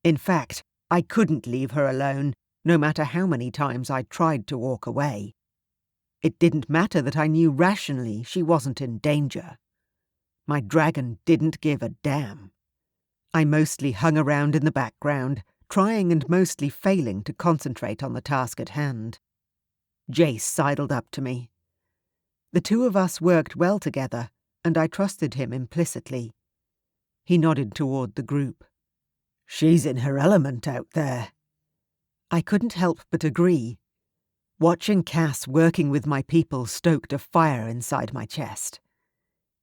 In fact, I couldn't leave her alone, no matter how many times I tried to walk away. It didn't matter that I knew rationally she wasn't in danger. My dragon didn't give a damn. I mostly hung around in the background, trying and mostly failing to concentrate on the task at hand. Jace sidled up to me. The two of us worked well together, and I trusted him implicitly. He nodded toward the group. She's in her element out there. I couldn't help but agree. Watching Cass working with my people stoked a fire inside my chest.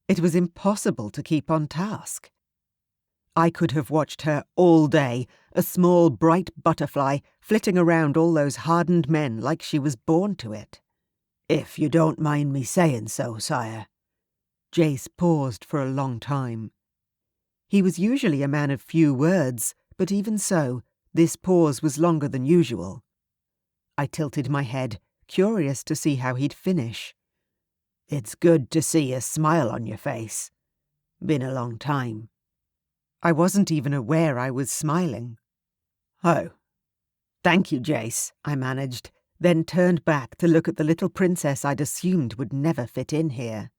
It was impossible to keep on task. I could have watched her all day, a small, bright butterfly flitting around all those hardened men like she was born to it. If you don't mind me saying so, sire. Jace paused for a long time. He was usually a man of few words, but even so, this pause was longer than usual. I tilted my head, curious to see how he'd finish. It's good to see a smile on your face. Been a long time. I wasn't even aware I was smiling. Oh. Thank you, Jace, I managed, then turned back to look at the little princess I'd assumed would never fit in here.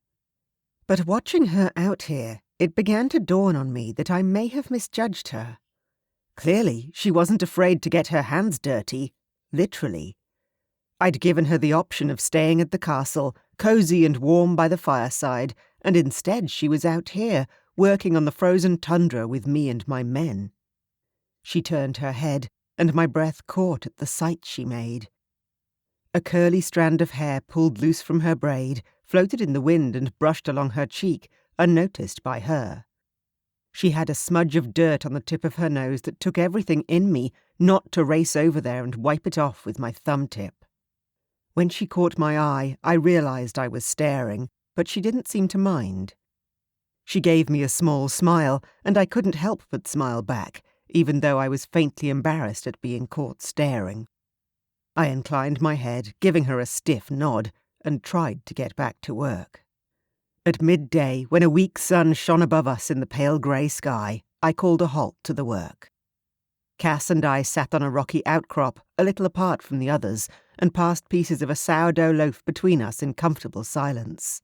But watching her out here, it began to dawn on me that I may have misjudged her. Clearly, she wasn't afraid to get her hands dirty. Literally. I'd given her the option of staying at the castle, cosy and warm by the fireside, and instead she was out here, working on the frozen tundra with me and my men. She turned her head, and my breath caught at the sight she made. A curly strand of hair pulled loose from her braid, floated in the wind and brushed along her cheek, unnoticed by her. She had a smudge of dirt on the tip of her nose that took everything in me not to race over there and wipe it off with my thumb tip. When she caught my eye, I realized I was staring, but she didn't seem to mind. She gave me a small smile, and I couldn't help but smile back, even though I was faintly embarrassed at being caught staring. I inclined my head, giving her a stiff nod, and tried to get back to work. At midday, when a weak sun shone above us in the pale grey sky, I called a halt to the work. Cass and I sat on a rocky outcrop, a little apart from the others, and passed pieces of a sourdough loaf between us in comfortable silence.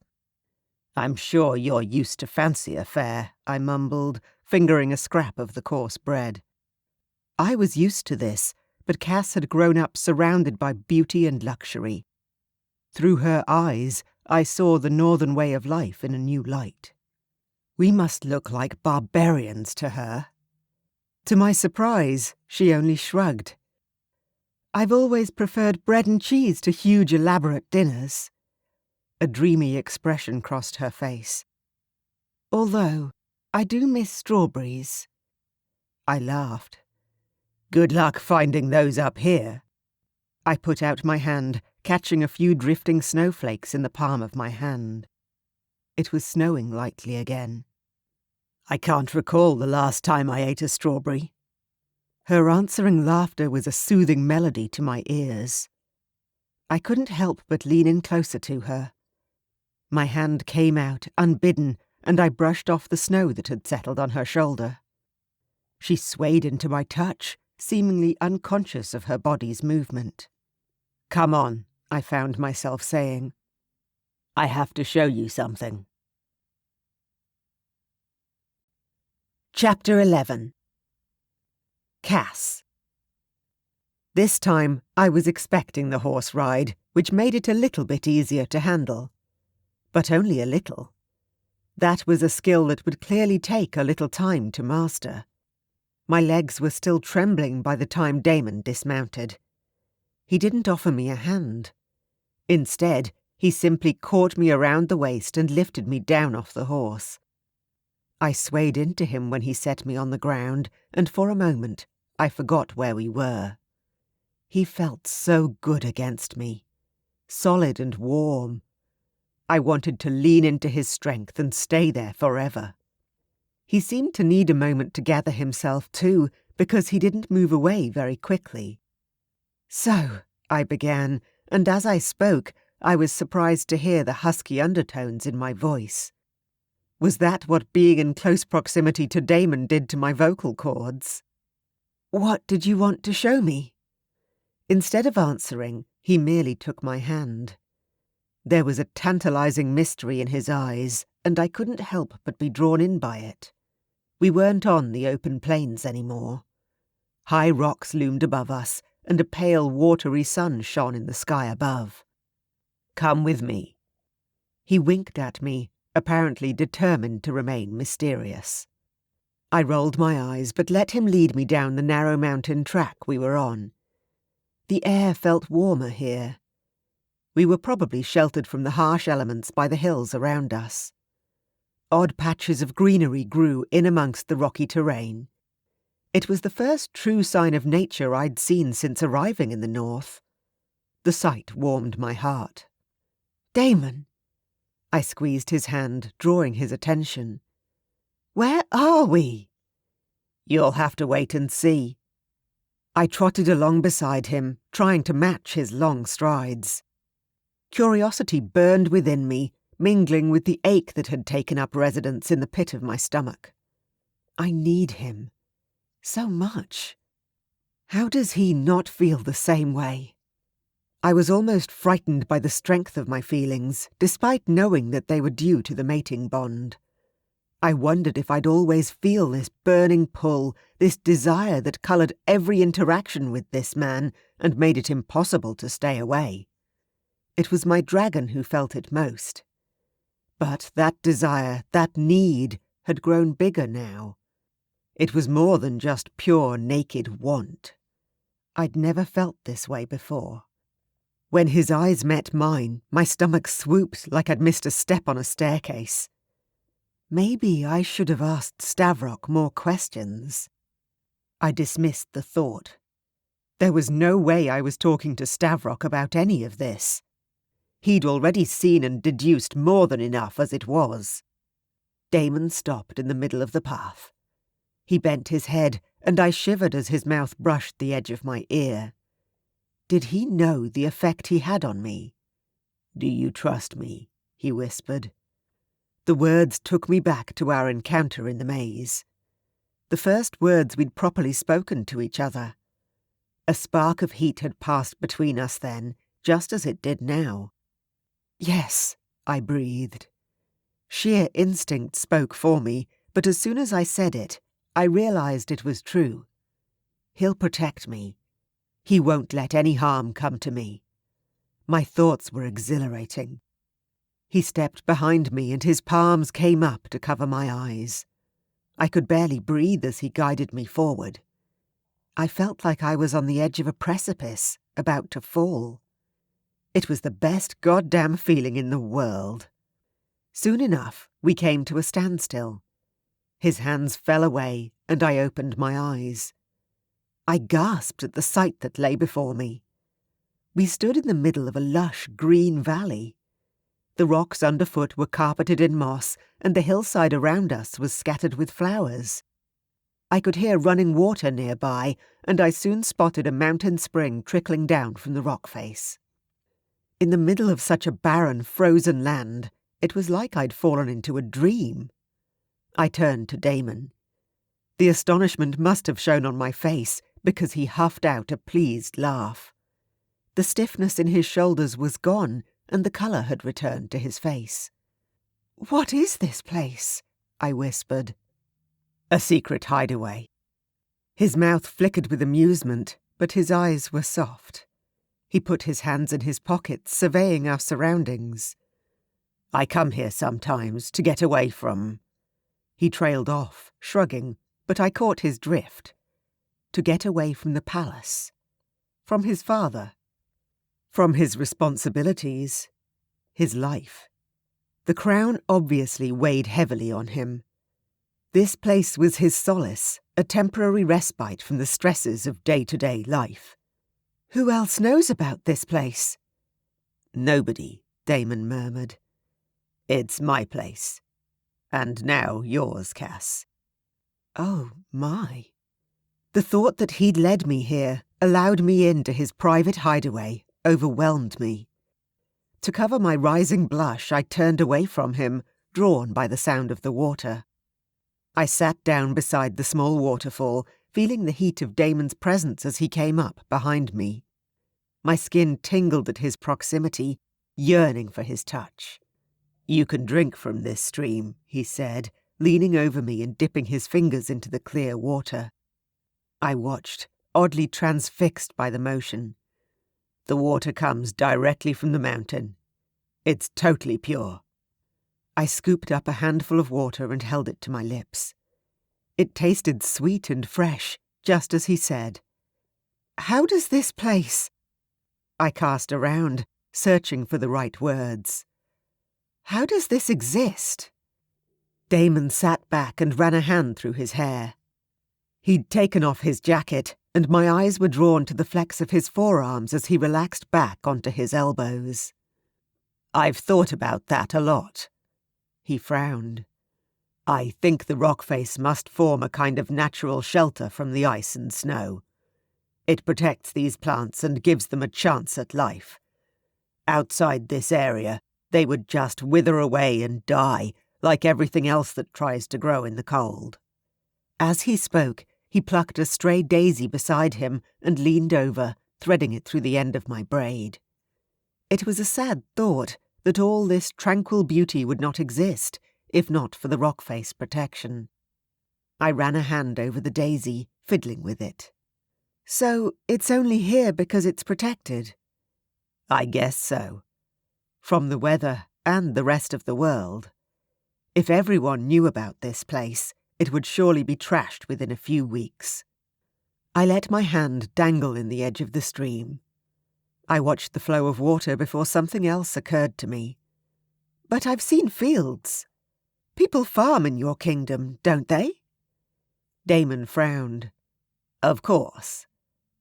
I'm sure you're used to fancier fare, I mumbled, fingering a scrap of the coarse bread. I was used to this, but Cass had grown up surrounded by beauty and luxury. Through her eyes, I saw the northern way of life in a new light. We must look like barbarians to her. To my surprise, she only shrugged. I've always preferred bread and cheese to huge elaborate dinners. A dreamy expression crossed her face. Although, I do miss strawberries. I laughed. Good luck finding those up here. I put out my hand, catching a few drifting snowflakes in the palm of my hand. It was snowing lightly again. I can't recall the last time I ate a strawberry. Her answering laughter was a soothing melody to my ears. I couldn't help but lean in closer to her. My hand came out, unbidden, and I brushed off the snow that had settled on her shoulder. She swayed into my touch, seemingly unconscious of her body's movement. "Come on," I found myself saying. "I have to show you something." Chapter 11. Cass. This time I was expecting the horse ride, which made it a little bit easier to handle. But only a little. That was a skill that would clearly take a little time to master. My legs were still trembling by the time Damon dismounted. He didn't offer me a hand. Instead, he simply caught me around the waist and lifted me down off the horse. I swayed into him when he set me on the ground, and for a moment I forgot where we were. He felt so good against me, solid and warm. I wanted to lean into his strength and stay there forever. He seemed to need a moment to gather himself too, because he didn't move away very quickly. "So," I began, and as I spoke, I was surprised to hear the husky undertones in my voice. Was that what being in close proximity to Damon did to my vocal cords? "What did you want to show me?" Instead of answering, he merely took my hand. There was a tantalizing mystery in his eyes, and I couldn't help but be drawn in by it. We weren't on the open plains anymore. High rocks loomed above us, and a pale, watery sun shone in the sky above. "Come with me." He winked at me, apparently determined to remain mysterious. I rolled my eyes, but let him lead me down the narrow mountain track we were on. The air felt warmer here. We were probably sheltered from the harsh elements by the hills around us. Odd patches of greenery grew in amongst the rocky terrain. It was the first true sign of nature I'd seen since arriving in the north. The sight warmed my heart. "Damon!" I squeezed his hand, drawing his attention. "Where are we?" "You'll have to wait and see." I trotted along beside him, trying to match his long strides. Curiosity burned within me, mingling with the ache that had taken up residence in the pit of my stomach. I need him. So much. How does he not feel the same way? I was almost frightened by the strength of my feelings, despite knowing that they were due to the mating bond. I wondered if I'd always feel this burning pull, this desire that coloured every interaction with this man and made it impossible to stay away. It was my dragon who felt it most. But that desire, that need, had grown bigger now. It was more than just pure naked want. I'd never felt this way before. When his eyes met mine, my stomach swooped like I'd missed a step on a staircase. Maybe I should have asked Stavrock more questions. I dismissed the thought. There was no way I was talking to Stavrock about any of this. He'd already seen and deduced more than enough as it was. Damon stopped in the middle of the path. He bent his head, and I shivered as his mouth brushed the edge of my ear. Did he know the effect he had on me? "Do you trust me?" he whispered. The words took me back to our encounter in the maze. The first words we'd properly spoken to each other. A spark of heat had passed between us then, just as it did now. "Yes," I breathed. Sheer instinct spoke for me, but as soon as I said it, I realized it was true. He'll protect me. He won't let any harm come to me. My thoughts were exhilarating. He stepped behind me and his palms came up to cover my eyes. I could barely breathe as he guided me forward. I felt like I was on the edge of a precipice, about to fall. It was the best goddamn feeling in the world. Soon enough, we came to a standstill. His hands fell away, and I opened my eyes. I gasped at the sight that lay before me. We stood in the middle of a lush green valley. The rocks underfoot were carpeted in moss, and the hillside around us was scattered with flowers. I could hear running water nearby, and I soon spotted a mountain spring trickling down from the rock face. In the middle of such a barren, frozen land, it was like I'd fallen into a dream. I turned to Damon. The astonishment must have shown on my face, because he huffed out a pleased laugh. The stiffness in his shoulders was gone, and the colour had returned to his face. "What is this place?" I whispered. "A secret hideaway." His mouth flickered with amusement, but his eyes were soft. He put his hands in his pockets, surveying our surroundings. "I come here sometimes to get away from—" He trailed off, shrugging, but I caught his drift. To get away from the palace. From his father. From his responsibilities. His life. The crown obviously weighed heavily on him. This place was his solace, a temporary respite from the stresses of day-to-day life. "Who else knows about this place?" "Nobody," Damon murmured. "It's my place. And now yours, Cass." Oh, my. The thought that he'd led me here, allowed me into his private hideaway, overwhelmed me. To cover my rising blush, I turned away from him, drawn by the sound of the water. I sat down beside the small waterfall, feeling the heat of Damon's presence as he came up behind me. My skin tingled at his proximity, yearning for his touch. "You can drink from this stream," he said, leaning over me and dipping his fingers into the clear water. I watched, oddly transfixed by the motion. "The water comes directly from the mountain. It's totally pure." I scooped up a handful of water and held it to my lips. It tasted sweet and fresh, just as he said. "How does this place—" I cast around, searching for the right words. "How does this exist?" Damon sat back and ran a hand through his hair. He'd taken off his jacket, and my eyes were drawn to the flex of his forearms as he relaxed back onto his elbows. "I've thought about that a lot." He frowned. "I think the rock face must form a kind of natural shelter from the ice and snow. It protects these plants and gives them a chance at life. Outside this area, they would just wither away and die, like everything else that tries to grow in the cold." As he spoke, he plucked a stray daisy beside him and leaned over, threading it through the end of my braid. It was a sad thought that all this tranquil beauty would not exist, if not for the rock face protection. I ran a hand over the daisy, fiddling with it. "So it's only here because it's protected?" "I guess so. From the weather and the rest of the world. If everyone knew about this place, it would surely be trashed within a few weeks." I let my hand dangle in the edge of the stream. I watched the flow of water before something else occurred to me. "But I've seen fields. People farm in your kingdom, don't they?" Damon frowned. "Of course.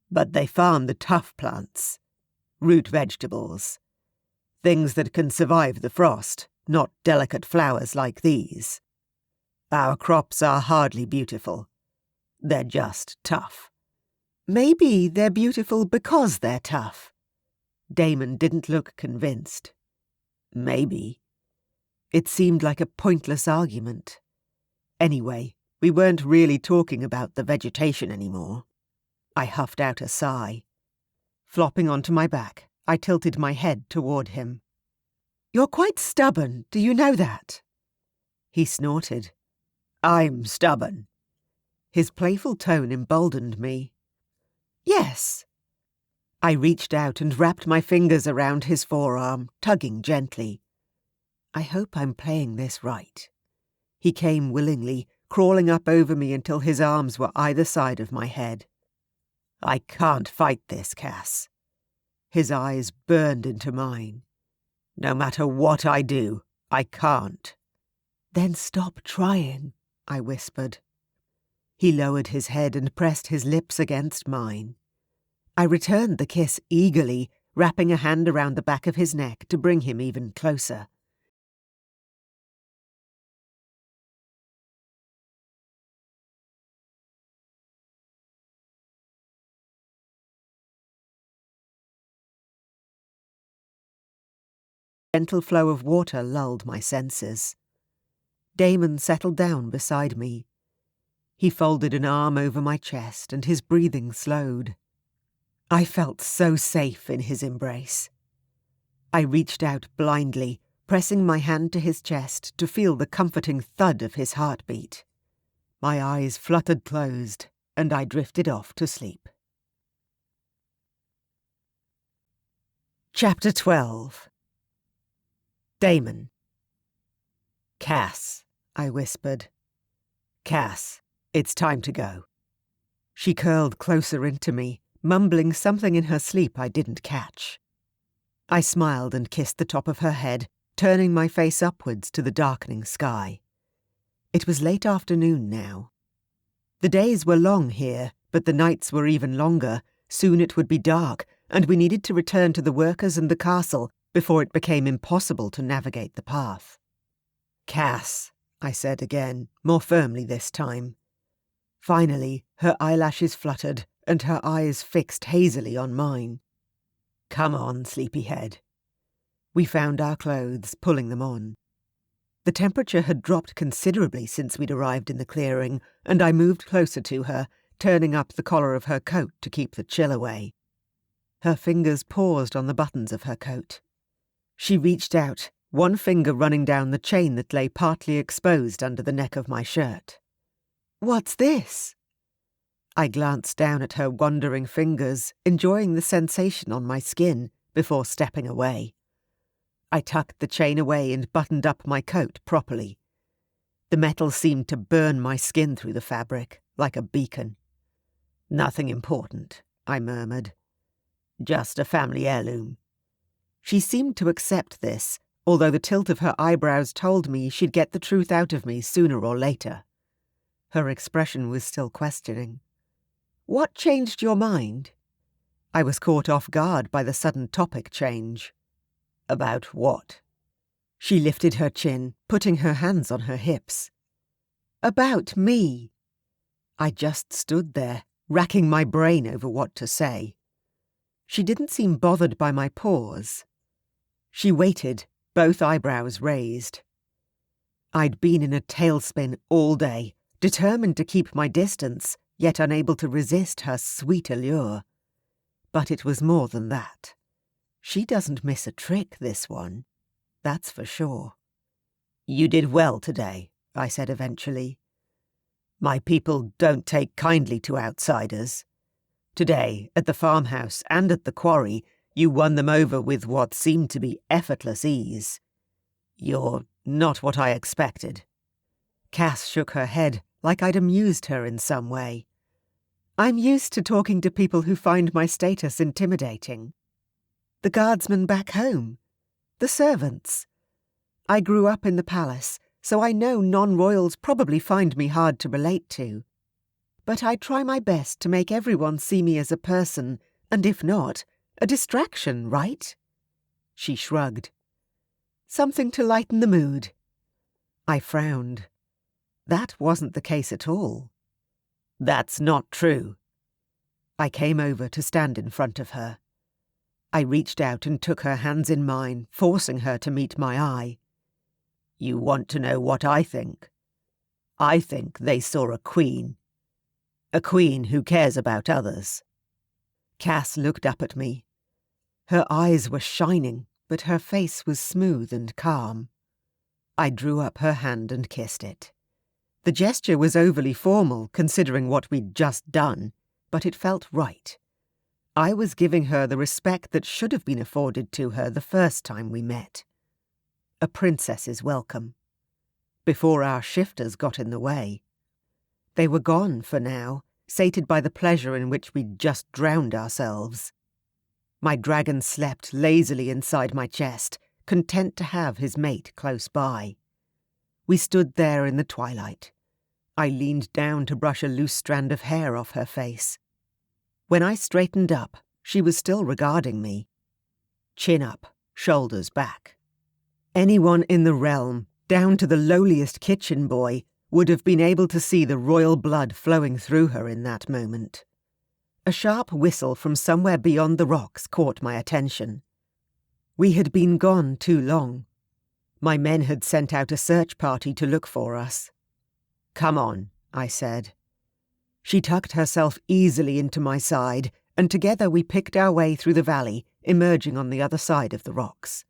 But they farm the tough plants. Root vegetables. Things that can survive the frost, not delicate flowers like these. Our crops are hardly beautiful. They're just tough." "Maybe they're beautiful because they're tough." Damon didn't look convinced. "Maybe." It seemed like a pointless argument. Anyway, we weren't really talking about the vegetation anymore. I huffed out a sigh. Flopping onto my back, I tilted my head toward him. "You're quite stubborn, do you know that?" He snorted. "I'm stubborn." His playful tone emboldened me. "Yes." I reached out and wrapped my fingers around his forearm, tugging gently. I hope I'm playing this right. He came willingly, crawling up over me until his arms were either side of my head. "I can't fight this, Cass." His eyes burned into mine. "No matter what I do, I can't." "Then stop trying," I whispered. He lowered his head and pressed his lips against mine. I returned the kiss eagerly, wrapping a hand around the back of his neck to bring him even closer. A gentle flow of water lulled my senses. Damon settled down beside me. He folded an arm over my chest and his breathing slowed. I felt so safe in his embrace. I reached out blindly, pressing my hand to his chest to feel the comforting thud of his heartbeat. My eyes fluttered closed, and I drifted off to sleep. Chapter 12. Damon. "Cass," I whispered. "Cass, it's time to go." She curled closer into me, mumbling something in her sleep I didn't catch. I smiled and kissed the top of her head, turning my face upwards to the darkening sky. It was late afternoon now. The days were long here, but the nights were even longer. Soon it would be dark, and we needed to return to the workers and the castle before it became impossible to navigate the path. "Cass," I said again, more firmly this time. Finally, her eyelashes fluttered, and her eyes fixed hazily on mine. "Come on, sleepyhead." We found our clothes, pulling them on. The temperature had dropped considerably since we'd arrived in the clearing, and I moved closer to her, turning up the collar of her coat to keep the chill away. Her fingers paused on the buttons of her coat. She reached out, one finger running down the chain that lay partly exposed under the neck of my shirt. "What's this?" I glanced down at her wandering fingers, enjoying the sensation on my skin, before stepping away. I tucked the chain away and buttoned up my coat properly. The metal seemed to burn my skin through the fabric, like a beacon. "Nothing important," I murmured. "Just a family heirloom." She seemed to accept this, although the tilt of her eyebrows told me she'd get the truth out of me sooner or later. Her expression was still questioning. "What changed your mind?" I was caught off guard by the sudden topic change. "About what?" She lifted her chin, putting her hands on her hips. "About me." I just stood there, racking my brain over what to say. She didn't seem bothered by my pause. She waited, both eyebrows raised. I'd been in a tailspin all day, determined to keep my distance, yet unable to resist her sweet allure. But it was more than that. She doesn't miss a trick, this one. That's for sure. "You did well today," I said eventually. "My people don't take kindly to outsiders. Today, at the farmhouse and at the quarry, you won them over with what seemed to be effortless ease. You're not what I expected." Cass shook her head, like I'd amused her in some way. "I'm used to talking to people who find my status intimidating. The guardsmen back home. The servants. I grew up in the palace, so I know non-royals probably find me hard to relate to. But I try my best to make everyone see me as a person, and if not, a distraction, right?" She shrugged. "Something to lighten the mood." I frowned. That wasn't the case at all. "That's not true." I came over to stand in front of her. I reached out and took her hands in mine, forcing her to meet my eye. "You want to know what I think? I think they saw a queen. A queen who cares about others." Cass looked up at me. Her eyes were shining, but her face was smooth and calm. I drew up her hand and kissed it. The gesture was overly formal, considering what we'd just done, but it felt right. I was giving her the respect that should have been afforded to her the first time we met. A princess's welcome. Before our shifters got in the way. They were gone for now, sated by the pleasure in which we'd just drowned ourselves. My dragon slept lazily inside my chest, content to have his mate close by. We stood there in the twilight. I leaned down to brush a loose strand of hair off her face. When I straightened up, she was still regarding me. chin up, shoulders back. Anyone in the realm, down to the lowliest kitchen boy, would have been able to see the royal blood flowing through her in that moment. A sharp whistle from somewhere beyond the rocks caught my attention. We had been gone too long. My men had sent out a search party to look for us. "Come on," I said. She tucked herself easily into my side, and together we picked our way through the valley, emerging on the other side of the rocks.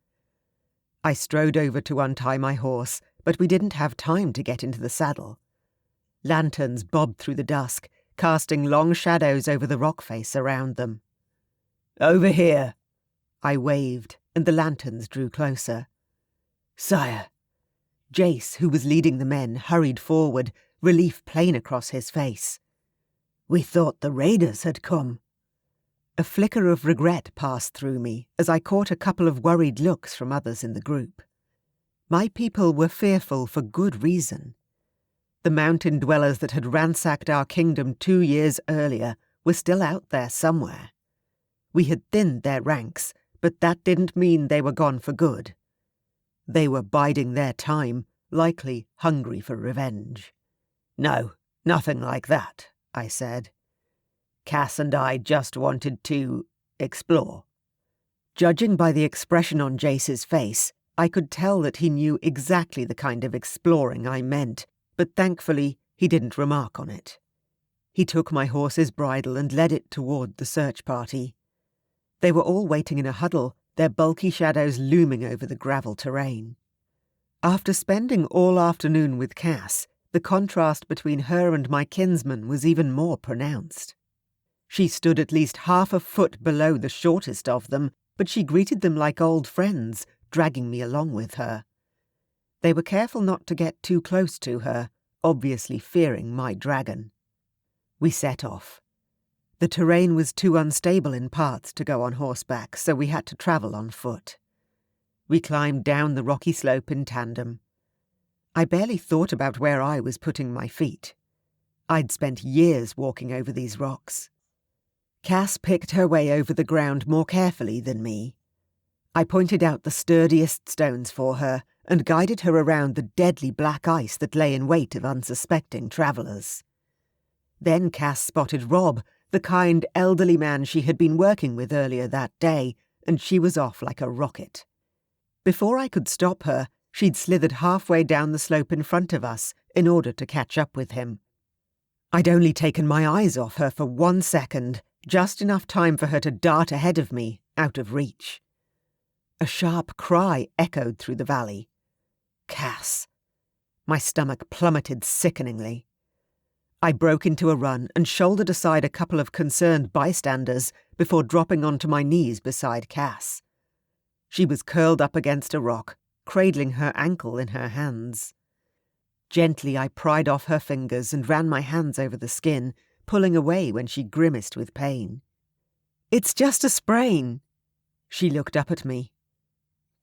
I strode over to untie my horse, but we didn't have time to get into the saddle. Lanterns bobbed through the dusk, casting long shadows over the rock face around them. "Over here!" I waved, and the lanterns drew closer. "Sire!" Jace, who was leading the men, hurried forward, relief plain across his face. "We thought the raiders had come." A flicker of regret passed through me as I caught a couple of worried looks from others in the group. My people were fearful for good reason. The mountain dwellers that had ransacked our kingdom 2 years earlier were still out there somewhere. We had thinned their ranks, but that didn't mean they were gone for good. They were biding their time, likely hungry for revenge. "No, nothing like that," I said. "Cass and I just wanted to explore." Judging by the expression on Jace's face, I could tell that he knew exactly the kind of exploring I meant, but thankfully he didn't remark on it. He took my horse's bridle and led it toward the search party. They were all waiting in a huddle, their bulky shadows looming over the gravel terrain. After spending all afternoon with Cass, the contrast between her and my kinsman was even more pronounced. She stood at least half a foot below the shortest of them, but she greeted them like old friends, dragging me along with her. They were careful not to get too close to her, obviously fearing my dragon. We set off. The terrain was too unstable in parts to go on horseback, so we had to travel on foot. We climbed down the rocky slope in tandem. I barely thought about where I was putting my feet. I'd spent years walking over these rocks. Cass picked her way over the ground more carefully than me. I pointed out the sturdiest stones for her and guided her around the deadly black ice that lay in wait of unsuspecting travellers. Then Cass spotted Rob, the kind elderly man she had been working with earlier that day, and she was off like a rocket. Before I could stop her, she'd slithered halfway down the slope in front of us in order to catch up with him. I'd only taken my eyes off her for 1 second, just enough time for her to dart ahead of me, out of reach. A sharp cry echoed through the valley. Cass. My stomach plummeted sickeningly. I broke into a run and shouldered aside a couple of concerned bystanders before dropping onto my knees beside Cass. She was curled up against a rock, cradling her ankle in her hands. Gently I pried off her fingers and ran my hands over the skin, pulling away when she grimaced with pain. "It's just a sprain." She looked up at me.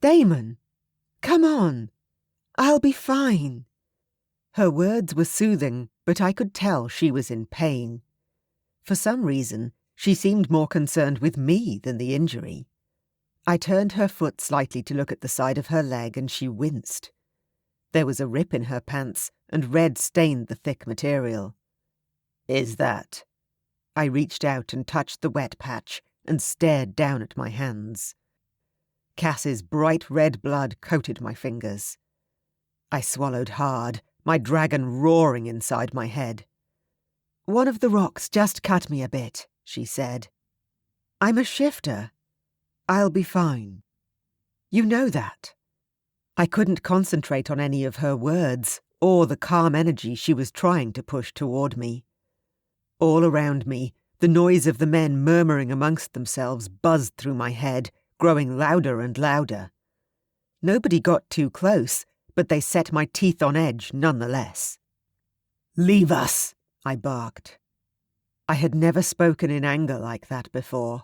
"Damon, come on. I'll be fine." Her words were soothing, but I could tell she was in pain. For some reason, she seemed more concerned with me than the injury. I turned her foot slightly to look at the side of her leg, and she winced. There was a rip in her pants, and red stained the thick material. "Is that?" I reached out and touched the wet patch and stared down at my hands. Cass's bright red blood coated my fingers. I swallowed hard, my dragon roaring inside my head. "One of the rocks just cut me a bit," she said. "I'm a shifter. I'll be fine. You know that." I couldn't concentrate on any of her words or the calm energy she was trying to push toward me. All around me, the noise of the men murmuring amongst themselves buzzed through my head, growing louder and louder. Nobody got too close, but they set my teeth on edge nonetheless. "Leave us," I barked. I had never spoken in anger like that before.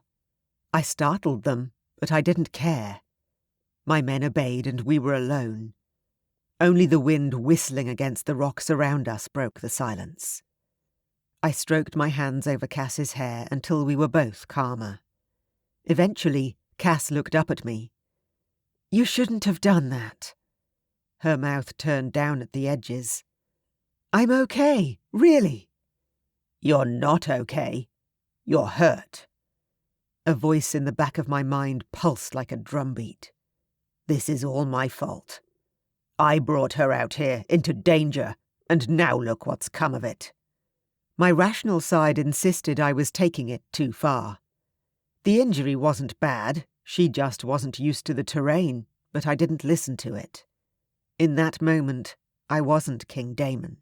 I startled them, but I didn't care. My men obeyed and we were alone. Only the wind whistling against the rocks around us broke the silence. I stroked my hands over Cass's hair until we were both calmer. Eventually, Cass looked up at me. You shouldn't have done that. Her mouth turned down at the edges. I'm okay, really. You're not okay. You're hurt. A voice in the back of my mind pulsed like a drumbeat. This is all my fault. I brought her out here into danger, and now look what's come of it. My rational side insisted I was taking it too far. The injury wasn't bad, she just wasn't used to the terrain, but I didn't listen to it. In that moment, I wasn't King Damon.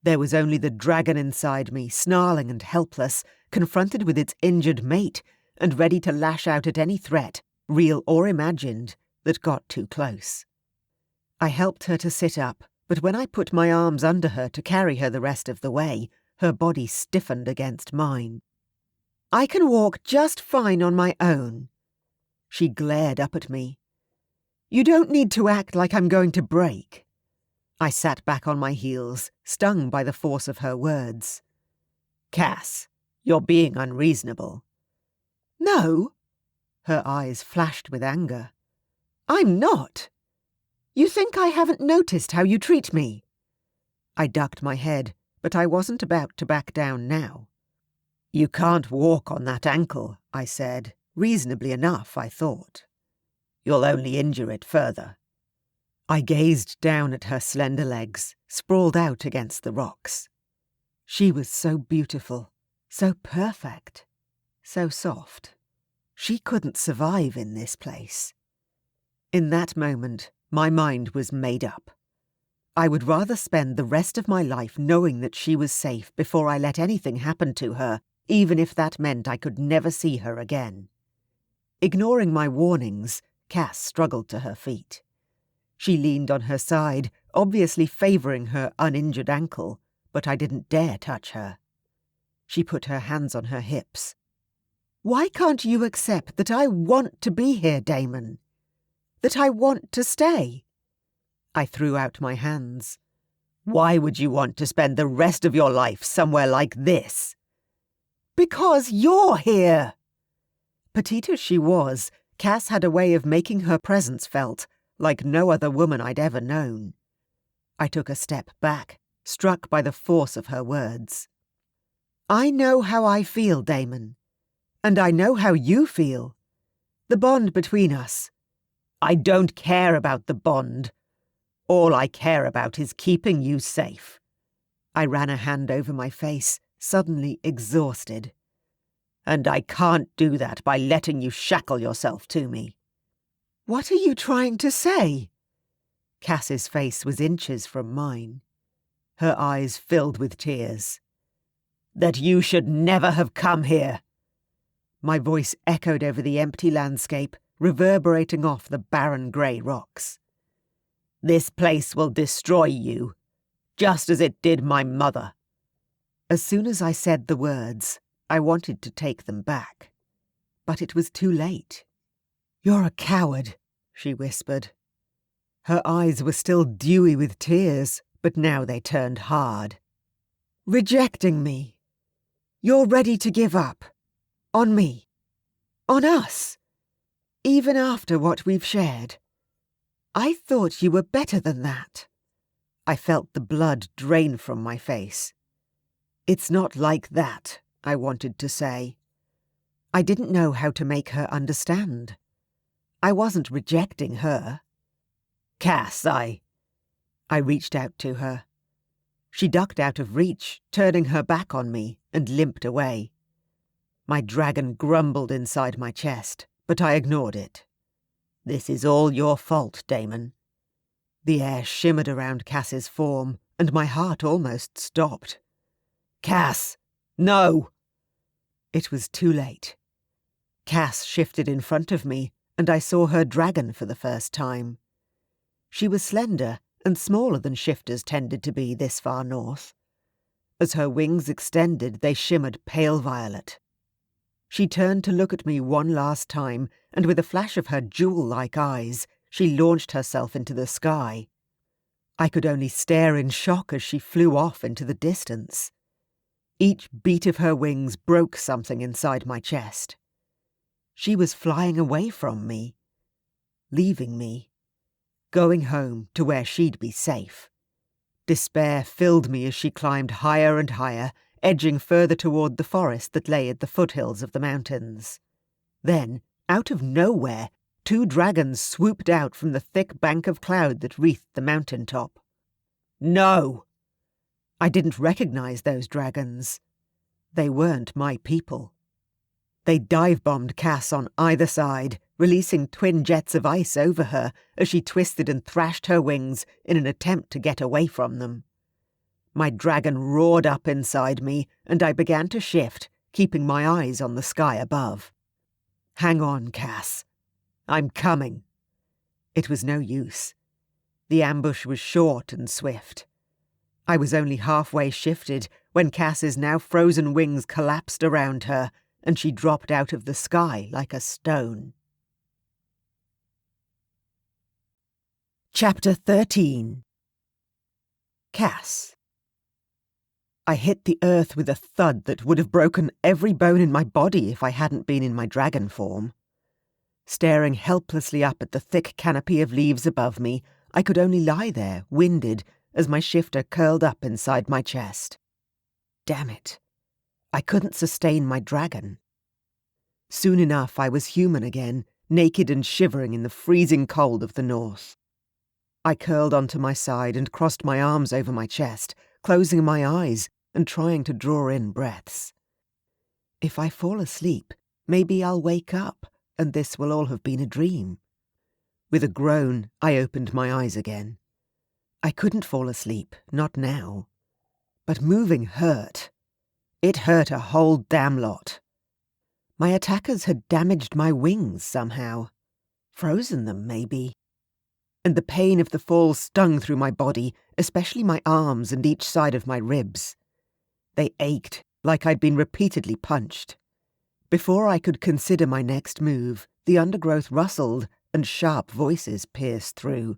There was only the dragon inside me, snarling and helpless, confronted with its injured mate, and ready to lash out at any threat, real or imagined, that got too close. I helped her to sit up, but when I put my arms under her to carry her the rest of the way, her body stiffened against mine. I can walk just fine on my own. She glared up at me. You don't need to act like I'm going to break. I sat back on my heels, stung by the force of her words. Cass, you're being unreasonable. No. Her eyes flashed with anger. I'm not. You think I haven't noticed how you treat me? I ducked my head, but I wasn't about to back down now. You can't walk on that ankle, I said, reasonably enough, I thought. You'll only injure it further. I gazed down at her slender legs, sprawled out against the rocks. She was so beautiful, so perfect, so soft. She couldn't survive in this place. In that moment, my mind was made up. I would rather spend the rest of my life knowing that she was safe before I let anything happen to her, even if that meant I could never see her again. Ignoring my warnings, Cass struggled to her feet. She leaned on her side, obviously favouring her uninjured ankle, but I didn't dare touch her. She put her hands on her hips. Why can't you accept that I want to be here, Damon? That I want to stay? I threw out my hands. Why would you want to spend the rest of your life somewhere like this? Because you're here! Petite as she was, Cass had a way of making her presence felt, like no other woman I'd ever known. I took a step back, struck by the force of her words. I know how I feel, Damon. And I know how you feel. The bond between us. I don't care about the bond. All I care about is keeping you safe. I ran a hand over my face, suddenly exhausted. And I can't do that by letting you shackle yourself to me. What are you trying to say? Cass's face was inches from mine. Her eyes filled with tears. That you should never have come here. My voice echoed over the empty landscape, reverberating off the barren grey rocks. This place will destroy you, just as it did my mother. As soon as I said the words, I wanted to take them back. But it was too late. You're a coward, she whispered. Her eyes were still dewy with tears, but now they turned hard. Rejecting me. You're ready to give up. On me. On us. Even after what we've shared. I thought you were better than that. I felt the blood drain from my face. It's not like that, I wanted to say. I didn't know how to make her understand. I wasn't rejecting her. Cass, I reached out to her. She ducked out of reach, turning her back on me, and limped away. My dragon grumbled inside my chest, but I ignored it. This is all your fault, Damon. The air shimmered around Cass's form, and my heart almost stopped. Cass! No! It was too late. Cass shifted in front of me, and I saw her dragon for the first time. She was slender and smaller than shifters tended to be this far north. As her wings extended, they shimmered pale violet. She turned to look at me one last time, and with a flash of her jewel-like eyes, she launched herself into the sky. I could only stare in shock as she flew off into the distance. Each beat of her wings broke something inside my chest. She was flying away from me, leaving me, going home to where she'd be safe. Despair filled me as she climbed higher and higher, edging further toward the forest that lay at the foothills of the mountains. Then, out of nowhere, 2 dragons swooped out from the thick bank of cloud that wreathed the mountain top. No! I didn't recognize those dragons. They weren't my people. They dive-bombed Cass on either side, releasing twin jets of ice over her as she twisted and thrashed her wings in an attempt to get away from them. My dragon roared up inside me, and I began to shift, keeping my eyes on the sky above. Hang on, Cass. I'm coming. It was no use. The ambush was short and swift. I was only halfway shifted when Cass's now frozen wings collapsed around her, and she dropped out of the sky like a stone. Chapter 13. Cass. I hit the earth with a thud that would have broken every bone in my body if I hadn't been in my dragon form. Staring helplessly up at the thick canopy of leaves above me, I could only lie there, winded, as my shifter curled up inside my chest. Damn it. I couldn't sustain my dragon. Soon enough I was human again, naked and shivering in the freezing cold of the north. I curled onto my side and crossed my arms over my chest, closing my eyes and trying to draw in breaths. If I fall asleep, maybe I'll wake up, and this will all have been a dream. With a groan, I opened my eyes again. I couldn't fall asleep, not now. But moving hurt. It hurt a whole damn lot. My attackers had damaged my wings somehow. Frozen them, maybe. And the pain of the fall stung through my body, especially my arms and each side of my ribs. They ached, like I'd been repeatedly punched. Before I could consider my next move, the undergrowth rustled and sharp voices pierced through.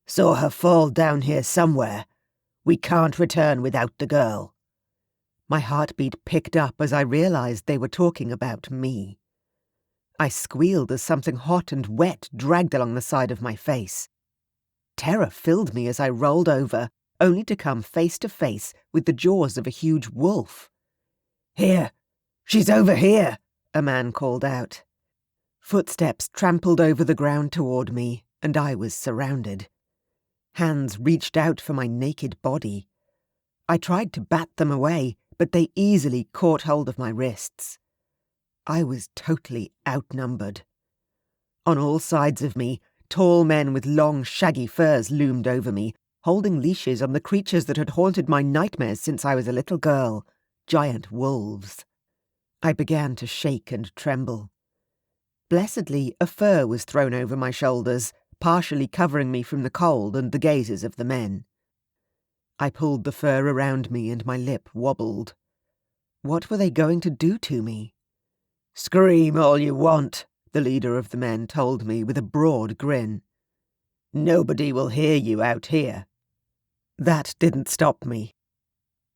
Saw her fall down here somewhere. We can't return without the girl. My heartbeat picked up as I realized they were talking about me. I squealed as something hot and wet dragged along the side of my face. Terror filled me as I rolled over, only to come face to face with the jaws of a huge wolf. Here! She's over here! A man called out. Footsteps trampled over the ground toward me, and I was surrounded. Hands reached out for my naked body. I tried to bat them away, but they easily caught hold of my wrists. I was totally outnumbered. On all sides of me, tall men with long, shaggy furs loomed over me, holding leashes on the creatures that had haunted my nightmares since I was a little girl, giant wolves. I began to shake and tremble. Blessedly, a fur was thrown over my shoulders, partially covering me from the cold and the gazes of the men. I pulled the fur around me and my lip wobbled. What were they going to do to me? Scream all you want, the leader of the men told me with a broad grin. Nobody will hear you out here. That didn't stop me.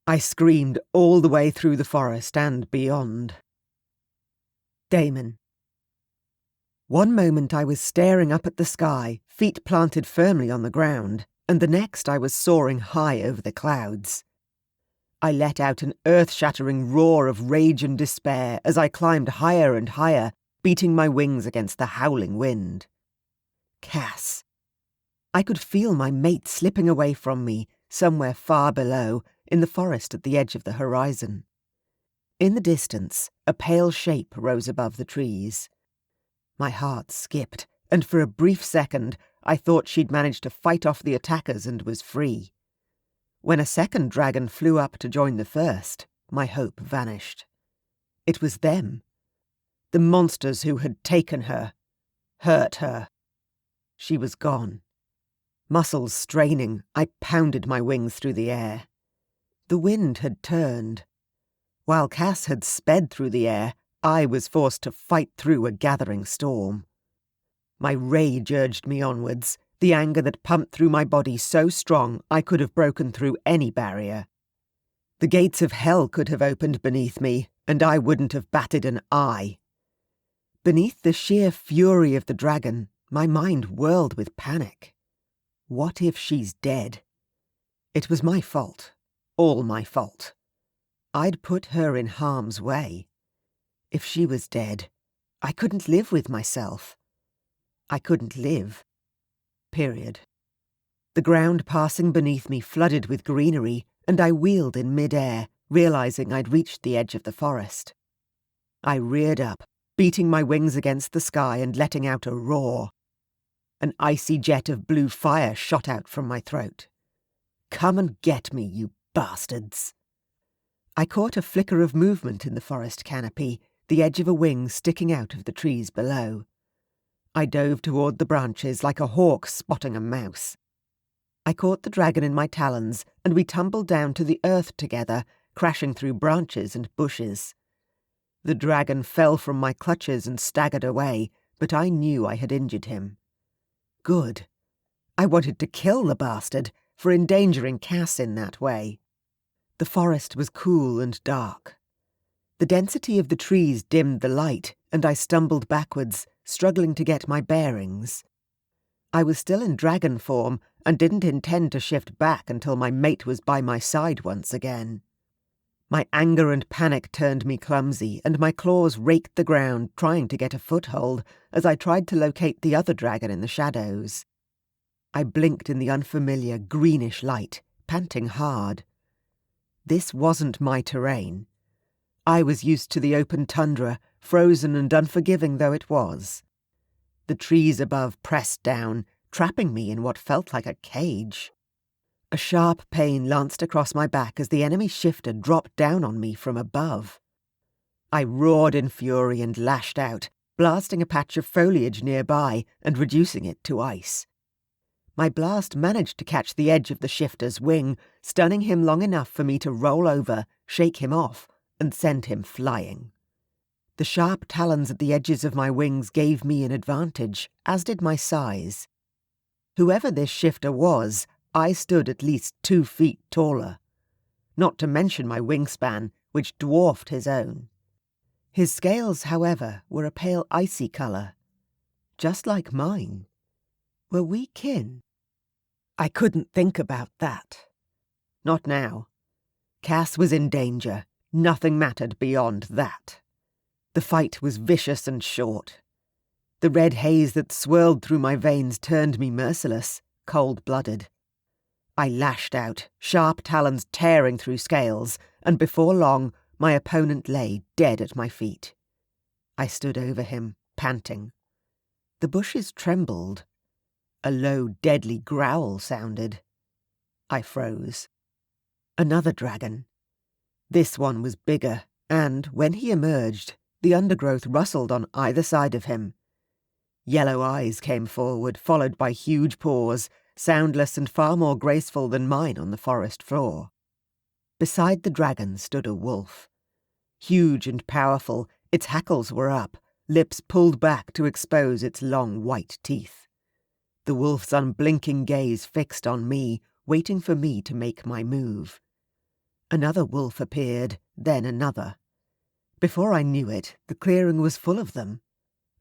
I screamed all the way through the forest and beyond. Damon. One moment I was staring up at the sky, feet planted firmly on the ground, and the next I was soaring high over the clouds. I let out an earth-shattering roar of rage and despair as I climbed higher and higher, beating my wings against the howling wind. Cass. I could feel my mate slipping away from me, somewhere far below, in the forest at the edge of the horizon. In the distance, a pale shape rose above the trees. My heart skipped, and for a brief second, I thought she'd managed to fight off the attackers and was free. When a second dragon flew up to join the first, my hope vanished. It was them. The monsters who had taken her, hurt her. She was gone. Muscles straining, I pounded my wings through the air. The wind had turned. While Cass had sped through the air, I was forced to fight through a gathering storm. My rage urged me onwards, the anger that pumped through my body so strong I could have broken through any barrier. The gates of hell could have opened beneath me, and I wouldn't have batted an eye. Beneath the sheer fury of the dragon, my mind whirled with panic. What if she's dead? It was my fault. All my fault. I'd put her in harm's way. If she was dead, I couldn't live with myself. I couldn't live. Period. The ground passing beneath me flooded with greenery, and I wheeled in mid-air, realizing I'd reached the edge of the forest. I reared up, beating my wings against the sky and letting out a roar. An icy jet of blue fire shot out from my throat. Come and get me, you bastards! I caught a flicker of movement in the forest canopy, the edge of a wing sticking out of the trees below. I dove toward the branches like a hawk spotting a mouse. I caught the dragon in my talons, and we tumbled down to the earth together, crashing through branches and bushes. The dragon fell from my clutches and staggered away, but I knew I had injured him. Good. I wanted to kill the bastard for endangering Cass in that way. The forest was cool and dark. The density of the trees dimmed the light, and I stumbled backwards, struggling to get my bearings. I was still in dragon form and didn't intend to shift back until my mate was by my side once again. My anger and panic turned me clumsy, and my claws raked the ground, trying to get a foothold as I tried to locate the other dragon in the shadows. I blinked in the unfamiliar greenish light, panting hard. This wasn't my terrain. I was used to the open tundra, frozen and unforgiving though it was. The trees above pressed down, trapping me in what felt like a cage. A sharp pain lanced across my back as the enemy shifter dropped down on me from above. I roared in fury and lashed out, blasting a patch of foliage nearby and reducing it to ice. My blast managed to catch the edge of the shifter's wing, stunning him long enough for me to roll over, shake him off, and send him flying. The sharp talons at the edges of my wings gave me an advantage, as did my size. Whoever this shifter was, I stood at least 2 feet taller, not to mention my wingspan, which dwarfed his own. His scales, however, were a pale icy colour, just like mine. Were we kin? I couldn't think about that. Not now. Cass was in danger. Nothing mattered beyond that. The fight was vicious and short. The red haze that swirled through my veins turned me merciless, cold-blooded. I lashed out, sharp talons tearing through scales, and before long my opponent lay dead at my feet. I stood over him, panting. The bushes trembled. A low, deadly growl sounded. I froze. Another dragon. This one was bigger, and, when he emerged, the undergrowth rustled on either side of him. Yellow eyes came forward, followed by huge paws, soundless and far more graceful than mine on the forest floor. Beside the dragon stood a wolf. Huge and powerful, its hackles were up, lips pulled back to expose its long white teeth. The wolf's unblinking gaze fixed on me, waiting for me to make my move. Another wolf appeared, then another. Before I knew it, the clearing was full of them.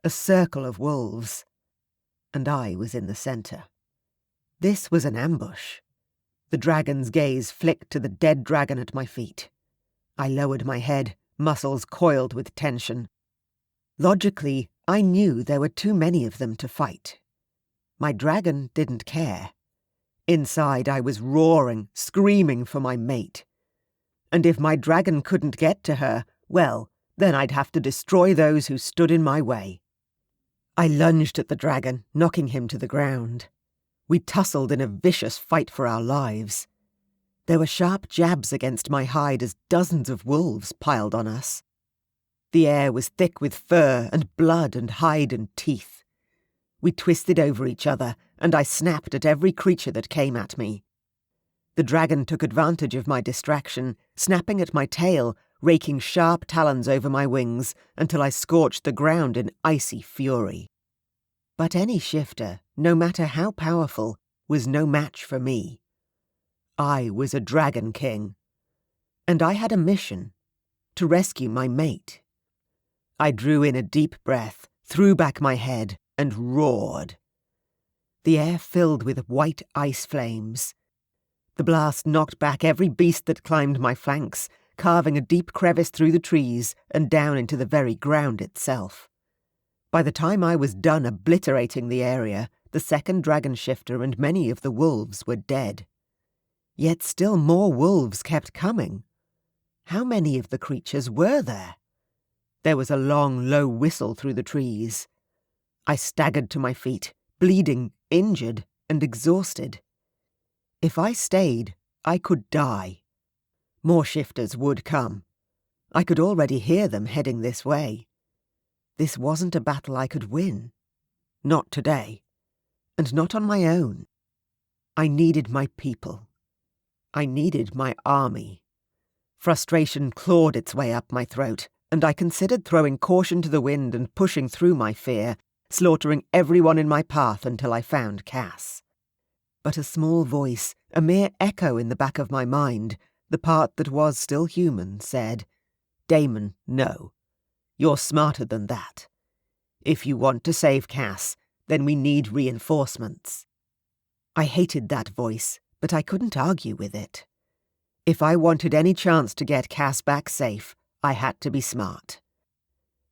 A circle of wolves. And I was in the centre. This was an ambush. The dragon's gaze flicked to the dead dragon at my feet. I lowered my head, muscles coiled with tension. Logically, I knew there were too many of them to fight. My dragon didn't care. Inside, I was roaring, screaming for my mate. And if my dragon couldn't get to her, well, then I'd have to destroy those who stood in my way. I lunged at the dragon, knocking him to the ground. We tussled in a vicious fight for our lives. There were sharp jabs against my hide as dozens of wolves piled on us. The air was thick with fur and blood and hide and teeth. We twisted over each other, and I snapped at every creature that came at me. The dragon took advantage of my distraction, snapping at my tail, raking sharp talons over my wings until I scorched the ground in icy fury. But any shifter, no matter how powerful, was no match for me. I was a dragon king, and I had a mission: to rescue my mate. I drew in a deep breath, threw back my head, and roared. The air filled with white ice flames. The blast knocked back every beast that climbed my flanks, carving a deep crevice through the trees and down into the very ground itself. By the time I was done obliterating the area, the second dragon shifter and many of the wolves were dead. Yet still more wolves kept coming. How many of the creatures were there? There was a long, low whistle through the trees. I staggered to my feet, bleeding, injured, and exhausted. If I stayed, I could die. More shifters would come. I could already hear them heading this way. This wasn't a battle I could win. Not today. And not on my own. I needed my people. I needed my army. Frustration clawed its way up my throat, and I considered throwing caution to the wind and pushing through my fear, slaughtering everyone in my path until I found Cass. But a small voice, a mere echo in the back of my mind, the part that was still human, said, "Damon, no. You're smarter than that. If you want to save Cass, then we need reinforcements." I hated that voice, but I couldn't argue with it. If I wanted any chance to get Cass back safe, I had to be smart.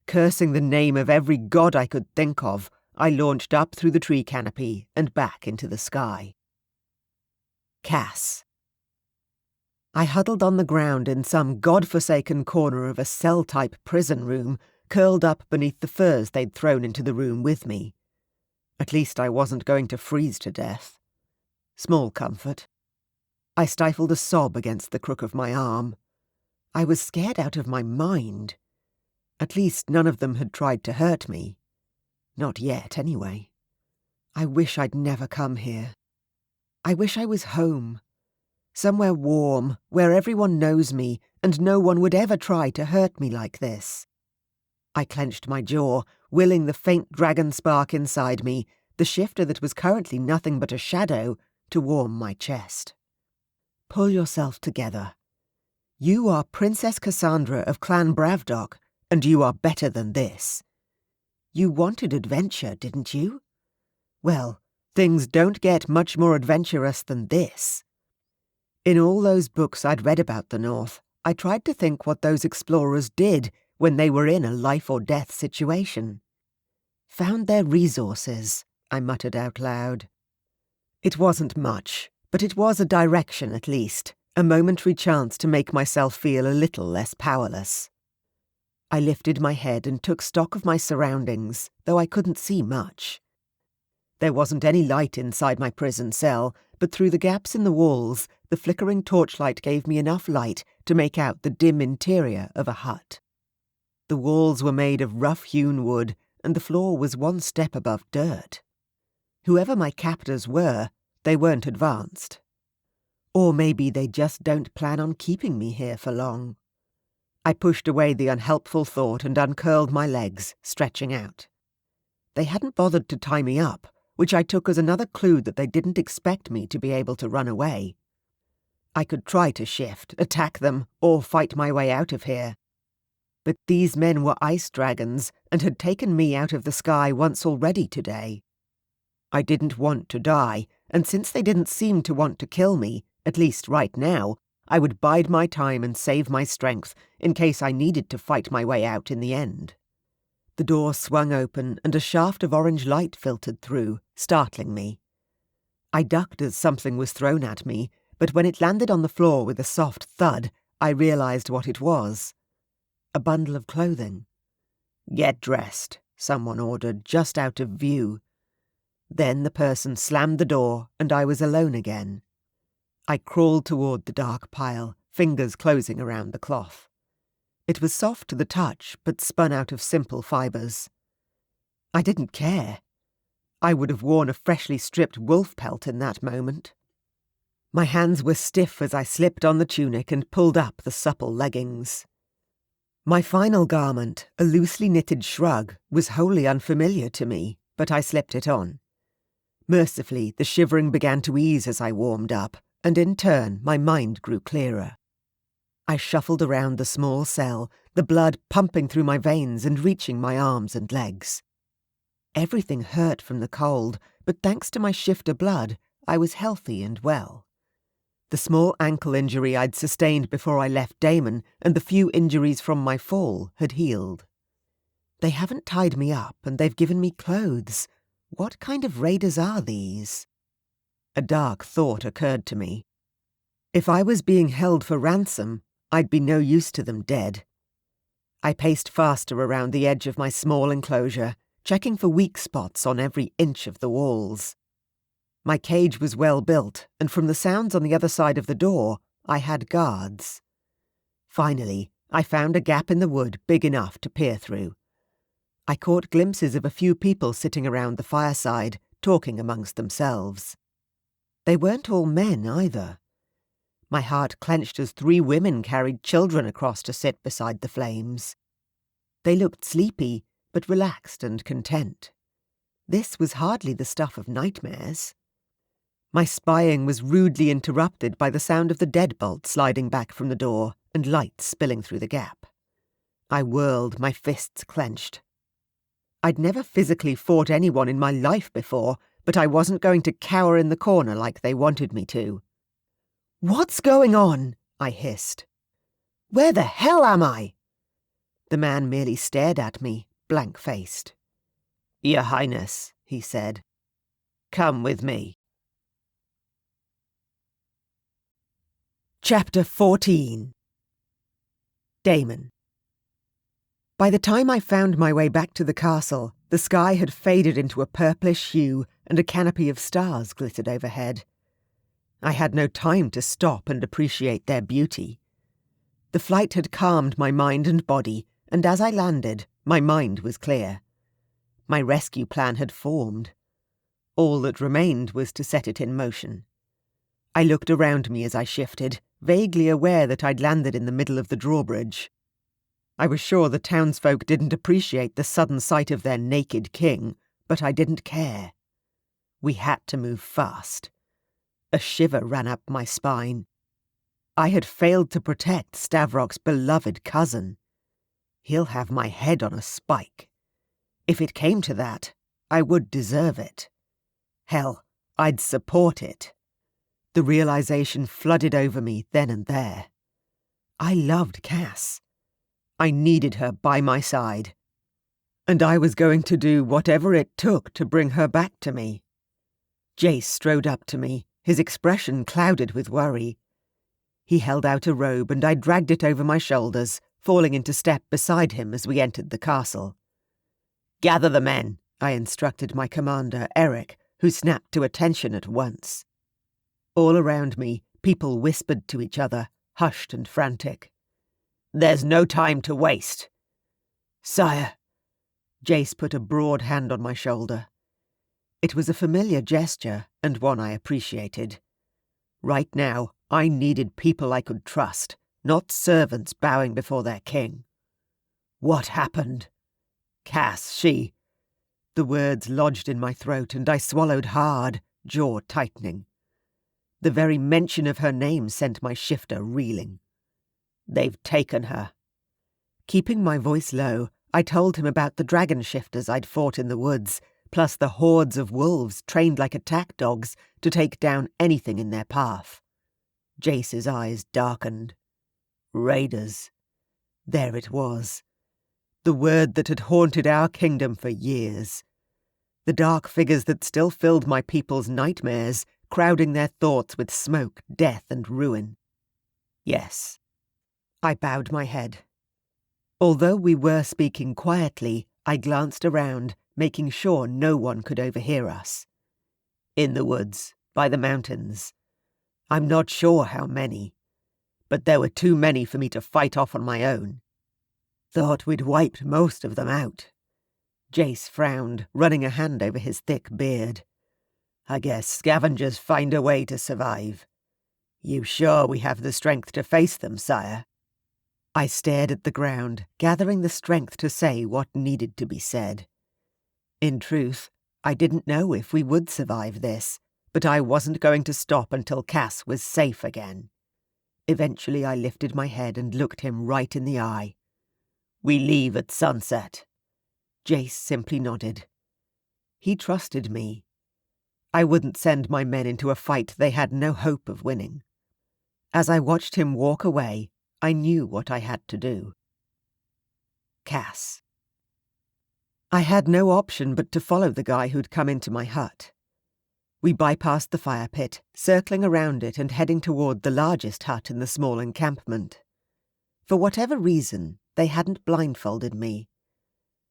Cursing the name of every god I could think of, I launched up through the tree canopy and back into the sky. Cass. I huddled on the ground in some god-forsaken corner of a cell-type prison room, curled up beneath the furs they'd thrown into the room with me. At least I wasn't going to freeze to death. Small comfort. I stifled a sob against the crook of my arm. I was scared out of my mind. At least none of them had tried to hurt me. Not yet, anyway. I wish I'd never come here. I wish I was home. Somewhere warm, where everyone knows me, and no one would ever try to hurt me like this. I clenched my jaw, willing the faint dragon spark inside me, the shifter that was currently nothing but a shadow, to warm my chest. Pull yourself together. You are Princess Cassandra of Clan Bravdock, and you are better than this. You wanted adventure, didn't you? Well, things don't get much more adventurous than this. In all those books I'd read about the North, I tried to think what those explorers did when they were in a life-or-death situation. Found their resources, I muttered out loud. It wasn't much, but it was a direction at least, a momentary chance to make myself feel a little less powerless. I lifted my head and took stock of my surroundings, though I couldn't see much. There wasn't any light inside my prison cell, but through the gaps in the walls, the flickering torchlight gave me enough light to make out the dim interior of a hut. The walls were made of rough-hewn wood, and the floor was one step above dirt. Whoever my captors were, they weren't advanced. Or maybe they just don't plan on keeping me here for long. I pushed away the unhelpful thought and uncurled my legs, stretching out. They hadn't bothered to tie me up, which I took as another clue that they didn't expect me to be able to run away. I could try to shift, attack them, or fight my way out of here. But these men were ice dragons and had taken me out of the sky once already today. I didn't want to die, and since they didn't seem to want to kill me, at least right now, I would bide my time and save my strength in case I needed to fight my way out in the end. The door swung open and a shaft of orange light filtered through, startling me. I ducked as something was thrown at me, but when it landed on the floor with a soft thud, I realized what it was. A bundle of clothing. "Get dressed," someone ordered, just out of view. Then the person slammed the door and I was alone again. I crawled toward the dark pile, fingers closing around the cloth. It was soft to the touch, but spun out of simple fibres. I didn't care. I would have worn a freshly stripped wolf pelt in that moment. My hands were stiff as I slipped on the tunic and pulled up the supple leggings. My final garment, a loosely knitted shrug, was wholly unfamiliar to me, but I slipped it on. Mercifully, the shivering began to ease as I warmed up, and in turn my mind grew clearer. I shuffled around the small cell, the blood pumping through my veins and reaching my arms and legs. Everything hurt from the cold, but thanks to my shifter blood, I was healthy and well. The small ankle injury I'd sustained before I left Damon and the few injuries from my fall had healed. They haven't tied me up and they've given me clothes. What kind of raiders are these? A dark thought occurred to me. If I was being held for ransom, I'd be no use to them dead. I paced faster around the edge of my small enclosure, checking for weak spots on every inch of the walls. My cage was well built, and from the sounds on the other side of the door, I had guards. Finally, I found a gap in the wood big enough to peer through. I caught glimpses of a few people sitting around the fireside, talking amongst themselves. They weren't all men either. My heart clenched as 3 women carried children across to sit beside the flames. They looked sleepy, but relaxed and content. This was hardly the stuff of nightmares. My spying was rudely interrupted by the sound of the deadbolt sliding back from the door and light spilling through the gap. I whirled, my fists clenched. I'd never physically fought anyone in my life before, but I wasn't going to cower in the corner like they wanted me to. "What's going on?" I hissed. "Where the hell am I?" The man merely stared at me, blank-faced. "Your Highness," he said, "come with me." Chapter 14. Damon. By the time I found my way back to the castle, the sky had faded into a purplish hue and a canopy of stars glittered overhead. I had no time to stop and appreciate their beauty. The flight had calmed my mind and body, and as I landed, my mind was clear. My rescue plan had formed. All that remained was to set it in motion. I looked around me as I shifted, vaguely aware that I'd landed in the middle of the drawbridge. I was sure the townsfolk didn't appreciate the sudden sight of their naked king, but I didn't care. We had to move fast. A shiver ran up my spine. I had failed to protect Stavrock's beloved cousin. He'll have my head on a spike. If it came to that, I would deserve it. Hell, I'd support it. The realization flooded over me then and there. I loved Cass. I needed her by my side. And I was going to do whatever it took to bring her back to me. Jace strode up to me, his expression clouded with worry. He held out a robe and I dragged it over my shoulders, falling into step beside him as we entered the castle. "Gather the men," I instructed my commander, Eric, who snapped to attention at once. All around me, people whispered to each other, hushed and frantic. "There's no time to waste." "Sire." Jace put a broad hand on my shoulder. It was a familiar gesture, and one I appreciated. Right now, I needed people I could trust, not servants bowing before their king. "What happened?" "Cass, she—" The words lodged in my throat, and I swallowed hard, jaw tightening. The very mention of her name sent my shifter reeling. "They've taken her." Keeping my voice low, I told him about the dragon shifters I'd fought in the woods, plus the hordes of wolves trained like attack dogs to take down anything in their path. Jace's eyes darkened. Raiders. There it was. The word that had haunted our kingdom for years. The dark figures that still filled my people's nightmares, crowding their thoughts with smoke, death, and ruin. Yes. I bowed my head. Although we were speaking quietly, I glanced around, making sure no one could overhear us. In the woods, by the mountains. I'm not sure how many, but there were too many for me to fight off on my own. Thought we'd wiped most of them out. Jace frowned, running a hand over his thick beard. I guess scavengers find a way to survive. You sure we have the strength to face them, sire? I stared at the ground, gathering the strength to say what needed to be said. In truth, I didn't know if we would survive this, but I wasn't going to stop until Cass was safe again. Eventually I lifted my head and looked him right in the eye. "We leave at sunset." Jace simply nodded. He trusted me. I wouldn't send my men into a fight they had no hope of winning. As I watched him walk away, I knew what I had to do. Cass. I had no option but to follow the guy who'd come into my hut. We bypassed the fire pit, circling around it and heading toward the largest hut in the small encampment. For whatever reason, they hadn't blindfolded me.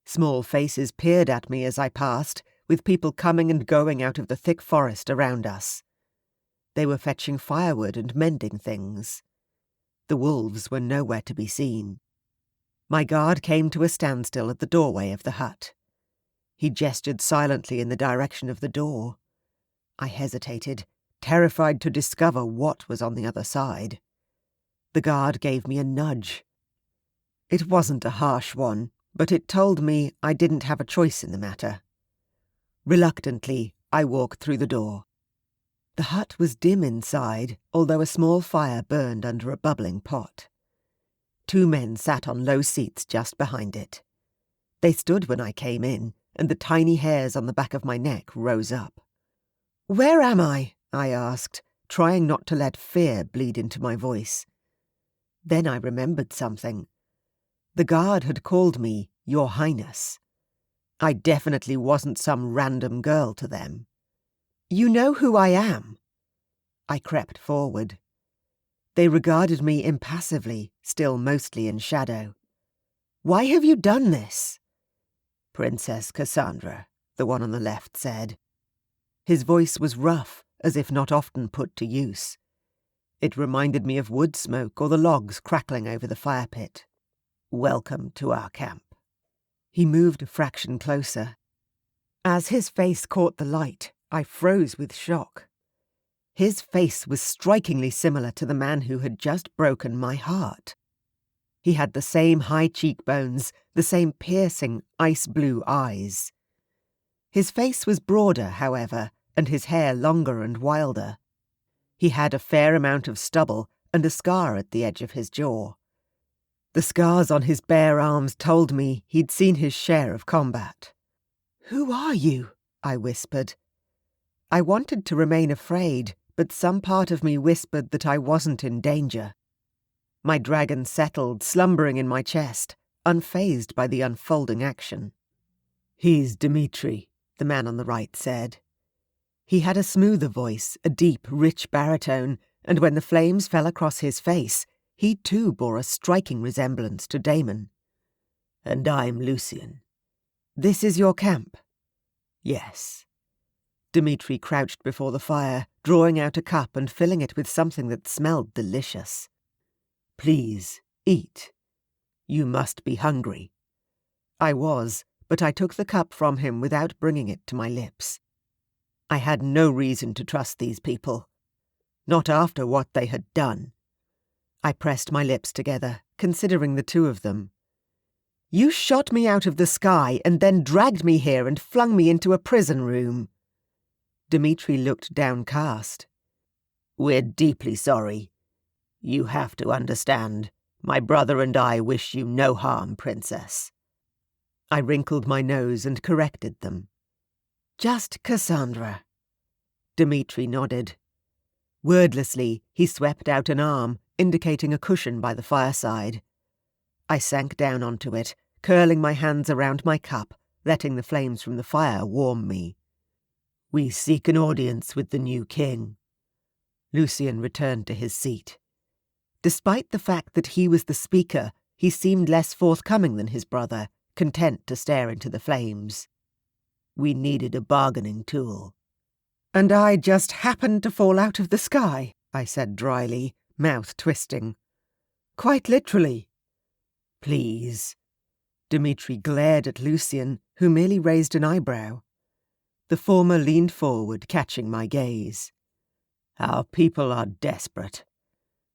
Small faces peered at me as I passed, with people coming and going out of the thick forest around us. They were fetching firewood and mending things. The wolves were nowhere to be seen. My guard came to a standstill at the doorway of the hut. He gestured silently in the direction of the door. I hesitated, terrified to discover what was on the other side. The guard gave me a nudge. It wasn't a harsh one, but it told me I didn't have a choice in the matter. Reluctantly, I walked through the door. The hut was dim inside, although a small fire burned under a bubbling pot. 2 men sat on low seats just behind it. They stood when I came in, and the tiny hairs on the back of my neck rose up. "Where am I?" I asked, trying not to let fear bleed into my voice. Then I remembered something. The guard had called me Your Highness. I definitely wasn't some random girl to them. "You know who I am." I crept forward. They regarded me impassively, still mostly in shadow. "Why have you done this?" "Princess Cassandra," the one on the left said. His voice was rough, as if not often put to use. It reminded me of wood smoke or the logs crackling over the fire pit. "Welcome to our camp." He moved a fraction closer. As his face caught the light, I froze with shock. His face was strikingly similar to the man who had just broken my heart. He had the same high cheekbones, the same piercing ice-blue eyes. His face was broader, however, and his hair longer and wilder. He had a fair amount of stubble and a scar at the edge of his jaw. The scars on his bare arms told me he'd seen his share of combat. "Who are you?" I whispered. I wanted to remain afraid, but some part of me whispered that I wasn't in danger. My dragon settled, slumbering in my chest, unfazed by the unfolding action. "He's Dmitri," the man on the right said. He had a smoother voice, a deep, rich baritone, and when the flames fell across his face, he too bore a striking resemblance to Damon. "And I'm Lucian." "This is your camp?" "Yes." Dmitri crouched before the fire, drawing out a cup and filling it with something that smelled delicious. "Please, eat. You must be hungry." I was, but I took the cup from him without bringing it to my lips. I had no reason to trust these people. Not after what they had done. I pressed my lips together, considering the 2 of them. "You shot me out of the sky and then dragged me here and flung me into a prison room." Dmitri looked downcast. "We're deeply sorry. You have to understand. My brother and I wish you no harm, Princess." I wrinkled my nose and corrected them. "Just Cassandra." Dmitri nodded. Wordlessly, he swept out an arm, indicating a cushion by the fireside. I sank down onto it, curling my hands around my cup, letting the flames from the fire warm me. "We seek an audience with the new king." Lucian returned to his seat. Despite the fact that he was the speaker, he seemed less forthcoming than his brother, content to stare into the flames. "We needed a bargaining tool." "And I just happened to fall out of the sky," I said dryly, mouth twisting. "Quite literally." "Please." Dmitri glared at Lucian, who merely raised an eyebrow. The former leaned forward, catching my gaze. "Our people are desperate.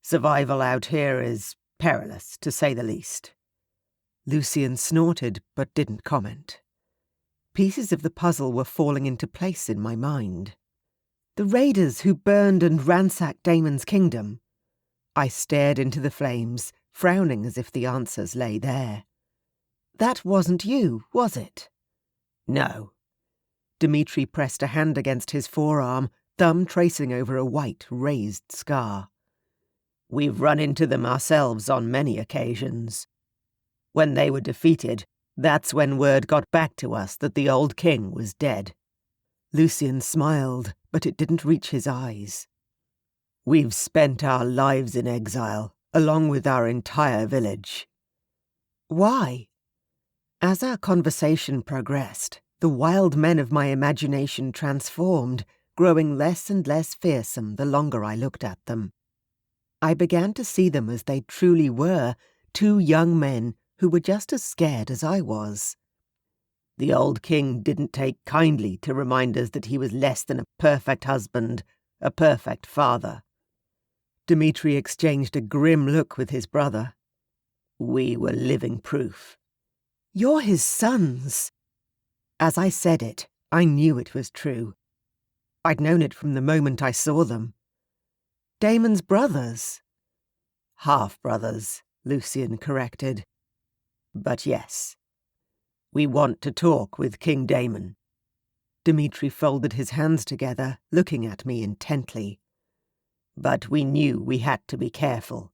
Survival out here is perilous, to say the least." Lucian snorted, but didn't comment. Pieces of the puzzle were falling into place in my mind. The raiders who burned and ransacked Damon's kingdom. I stared into the flames, frowning as if the answers lay there. "That wasn't you, was it?" "No." Dmitri pressed a hand against his forearm, thumb tracing over a white, raised scar. We've run into them ourselves on many occasions. When they were defeated, that's when word got back to us that the old king was dead. Lucien smiled, but it didn't reach his eyes. We've spent our lives in exile, along with our entire village. Why? As our conversation progressed, the wild men of my imagination transformed, growing less and less fearsome the longer I looked at them. I began to see them as they truly were, two young men who were just as scared as I was. The old king didn't take kindly to remind us that he was less than a perfect husband, a perfect father. Dmitri exchanged a grim look with his brother. We were living proof. You're his sons. As I said it, I knew it was true. I'd known it from the moment I saw them. Damon's brothers. Half-brothers, Lucien corrected. But yes, we want to talk with King Damon. Dmitri folded his hands together, looking at me intently. But we knew we had to be careful.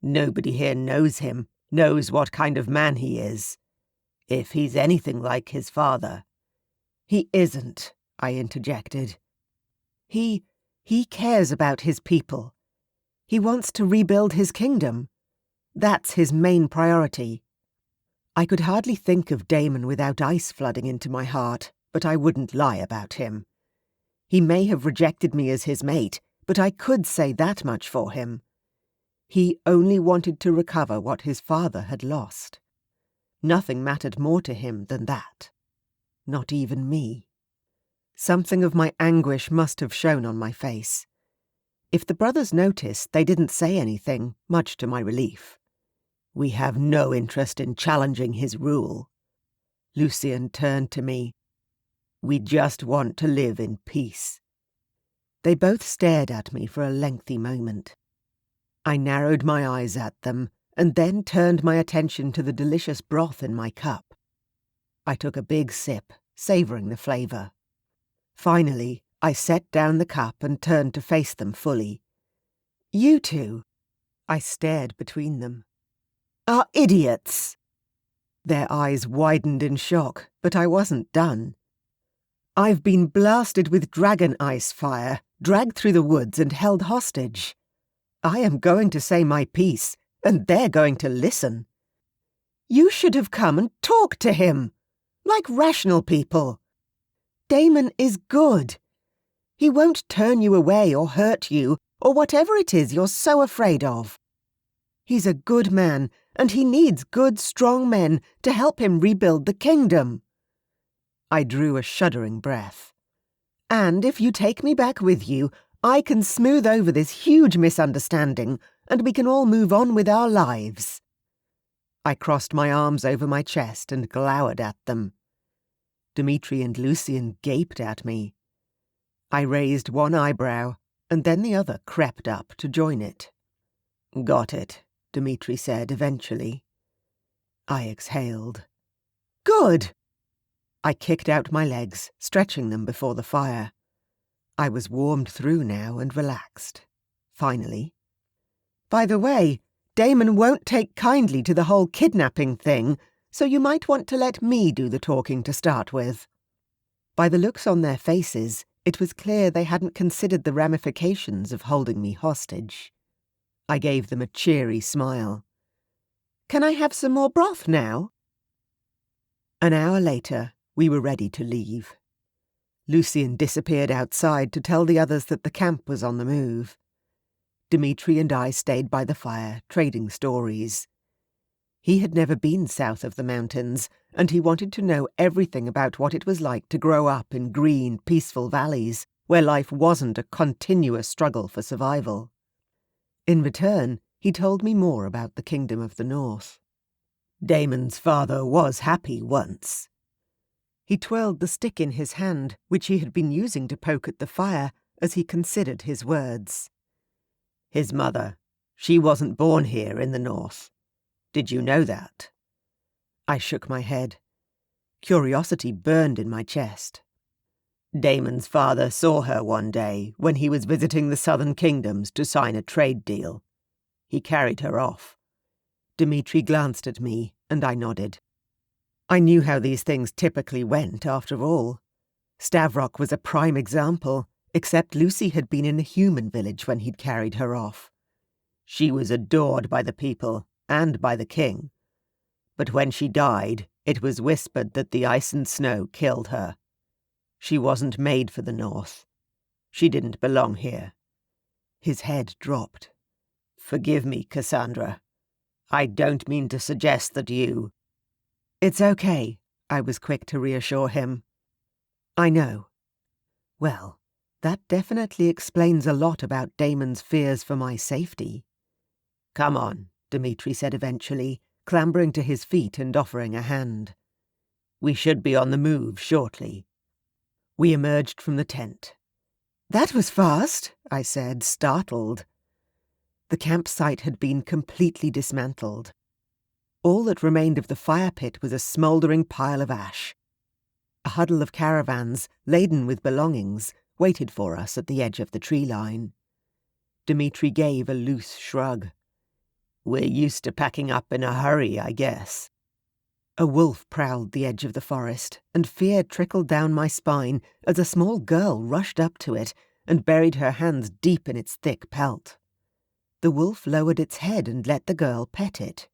Nobody here knows him, knows what kind of man he is. If he's anything like his father. He isn't, I interjected. He cares about his people. He wants to rebuild his kingdom. That's his main priority. I could hardly think of Damon without ice flooding into my heart, but I wouldn't lie about him. He may have rejected me as his mate, but I could say that much for him. He only wanted to recover what his father had lost. Nothing mattered more to him than that. Not even me. Something of my anguish must have shown on my face. If the brothers noticed, they didn't say anything, much to my relief. We have no interest in challenging his rule. Lucien turned to me. We just want to live in peace. They both stared at me for a lengthy moment. I narrowed my eyes at them, and then turned my attention to the delicious broth in my cup. I took a big sip, savouring the flavour. Finally, I set down the cup and turned to face them fully. You two, I stared between them, are idiots. Their eyes widened in shock, but I wasn't done. I've been blasted with dragon ice fire, dragged through the woods and held hostage. I am going to say my piece, and they're going to listen. You should have come and talked to him, like rational people. Damon is good. He won't turn you away or hurt you, or whatever it is you're so afraid of. He's a good man, and he needs good, strong men to help him rebuild the kingdom. I drew a shuddering breath. And if you take me back with you, I can smooth over this huge misunderstanding, and we can all move on with our lives. I crossed my arms over my chest and glowered at them. Dmitri and Lucien gaped at me. I raised one eyebrow, and then the other crept up to join it. Got it, Dmitri said eventually. I exhaled. Good! I kicked out my legs, stretching them before the fire. I was warmed through now and relaxed. Finally. By the way, Damon won't take kindly to the whole kidnapping thing, so you might want to let me do the talking to start with. By the looks on their faces, it was clear they hadn't considered the ramifications of holding me hostage. I gave them a cheery smile. Can I have some more broth now? An hour later, we were ready to leave. Lucien disappeared outside to tell the others that the camp was on the move. Dmitri and I stayed by the fire, trading stories. He had never been south of the mountains, and he wanted to know everything about what it was like to grow up in green, peaceful valleys, where life wasn't a continuous struggle for survival. In return, he told me more about the Kingdom of the North. Damon's father was happy once. He twirled the stick in his hand, which he had been using to poke at the fire, as he considered his words. His mother, she wasn't born here in the north. Did you know that? I shook my head. Curiosity burned in my chest. Damon's father saw her one day when he was visiting the southern kingdoms to sign a trade deal. He carried her off. Dmitri glanced at me, and I nodded. I knew how these things typically went, after all. Stavrock was a prime example, except Lucy had been in a human village when he'd carried her off. She was adored by the people and by the king. But when she died, it was whispered that the ice and snow killed her. She wasn't made for the north. She didn't belong here. His head dropped. Forgive me, Cassandra. I don't mean to suggest that you... It's okay, I was quick to reassure him. I know. Well, that definitely explains a lot about Damon's fears for my safety. Come on, Dmitri said eventually, clambering to his feet and offering a hand. We should be on the move shortly. We emerged from the tent. That was fast, I said, startled. The campsite had been completely dismantled. All that remained of the fire pit was a smouldering pile of ash. A huddle of caravans, laden with belongings, waited for us at the edge of the tree line. Dmitri gave a loose shrug. We're used to packing up in a hurry, I guess. A wolf prowled the edge of the forest, and fear trickled down my spine as a small girl rushed up to it and buried her hands deep in its thick pelt. The wolf lowered its head and let the girl pet it.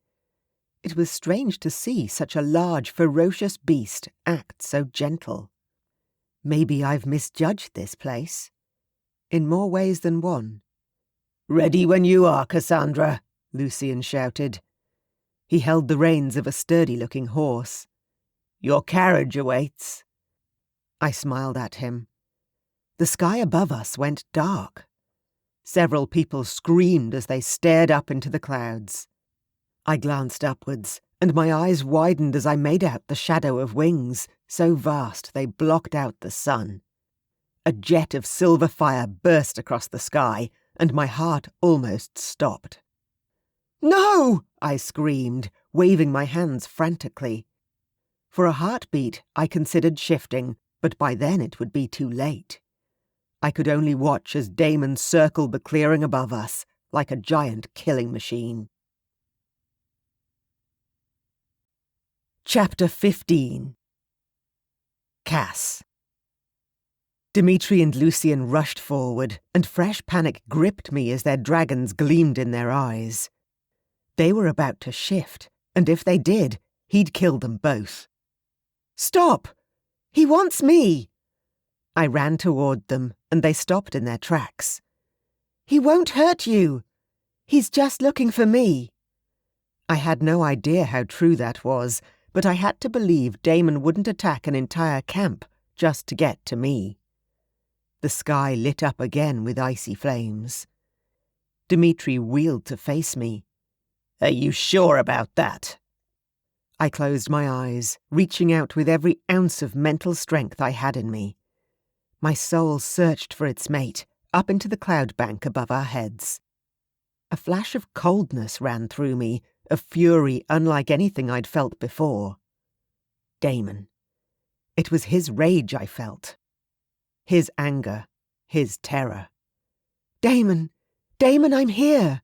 It was strange to see such a large, ferocious beast act so gentle. Maybe I've misjudged this place. In more ways than one. Ready when you are, Cassandra, Lucian shouted. He held the reins of a sturdy-looking horse. Your carriage awaits. I smiled at him. The sky above us went dark. Several people screamed as they stared up into the clouds. I glanced upwards, and my eyes widened as I made out the shadow of wings, so vast they blocked out the sun. A jet of silver fire burst across the sky, and my heart almost stopped. "No!" I screamed, waving my hands frantically. For a heartbeat, I considered shifting, but by then it would be too late. I could only watch as Damon circled the clearing above us, like a giant killing machine. Chapter 15. Cass. Dmitri and Lucian rushed forward, and fresh panic gripped me as their dragons gleamed in their eyes. They were about to shift, and if they did, he'd kill them both. "Stop! He wants me!" I ran toward them, and they stopped in their tracks. "He won't hurt you. He's just looking for me." I had no idea how true that was, but I had to believe Damon wouldn't attack an entire camp just to get to me. The sky lit up again with icy flames. Dmitri wheeled to face me. Are you sure about that? I closed my eyes, reaching out with every ounce of mental strength I had in me. My soul searched for its mate, up into the cloud bank above our heads. A flash of coldness ran through me, a fury unlike anything I'd felt before. Damon. It was his rage I felt. His anger, his terror. "Damon! Damon, I'm here!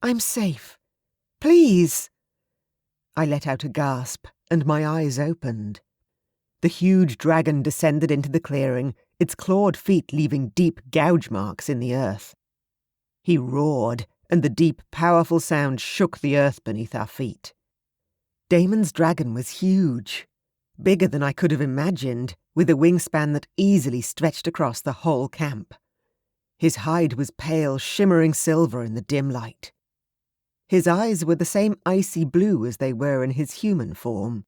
I'm safe. Please!" I let out a gasp, and my eyes opened. The huge dragon descended into the clearing, its clawed feet leaving deep gouge marks in the earth. He roared, and the deep, powerful sound shook the earth beneath our feet. Damon's dragon was huge, bigger than I could have imagined, with a wingspan that easily stretched across the whole camp. His hide was pale, shimmering silver in the dim light. His eyes were the same icy blue as they were in his human form.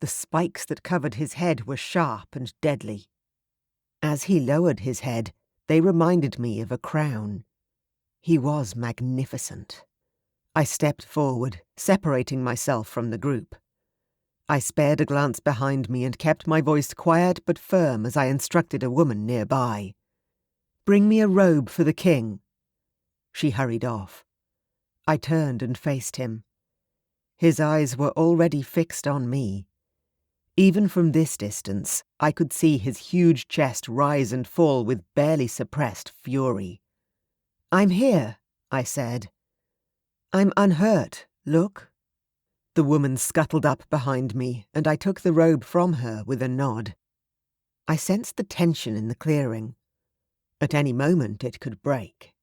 The spikes that covered his head were sharp and deadly. As he lowered his head, they reminded me of a crown. He was magnificent. I stepped forward, separating myself from the group. I spared a glance behind me and kept my voice quiet but firm as I instructed a woman nearby. "Bring me a robe for the king." She hurried off. I turned and faced him. His eyes were already fixed on me. Even from this distance, I could see his huge chest rise and fall with barely suppressed fury. "I'm here," I said. "I'm unhurt, look." The woman scuttled up behind me, and I took the robe from her with a nod. I sensed the tension in the clearing. At any moment it could break.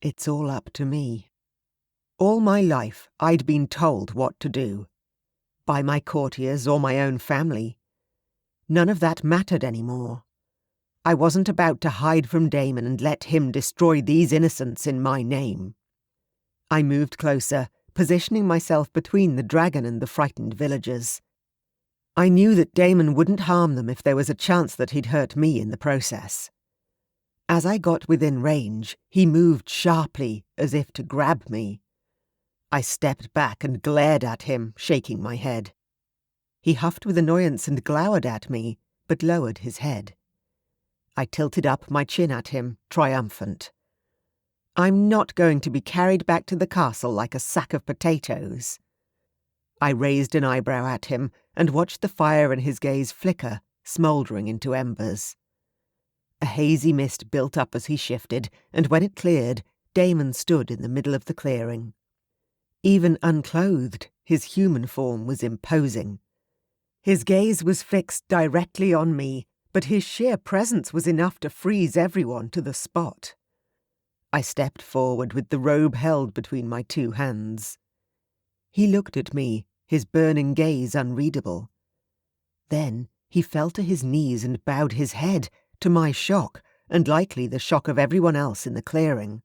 It's all up to me. All my life I'd been told what to do. By my courtiers or my own family. None of that mattered anymore. I wasn't about to hide from Damon and let him destroy these innocents in my name. I moved closer, positioning myself between the dragon and the frightened villagers. I knew that Damon wouldn't harm them if there was a chance that he'd hurt me in the process. As I got within range, he moved sharply, as if to grab me. I stepped back and glared at him, shaking my head. He huffed with annoyance and glowered at me, but lowered his head. I tilted up my chin at him, triumphant. I'm not going to be carried back to the castle like a sack of potatoes. I raised an eyebrow at him and watched the fire in his gaze flicker, smouldering into embers. A hazy mist built up as he shifted, and when it cleared, Damon stood in the middle of the clearing. Even unclothed, his human form was imposing. His gaze was fixed directly on me, but his sheer presence was enough to freeze everyone to the spot. I stepped forward with the robe held between my two hands. He looked at me, his burning gaze unreadable. Then he fell to his knees and bowed his head, to my shock, and likely the shock of everyone else in the clearing.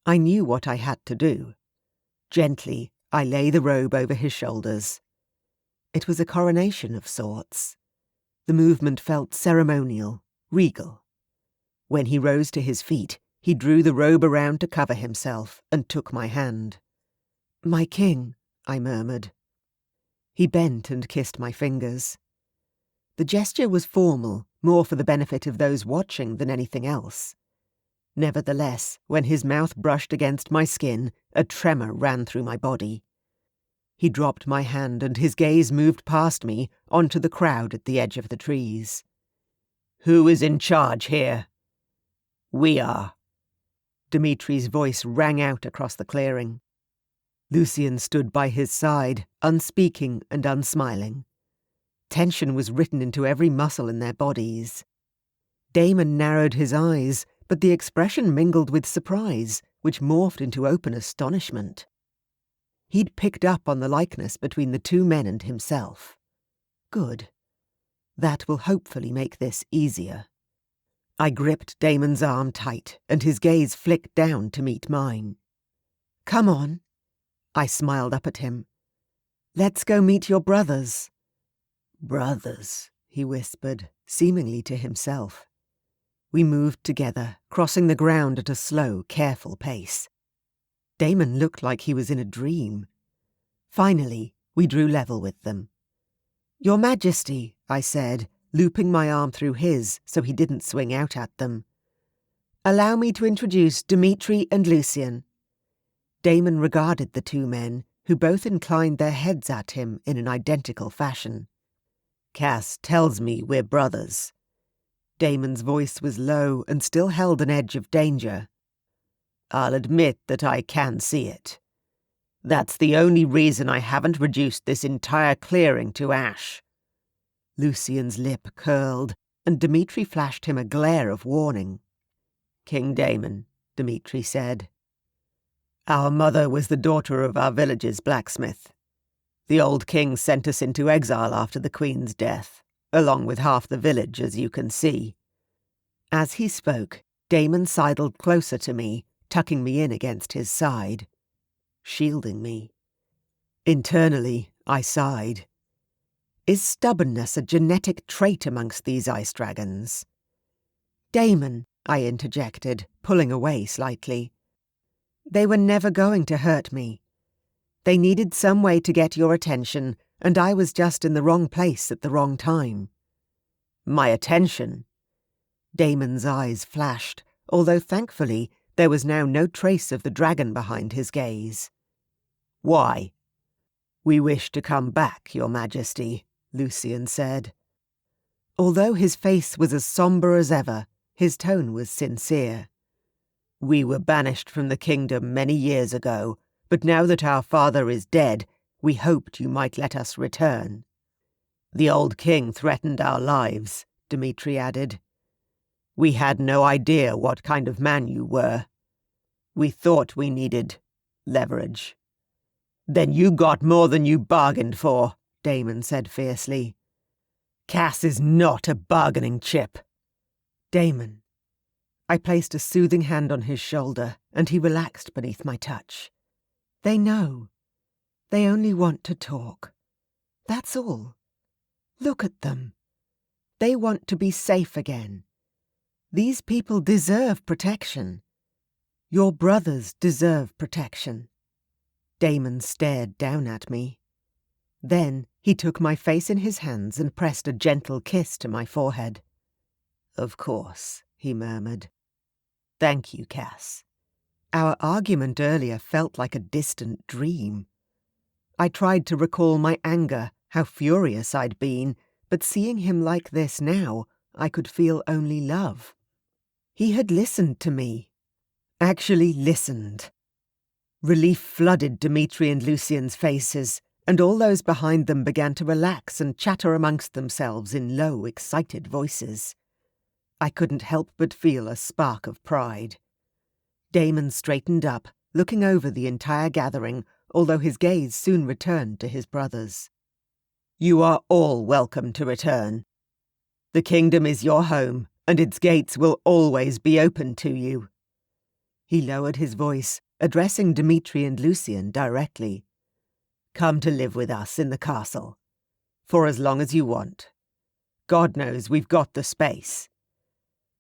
I knew what I had to do. Gently, I lay the robe over his shoulders. It was a coronation of sorts. The movement felt ceremonial, regal. When he rose to his feet, he drew the robe around to cover himself and took my hand. "My king," I murmured. He bent and kissed my fingers. The gesture was formal, more for the benefit of those watching than anything else. Nevertheless, when his mouth brushed against my skin, a tremor ran through my body. He dropped my hand and his gaze moved past me onto the crowd at the edge of the trees. "Who is in charge here?" "We are." Dimitri's voice rang out across the clearing. Lucian stood by his side, unspeaking and unsmiling. Tension was written into every muscle in their bodies. Damon narrowed his eyes, but the expression mingled with surprise, which morphed into open astonishment. He'd picked up on the likeness between the two men and himself. Good. That will hopefully make this easier. I gripped Damon's arm tight, and his gaze flicked down to meet mine. "Come on." I smiled up at him. "Let's go meet your brothers." "Brothers," he whispered, seemingly to himself. We moved together, crossing the ground at a slow, careful pace. Damon looked like he was in a dream. Finally, we drew level with them. "Your Majesty," I said, looping my arm through his so he didn't swing out at them. "Allow me to introduce Dimitri and Lucian." Damon regarded the two men, who both inclined their heads at him in an identical fashion. "Cass tells me we're brothers." Damon's voice was low and still held an edge of danger. "I'll admit that I can see it. That's the only reason I haven't reduced this entire clearing to ash." Lucian's lip curled, and Dimitri flashed him a glare of warning. "King Damon," Dimitri said. "Our mother was the daughter of our village's blacksmith. The old king sent us into exile after the queen's death, along with half the village, as you can see." As he spoke, Damon sidled closer to me, tucking me in against his side, shielding me. Internally, I sighed. Is stubbornness a genetic trait amongst these ice dragons? "Damon," I interjected, pulling away slightly. "They were never going to hurt me. They needed some way to get your attention, and I was just in the wrong place at the wrong time." "My attention?" Damon's eyes flashed, although thankfully there was now no trace of the dragon behind his gaze. "Why?" "We wish to come back, Your Majesty," Lucian said. Although his face was as sombre as ever, his tone was sincere. We were banished from the kingdom many years ago, but now that our father is dead, we hoped you might let us return. The old king threatened our lives, Dmitri added. We had no idea what kind of man you were. We thought we needed leverage. Then you got more than you bargained for, Damon said fiercely. Cass is not a bargaining chip. Damon. I placed a soothing hand on his shoulder, and he relaxed beneath my touch. They know. They only want to talk. That's all. Look at them. They want to be safe again. These people deserve protection. Your brothers deserve protection. Damon stared down at me. Then he took my face in his hands and pressed a gentle kiss to my forehead. Of course, he murmured. Thank you, Cass. Our argument earlier felt like a distant dream. I tried to recall my anger, how furious I'd been, but seeing him like this now, I could feel only love. He had listened to me. Actually listened. Relief flooded Dmitri and Lucian's faces, and all those behind them began to relax and chatter amongst themselves in low, excited voices. I couldn't help but feel a spark of pride. Damon straightened up, looking over the entire gathering, although his gaze soon returned to his brothers. You are all welcome to return. The kingdom is your home, and its gates will always be open to you. He lowered his voice, addressing Dmitri and Lucian directly. Come to live with us in the castle. For as long as you want. God knows we've got the space.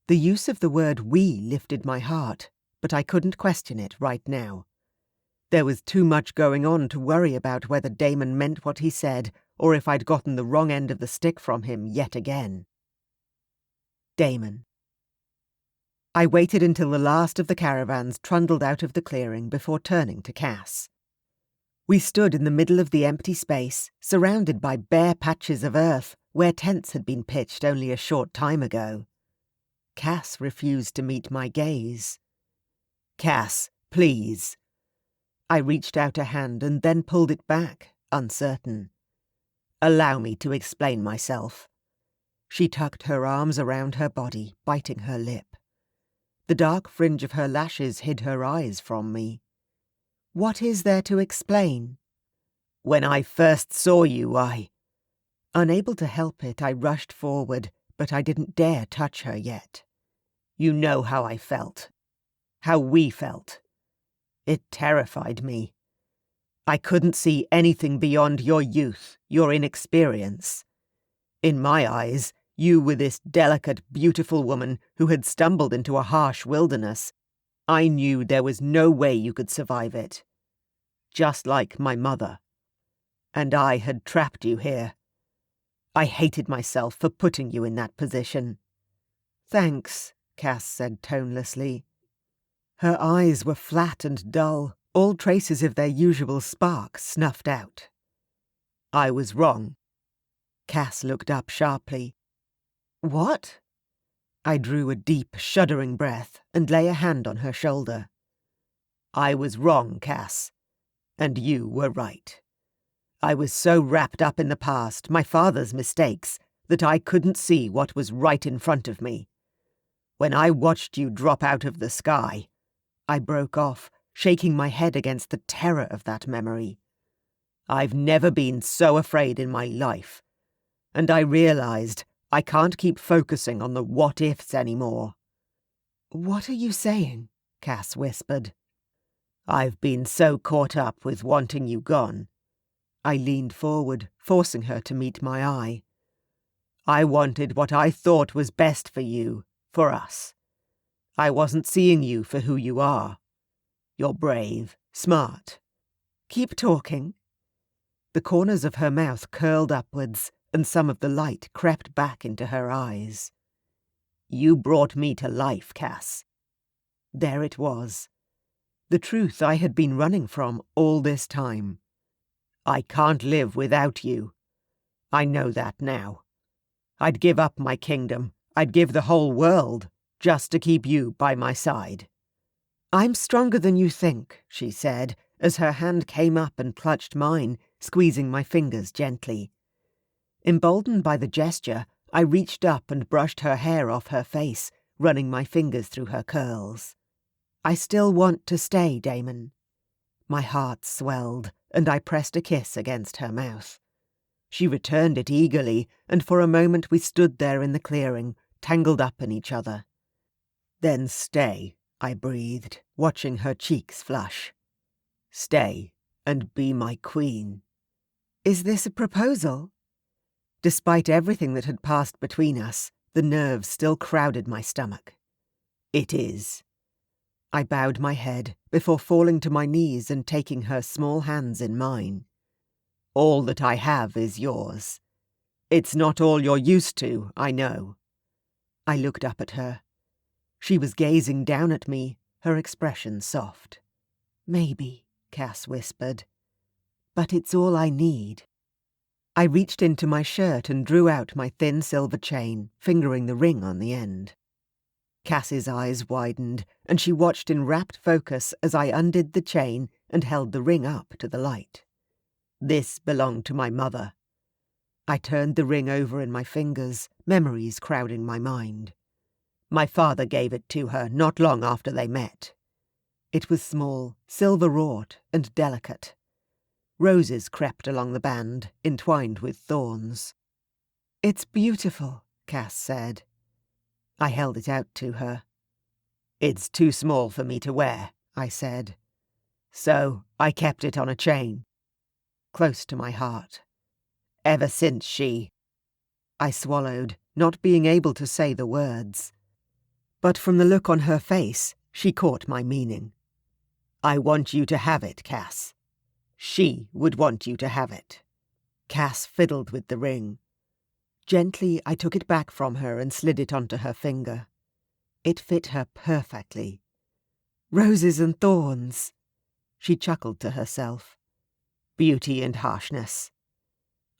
The use of the word we lifted my heart, but I couldn't question it right now. There was too much going on to worry about whether Damon meant what he said, or if I'd gotten the wrong end of the stick from him yet again. Damon. I waited until the last of the caravans trundled out of the clearing before turning to Cass. We stood in the middle of the empty space, surrounded by bare patches of earth where tents had been pitched only a short time ago. Cass refused to meet my gaze. Cass, please. I reached out a hand and then pulled it back, uncertain. Allow me to explain myself. She tucked her arms around her body, biting her lip. The dark fringe of her lashes hid her eyes from me. What is there to explain? When I first saw you, Unable to help it, I rushed forward, but I didn't dare touch her yet. You know how I felt. How we felt. It terrified me. I couldn't see anything beyond your youth, your inexperience. In my eyes, you were this delicate, beautiful woman who had stumbled into a harsh wilderness. I knew there was no way you could survive it. Just like my mother. And I had trapped you here. I hated myself for putting you in that position. Thanks, Cass said tonelessly. Her eyes were flat and dull, all traces of their usual spark snuffed out. I was wrong. Cass looked up sharply. What? I drew a deep, shuddering breath and lay a hand on her shoulder. I was wrong, Cass. And you were right. I was so wrapped up in the past, my father's mistakes, that I couldn't see what was right in front of me. When I watched you drop out of the sky, I broke off, shaking my head against the terror of that memory. I've never been so afraid in my life, and I realized I can't keep focusing on the what-ifs anymore. What are you saying? Cass whispered. I've been so caught up with wanting you gone. I leaned forward, forcing her to meet my eye. I wanted what I thought was best for you, for us. I wasn't seeing you for who you are. You're brave, smart. Keep talking. The corners of her mouth curled upwards, and some of the light crept back into her eyes. You brought me to life, Cass. There it was. The truth I had been running from all this time. I can't live without you. I know that now. I'd give up my kingdom, I'd give the whole world, just to keep you by my side." "I'm stronger than you think," she said, as her hand came up and clutched mine, squeezing my fingers gently. Emboldened by the gesture, I reached up and brushed her hair off her face, running my fingers through her curls. "I still want to stay, Damon." My heart swelled, and I pressed a kiss against her mouth. She returned it eagerly, and for a moment we stood there in the clearing, tangled up in each other. "Then stay," I breathed, watching her cheeks flush. "Stay, and be my queen." "Is this a proposal?" Despite everything that had passed between us, the nerves still crowded my stomach. "It is." I bowed my head before falling to my knees and taking her small hands in mine. "All that I have is yours. It's not all you're used to, I know." I looked up at her. She was gazing down at me, her expression soft. "Maybe," Cass whispered. "But it's all I need." I reached into my shirt and drew out my thin silver chain, fingering the ring on the end. Cass's eyes widened, and she watched in rapt focus as I undid the chain and held the ring up to the light. "This belonged to my mother." I turned the ring over in my fingers, memories crowding my mind. "My father gave it to her not long after they met." It was small, silver-wrought, and delicate. Roses crept along the band, entwined with thorns. "It's beautiful," Cass said. I held it out to her. "It's too small for me to wear," I said. "So I kept it on a chain." Close to my heart. "Ever since she—" I swallowed, not being able to say the words. But from the look on her face, she caught my meaning. "I want you to have it, Cass. She would want you to have it." Cass fiddled with the ring. Gently, I took it back from her and slid it onto her finger. It fit her perfectly. "Roses and thorns." She chuckled to herself. "Beauty and harshness."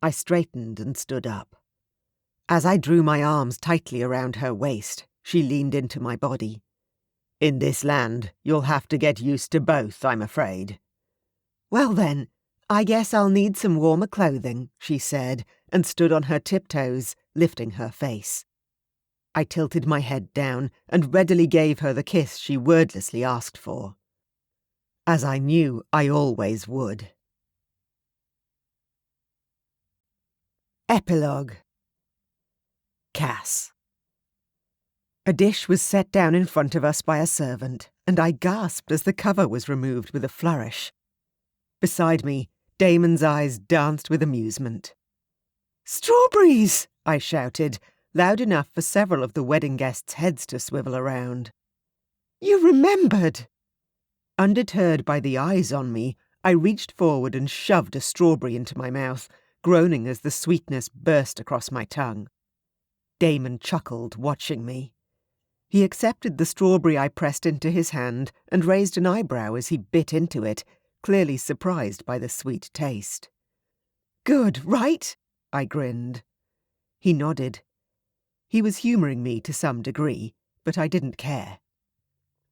I straightened and stood up. As I drew my arms tightly around her waist, she leaned into my body. "In this land, you'll have to get used to both, I'm afraid." "Well then, I guess I'll need some warmer clothing," she said, and stood on her tiptoes, lifting her face. I tilted my head down and readily gave her the kiss she wordlessly asked for. As I knew I always would. Epilogue. Cass. A dish was set down in front of us by a servant, and I gasped as the cover was removed with a flourish. Beside me, Damon's eyes danced with amusement. "Strawberries!" I shouted, loud enough for several of the wedding guests' heads to swivel around. "You remembered!" Undeterred by the eyes on me, I reached forward and shoved a strawberry into my mouth, groaning as the sweetness burst across my tongue. Damon chuckled, watching me. He accepted the strawberry I pressed into his hand and raised an eyebrow as he bit into it, clearly surprised by the sweet taste. "Good, right?" I grinned. He nodded. He was humouring me to some degree, but I didn't care.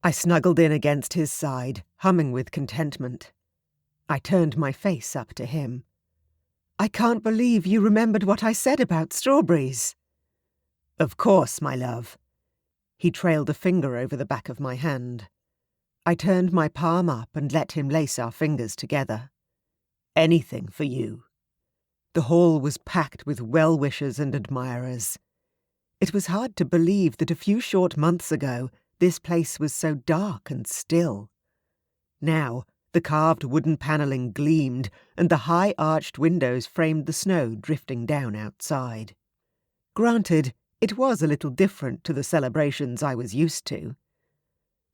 I snuggled in against his side, humming with contentment. I turned my face up to him. "I can't believe you remembered what I said about strawberries." "Of course, my love." He trailed a finger over the back of my hand. I turned my palm up and let him lace our fingers together. "Anything for you." The hall was packed with well-wishers and admirers. It was hard to believe that a few short months ago this place was so dark and still. Now, the carved wooden panelling gleamed, and the high-arched windows framed the snow drifting down outside. Granted, it was a little different to the celebrations I was used to.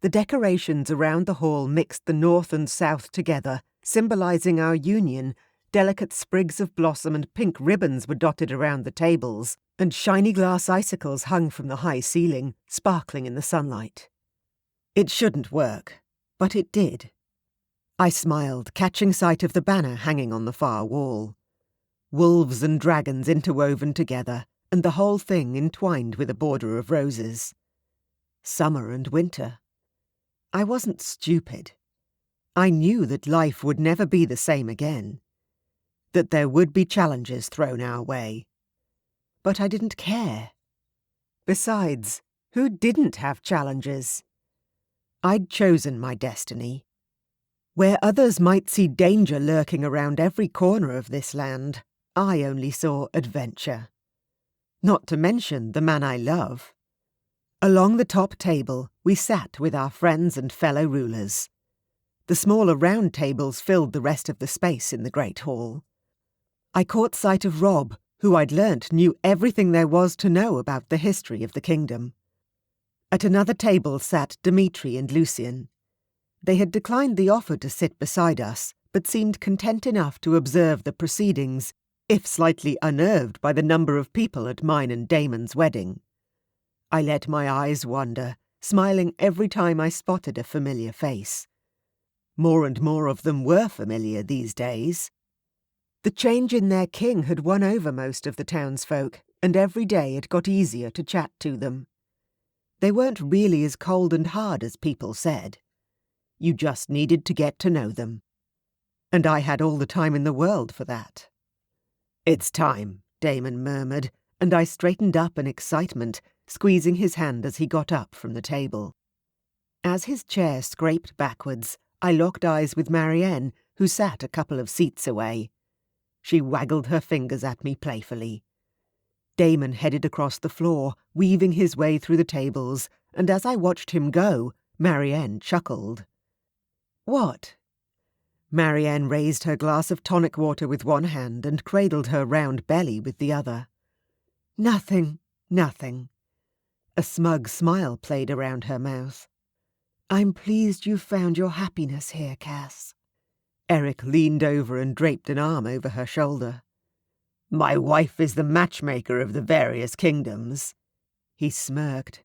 The decorations around the hall mixed the north and south together, symbolizing our union. Delicate sprigs of blossom and pink ribbons were dotted around the tables, and shiny glass icicles hung from the high ceiling, sparkling in the sunlight. It shouldn't work, but it did. I smiled, catching sight of the banner hanging on the far wall. Wolves and dragons interwoven together, and the whole thing entwined with a border of roses. Summer and winter. I wasn't stupid. I knew that life would never be the same again, that there would be challenges thrown our way. But I didn't care. Besides, who didn't have challenges? I'd chosen my destiny. Where others might see danger lurking around every corner of this land, I only saw adventure. Not to mention the man I love. Along the top table, we sat with our friends and fellow rulers. The smaller round tables filled the rest of the space in the great hall. I caught sight of Rob, who I'd learnt knew everything there was to know about the history of the kingdom. At another table sat Dmitri and Lucien. They had declined the offer to sit beside us, but seemed content enough to observe the proceedings, if slightly unnerved by the number of people at mine and Damon's wedding. I let my eyes wander, smiling every time I spotted a familiar face. More and more of them were familiar these days. The change in their king had won over most of the townsfolk, and every day it got easier to chat to them. They weren't really as cold and hard as people said. You just needed to get to know them. And I had all the time in the world for that. "It's time," Damon murmured, and I straightened up in excitement, squeezing his hand as he got up from the table. As his chair scraped backwards, I locked eyes with Marianne, who sat a couple of seats away. She waggled her fingers at me playfully. Damon headed across the floor, weaving his way through the tables, and as I watched him go, Marianne chuckled. "What?" Marianne raised her glass of tonic water with one hand and cradled her round belly with the other. "Nothing, nothing." A smug smile played around her mouth. "I'm pleased you found your happiness here, Cass." Eric leaned over and draped an arm over her shoulder. "My wife is the matchmaker of the various kingdoms." He smirked.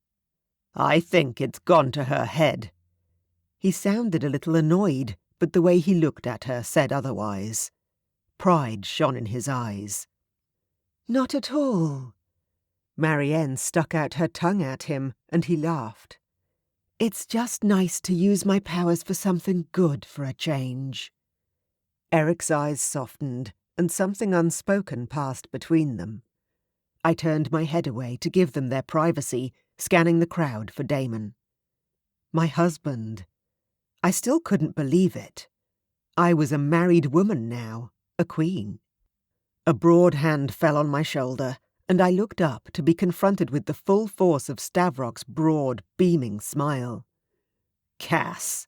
"I think it's gone to her head." He sounded a little annoyed, but the way he looked at her said otherwise. Pride shone in his eyes. "Not at all." Marianne stuck out her tongue at him, and he laughed. "It's just nice to use my powers for something good for a change." Eric's eyes softened, and something unspoken passed between them. I turned my head away to give them their privacy, scanning the crowd for Damon. My husband. I still couldn't believe it. I was a married woman now, a queen. A broad hand fell on my shoulder, and I looked up to be confronted with the full force of Stavrock's broad, beaming smile. "Cass!"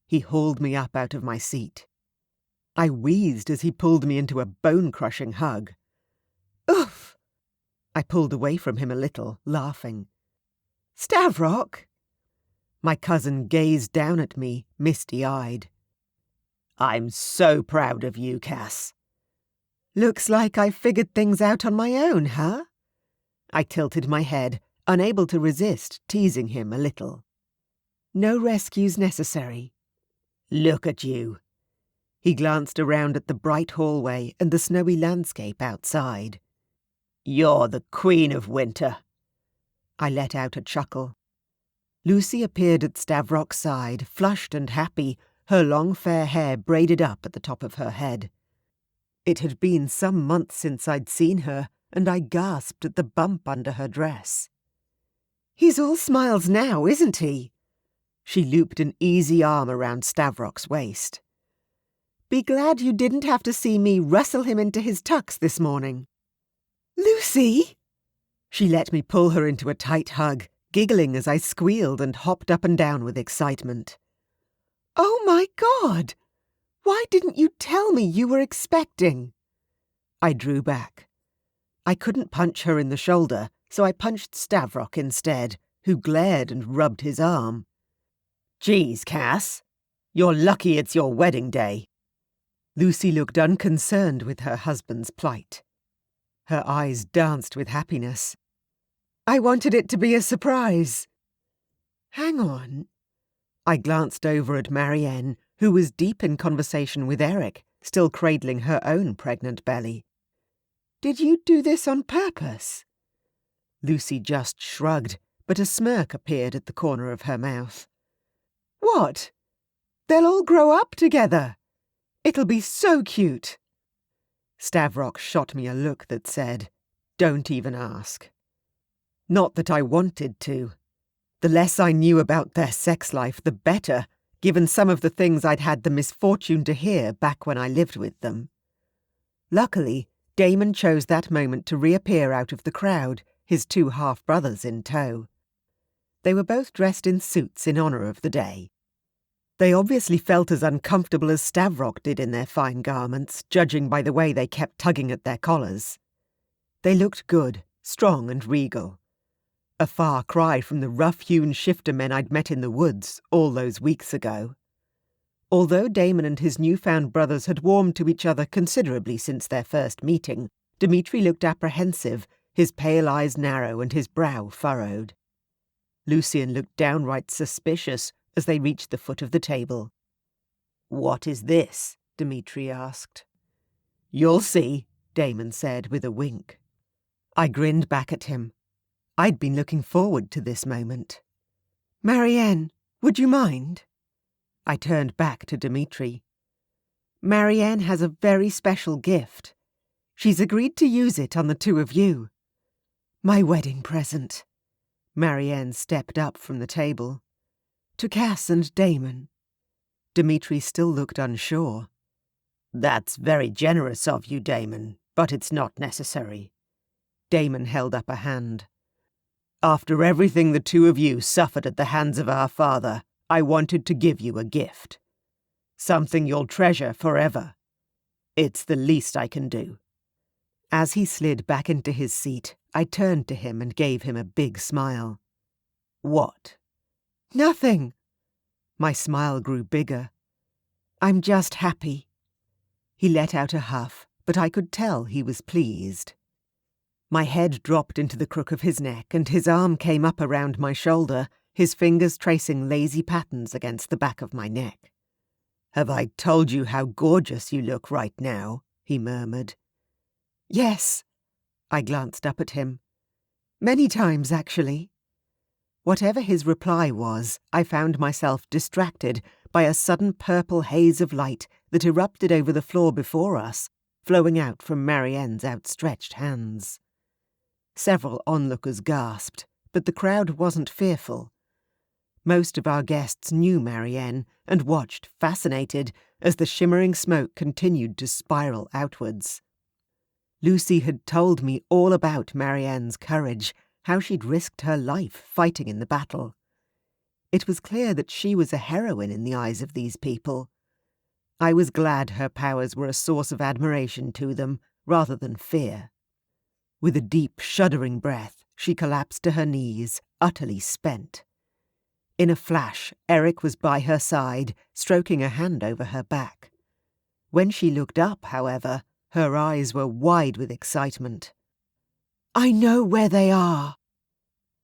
He hauled me up out of my seat. I wheezed as he pulled me into a bone-crushing hug. "Oof!" I pulled away from him a little, laughing. "Stavrock!" My cousin gazed down at me, misty-eyed. "I'm so proud of you, Cass." "Looks like I figured things out on my own, huh?" I tilted my head, unable to resist teasing him a little. "No rescues necessary." "Look at you." He glanced around at the bright hallway and the snowy landscape outside. "You're the Queen of Winter." I let out a chuckle. Lucy appeared at Stavrock's side, flushed and happy, her long fair hair braided up at the top of her head. It had been some months since I'd seen her, and I gasped at the bump under her dress. "He's all smiles now, isn't he?" She looped an easy arm around Stavrock's waist. "Be glad you didn't have to see me wrestle him into his tux this morning." "Lucy!" She let me pull her into a tight hug, giggling as I squealed and hopped up and down with excitement. "Oh my God! Why didn't you tell me you were expecting?" I drew back. I couldn't punch her in the shoulder, so I punched Stavrock instead, who glared and rubbed his arm. "Geez, Cass, you're lucky it's your wedding day." Lucy looked unconcerned with her husband's plight. Her eyes danced with happiness. "I wanted it to be a surprise." "Hang on." I glanced over at Marianne, who was deep in conversation with Eric, still cradling her own pregnant belly. Did you do this on purpose? Lucy just shrugged, but a smirk appeared at the corner of her mouth. What? They'll all grow up together. It'll be so cute. Stavrock shot me a look that said, "Don't even ask." Not that I wanted to. The less I knew about their sex life, the better, given some of the things I'd had the misfortune to hear back when I lived with them. Luckily, Damon chose that moment to reappear out of the crowd, his 2 half-brothers in tow. They were both dressed in suits in honour of the day. They obviously felt as uncomfortable as Stavrock did in their fine garments, judging by the way they kept tugging at their collars. They looked good, strong and regal. A far cry from the rough-hewn shifter men I'd met in the woods all those weeks ago. Although Damon and his newfound brothers had warmed to each other considerably since their first meeting, Dmitri looked apprehensive, his pale eyes narrow and his brow furrowed. Lucian looked downright suspicious as they reached the foot of the table. "What is this?" Dmitri asked. "You'll see," Damon said with a wink. I grinned back at him. I'd been looking forward to this moment. "Marianne, would you mind?" I turned back to Dmitri. "Marianne has a very special gift. She's agreed to use it on the 2 of you. My wedding present." Marianne stepped up from the table. "To Cass and Damon." Dmitri still looked unsure. "That's very generous of you, Damon, but it's not necessary." Damon held up a hand. "After everything the 2 of you suffered at the hands of our father, I wanted to give you a gift. Something you'll treasure forever. It's the least I can do." As he slid back into his seat, I turned to him and gave him a big smile. "What?" "Nothing." My smile grew bigger. "I'm just happy." He let out a huff, but I could tell he was pleased. My head dropped into the crook of his neck and his arm came up around my shoulder, his fingers tracing lazy patterns against the back of my neck. "Have I told you how gorgeous you look right now?" he murmured. "Yes." I glanced up at him. "Many times, actually." Whatever his reply was, I found myself distracted by a sudden purple haze of light that erupted over the floor before us, flowing out from Marianne's outstretched hands. Several onlookers gasped, but the crowd wasn't fearful. Most of our guests knew Marianne and watched, fascinated, as the shimmering smoke continued to spiral outwards. Lucy had told me all about Marianne's courage, how she'd risked her life fighting in the battle. It was clear that she was a heroine in the eyes of these people. I was glad her powers were a source of admiration to them, rather than fear. With a deep, shuddering breath, she collapsed to her knees, utterly spent. In a flash, Eric was by her side, stroking a hand over her back. When she looked up, however, her eyes were wide with excitement. "I know where they are."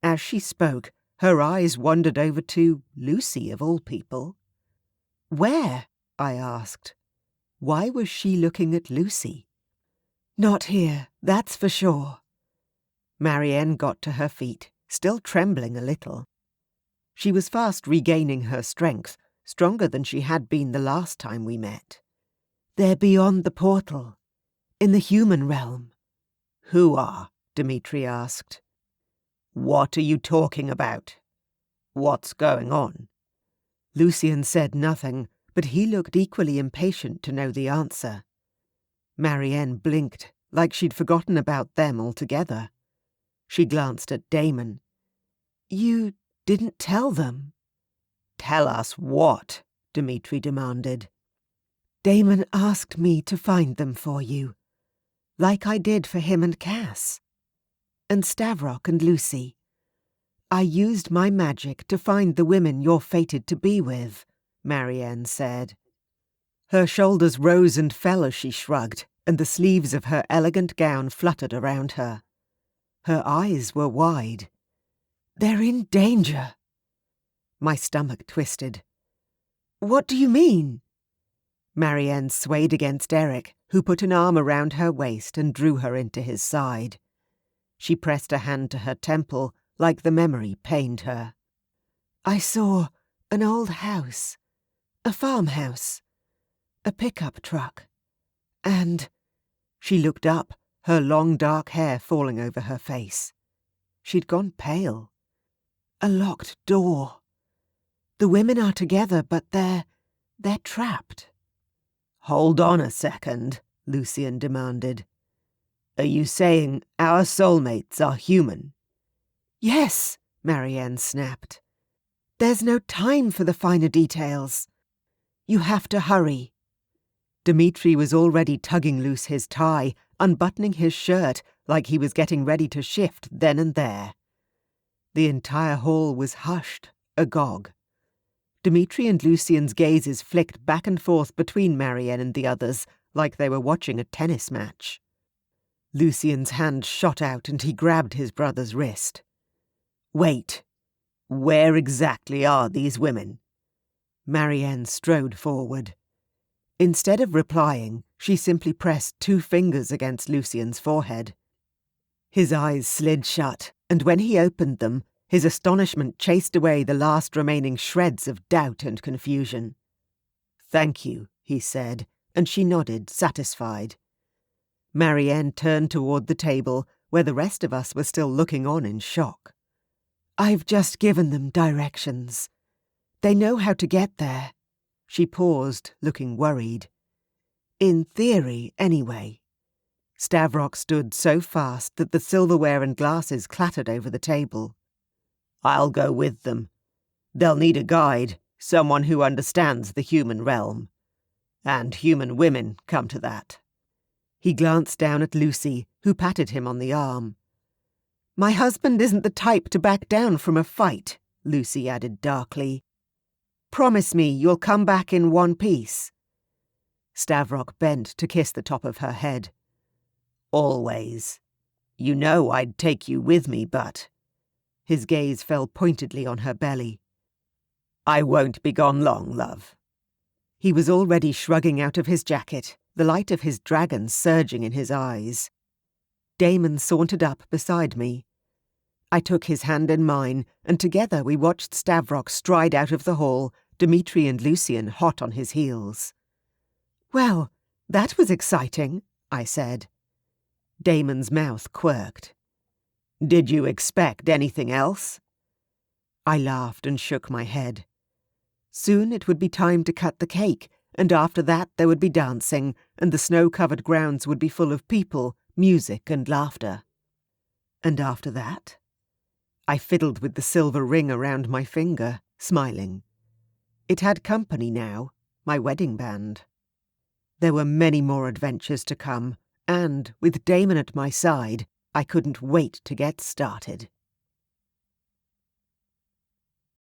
As she spoke, her eyes wandered over to Lucy, of all people. "Where?" I asked. Why was she looking at Lucy? "Not here, that's for sure." Marianne got to her feet, still trembling a little. She was fast regaining her strength, stronger than she had been the last time we met. "They're beyond the portal, in the human realm." "Who are?" Dmitri asked. "What are you talking about? What's going on?" Lucian said nothing, but he looked equally impatient to know the answer. Marianne blinked, like she'd forgotten about them altogether. She glanced at Damon. "You didn't tell them?" "Tell us what?" Dmitri demanded. "Damon asked me to find them for you, like I did for him and Cass. And Stavrock and Lucy. I used my magic to find the women you're fated to be with," Marianne said. Her shoulders rose and fell as she shrugged, and the sleeves of her elegant gown fluttered around her. Her eyes were wide. "They're in danger." My stomach twisted. "What do you mean?" Marianne swayed against Eric, who put an arm around her waist and drew her into his side. She pressed a hand to her temple, like the memory pained her. I saw an old house, a farmhouse, a pickup truck, and... She looked up, her long dark hair falling over her face. She'd gone pale. A locked door. The women are together, but they're trapped. Hold on a second, Lucian demanded. Are you saying our soulmates are human? Yes, Marianne snapped. There's no time for the finer details. You have to hurry. Dmitri was already tugging loose his tie, unbuttoning his shirt like he was getting ready to shift then and there. The entire hall was hushed, agog. Dmitri and Lucian's gazes flicked back and forth between Marianne and the others like they were watching a tennis match. Lucian's hand shot out and he grabbed his brother's wrist. Wait. Where exactly are these women? Marianne strode forward. Instead of replying, she simply pressed 2 fingers against Lucian's forehead. His eyes slid shut, and when he opened them, his astonishment chased away the last remaining shreds of doubt and confusion. Thank you, he said, and she nodded, satisfied. Marianne turned toward the table, where the rest of us were still looking on in shock. I've just given them directions. They know how to get there. She paused, looking worried. In theory, anyway. Stavrock stood so fast that the silverware and glasses clattered over the table. I'll go with them. They'll need a guide, someone who understands the human realm. And human women come to that. He glanced down at Lucy, who patted him on the arm. My husband isn't the type to back down from a fight, Lucy added darkly. Promise me you'll come back in one piece. Stavrock bent to kiss the top of her head. Always. You know I'd take you with me, but... His gaze fell pointedly on her belly. I won't be gone long, love. He was already shrugging out of his jacket, the light of his dragon surging in his eyes. Damon sauntered up beside me. I took his hand in mine, and together we watched Stavrock stride out of the hall, Dmitri and Lucian hot on his heels. Well, that was exciting, I said. Damon's mouth quirked. Did you expect anything else? I laughed and shook my head. Soon it would be time to cut the cake, and after that there would be dancing, and the snow-covered grounds would be full of people, music and laughter. And after that? I fiddled with the silver ring around my finger, smiling. It had company now, my wedding band. There were many more adventures to come, and, with Damon at my side, I couldn't wait to get started.